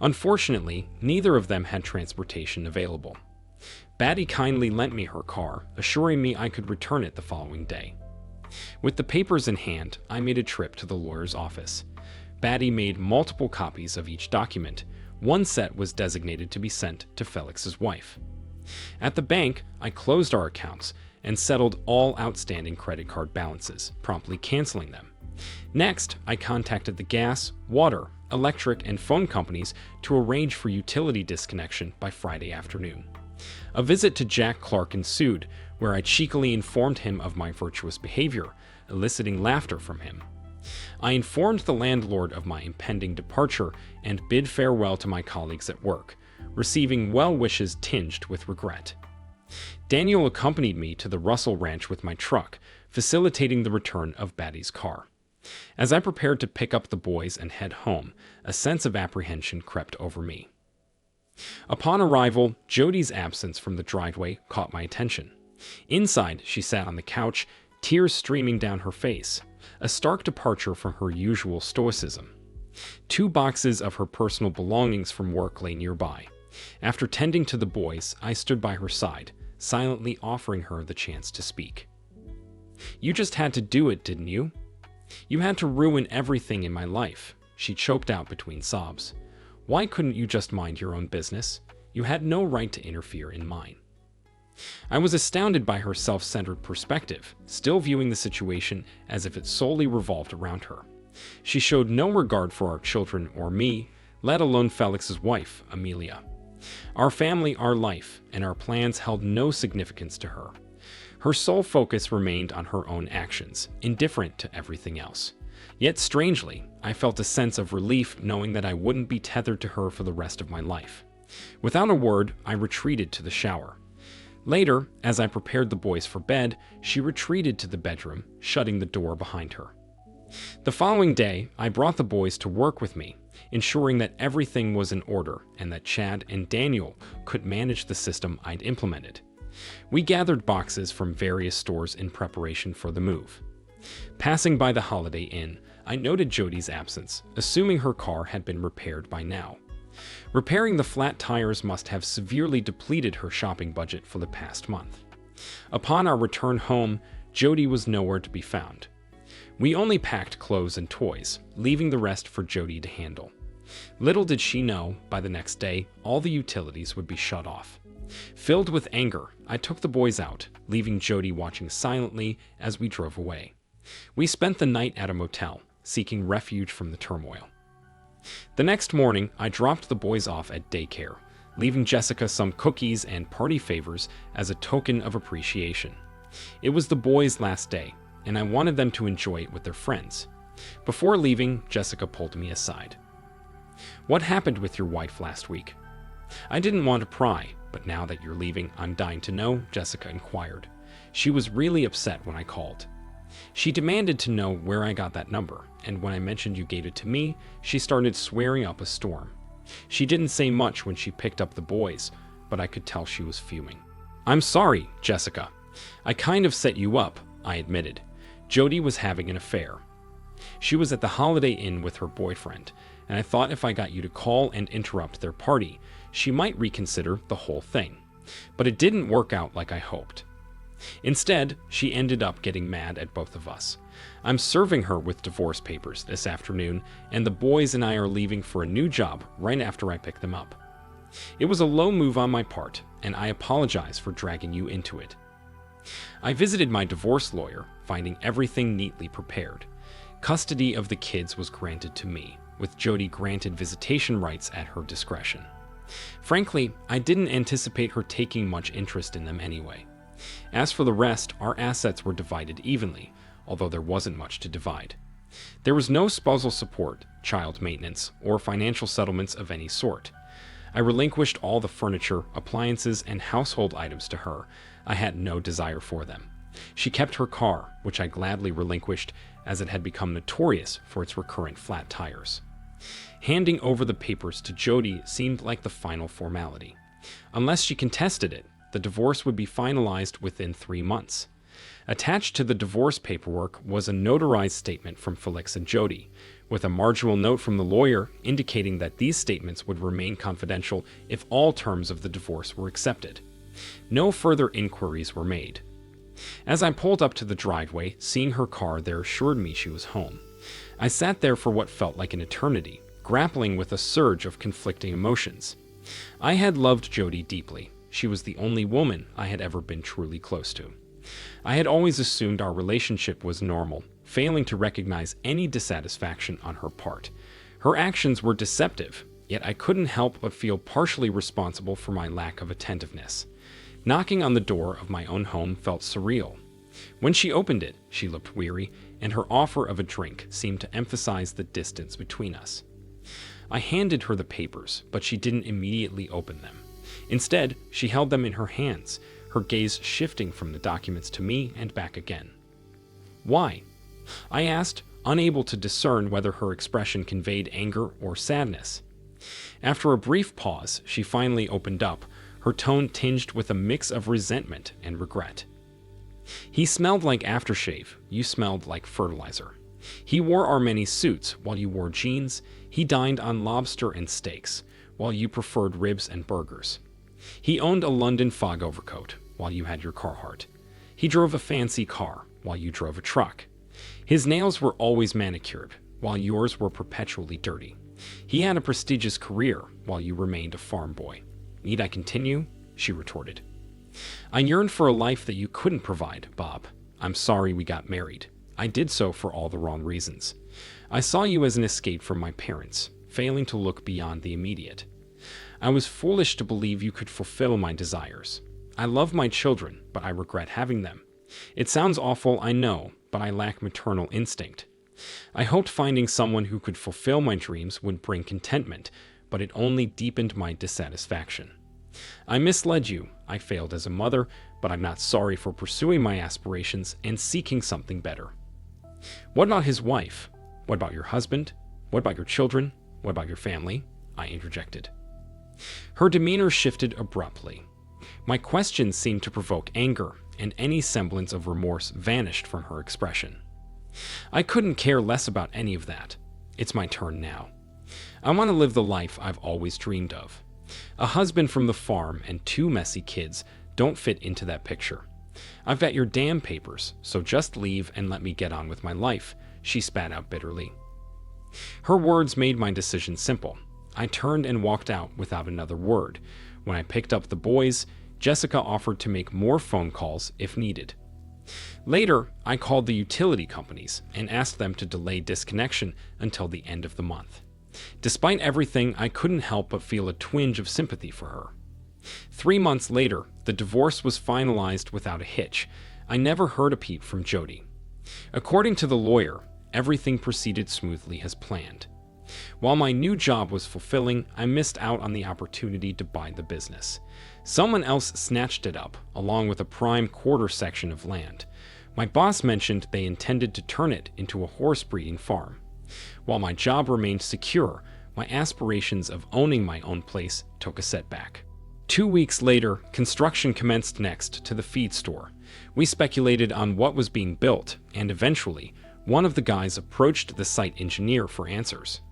Unfortunately, neither of them had transportation available. Batty kindly lent me her car, assuring me I could return it the following day. With the papers in hand, I made a trip to the lawyer's office. Batty made multiple copies of each document. One set was designated to be sent to Felix's wife. At the bank, I closed our accounts and settled all outstanding credit card balances, promptly canceling them. Next, I contacted the gas, water, electric, and phone companies to arrange for utility disconnection by Friday afternoon. A visit to Jack Clark ensued, where I cheekily informed him of my virtuous behavior, eliciting laughter from him. I informed the landlord of my impending departure and bid farewell to my colleagues at work, receiving well wishes tinged with regret. Daniel accompanied me to the Russell Ranch with my truck, facilitating the return of Batty's car. As I prepared to pick up the boys and head home, a sense of apprehension crept over me. Upon arrival, Jody's absence from the driveway caught my attention. Inside, she sat on the couch, tears streaming down her face, a stark departure from her usual stoicism. 2 boxes of her personal belongings from work lay nearby. After tending to the boys, I stood by her side, silently offering her the chance to speak. "You just had to do it, didn't you? You had to ruin everything in my life," she choked out between sobs. "Why couldn't you just mind your own business? You had no right to interfere in mine." I was astounded by her self-centered perspective, still viewing the situation as if it solely revolved around her. She showed no regard for our children or me, let alone Felix's wife, Amelia. Our family, our life, and our plans held no significance to her. Her sole focus remained on her own actions, indifferent to everything else. Yet strangely, I felt a sense of relief knowing that I wouldn't be tethered to her for the rest of my life. Without a word, I retreated to the shower. Later, as I prepared the boys for bed, she retreated to the bedroom, shutting the door behind her. The following day, I brought the boys to work with me, ensuring that everything was in order and that Chad and Daniel could manage the system I'd implemented. We gathered boxes from various stores in preparation for the move. Passing by the Holiday Inn, I noted Jody's absence, assuming her car had been repaired by now. Repairing the flat tires must have severely depleted her shopping budget for the past month. Upon our return home, Jody was nowhere to be found. We only packed clothes and toys, leaving the rest for Jody to handle. Little did she know, by the next day, all the utilities would be shut off. Filled with anger, I took the boys out, leaving Jody watching silently as we drove away. We spent the night at a motel, seeking refuge from the turmoil. The next morning, I dropped the boys off at daycare, leaving Jessica some cookies and party favors as a token of appreciation. It was the boys' last day, and I wanted them to enjoy it with their friends. Before leaving, Jessica pulled me aside. "What happened with your wife last week?" I didn't want to pry, but now that you're leaving, I'm dying to know, Jessica inquired. She was really upset when I called. She demanded to know where I got that number, and when I mentioned you gave it to me, she started swearing up a storm. She didn't say much when she picked up the boys, but I could tell she was fuming. "I'm sorry, Jessica. I kind of set you up," I admitted. Jody was having an affair. She was at the Holiday Inn with her boyfriend, and I thought if I got you to call and interrupt their party, she might reconsider the whole thing. But it didn't work out like I hoped. Instead, she ended up getting mad at both of us. I'm serving her with divorce papers this afternoon, and the boys and I are leaving for a new job right after I pick them up. It was a low move on my part, and I apologize for dragging you into it. I visited my divorce lawyer, finding everything neatly prepared. Custody of the kids was granted to me, with Jody granted visitation rights at her discretion. Frankly, I didn't anticipate her taking much interest in them anyway. As for the rest, our assets were divided evenly, although there wasn't much to divide. There was no spousal support, child maintenance, or financial settlements of any sort. I relinquished all the furniture, appliances, and household items to her. I had no desire for them. She kept her car, which I gladly relinquished, as it had become notorious for its recurrent flat tires. Handing over the papers to Jody seemed like the final formality. Unless she contested it, the divorce would be finalized within 3 months. Attached to the divorce paperwork was a notarized statement from Felix and Jody, with a marginal note from the lawyer indicating that these statements would remain confidential if all terms of the divorce were accepted. No further inquiries were made. As I pulled up to the driveway, seeing her car there assured me she was home. I sat there for what felt like an eternity, grappling with a surge of conflicting emotions. I had loved Jody deeply. She was the only woman I had ever been truly close to. I had always assumed our relationship was normal, failing to recognize any dissatisfaction on her part. Her actions were deceptive, yet I couldn't help but feel partially responsible for my lack of attentiveness. Knocking on the door of my own home felt surreal. When she opened it, she looked weary, and her offer of a drink seemed to emphasize the distance between us. I handed her the papers, but she didn't immediately open them. Instead, she held them in her hands, her gaze shifting from the documents to me and back again. "Why?" I asked, unable to discern whether her expression conveyed anger or sadness. After a brief pause, she finally opened up, her tone tinged with a mix of resentment and regret. "He smelled like aftershave, you smelled like fertilizer. He wore our many suits while you wore jeans. He dined on lobster and steaks, while you preferred ribs and burgers. He owned a London fog overcoat, while you had your Carhartt. He drove a fancy car, while you drove a truck. His nails were always manicured, while yours were perpetually dirty. He had a prestigious career, while you remained a farm boy. Need I continue?" she retorted. "I yearned for a life that you couldn't provide, Bob. I'm sorry we got married. I did so for all the wrong reasons. I saw you as an escape from my parents, failing to look beyond the immediate. I was foolish to believe you could fulfill my desires. I love my children, but I regret having them. It sounds awful, I know, but I lack maternal instinct. I hoped finding someone who could fulfill my dreams would bring contentment, but it only deepened my dissatisfaction. I misled you. I failed as a mother, but I'm not sorry for pursuing my aspirations and seeking something better." What about his wife? What about your husband? What about your children? What about your family? I interjected. Her demeanor shifted abruptly. My questions seemed to provoke anger, and any semblance of remorse vanished from her expression. I couldn't care less about any of that. It's my turn now. I want to live the life I've always dreamed of. A husband from the farm and 2 messy kids don't fit into that picture. I've got your damn papers, so just leave and let me get on with my life, she spat out bitterly. Her words made my decision simple. I turned and walked out without another word. When I picked up the boys, Jessica offered to make more phone calls if needed. Later, I called the utility companies and asked them to delay disconnection until the end of the month. Despite everything, I couldn't help but feel a twinge of sympathy for her. 3 months later, the divorce was finalized without a hitch. I never heard a peep from Jody. According to the lawyer, everything proceeded smoothly as planned. While my new job was fulfilling, I missed out on the opportunity to buy the business. Someone else snatched it up, along with a prime quarter section of land. My boss mentioned they intended to turn it into a horse breeding farm. While my job remained secure, my aspirations of owning my own place took a setback. 2 weeks later, construction commenced next to the feed store. We speculated on what was being built, and eventually, one of the guys approached the site engineer for answers.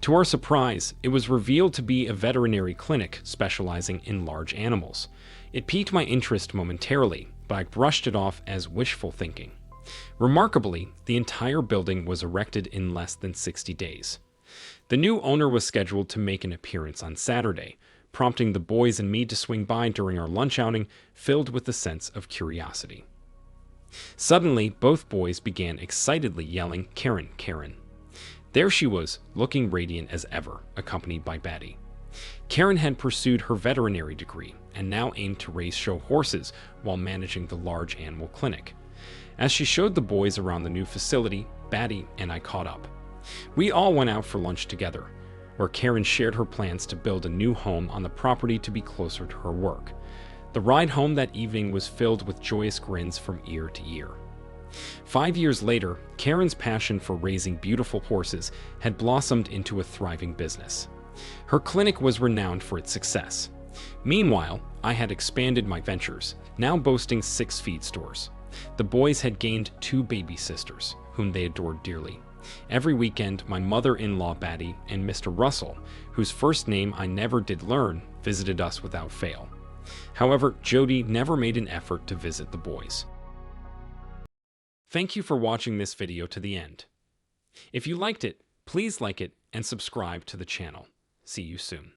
To our surprise, it was revealed to be a veterinary clinic specializing in large animals. It piqued my interest momentarily, but I brushed it off as wishful thinking. Remarkably, the entire building was erected in less than 60 days. The new owner was scheduled to make an appearance on Saturday, prompting the boys and me to swing by during our lunch outing, filled with a sense of curiosity. Suddenly, both boys began excitedly yelling, "Karen, Karen." There she was, looking radiant as ever, accompanied by Betty. Karen had pursued her veterinary degree and now aimed to raise show horses while managing the large animal clinic. As she showed the boys around the new facility, Betty and I caught up. We all went out for lunch together, where Karen shared her plans to build a new home on the property to be closer to her work. The ride home that evening was filled with joyous grins from ear to ear. 5 years later, Karen's passion for raising beautiful horses had blossomed into a thriving business. Her clinic was renowned for its success. Meanwhile, I had expanded my ventures, now boasting 6 feed stores. The boys had gained 2 baby sisters, whom they adored dearly. Every weekend, my mother-in-law Batty and Mr. Russell, whose first name I never did learn, visited us without fail. However, Jody never made an effort to visit the boys. Thank you for watching this video to the end. If you liked it, please like it and subscribe to the channel. See you soon.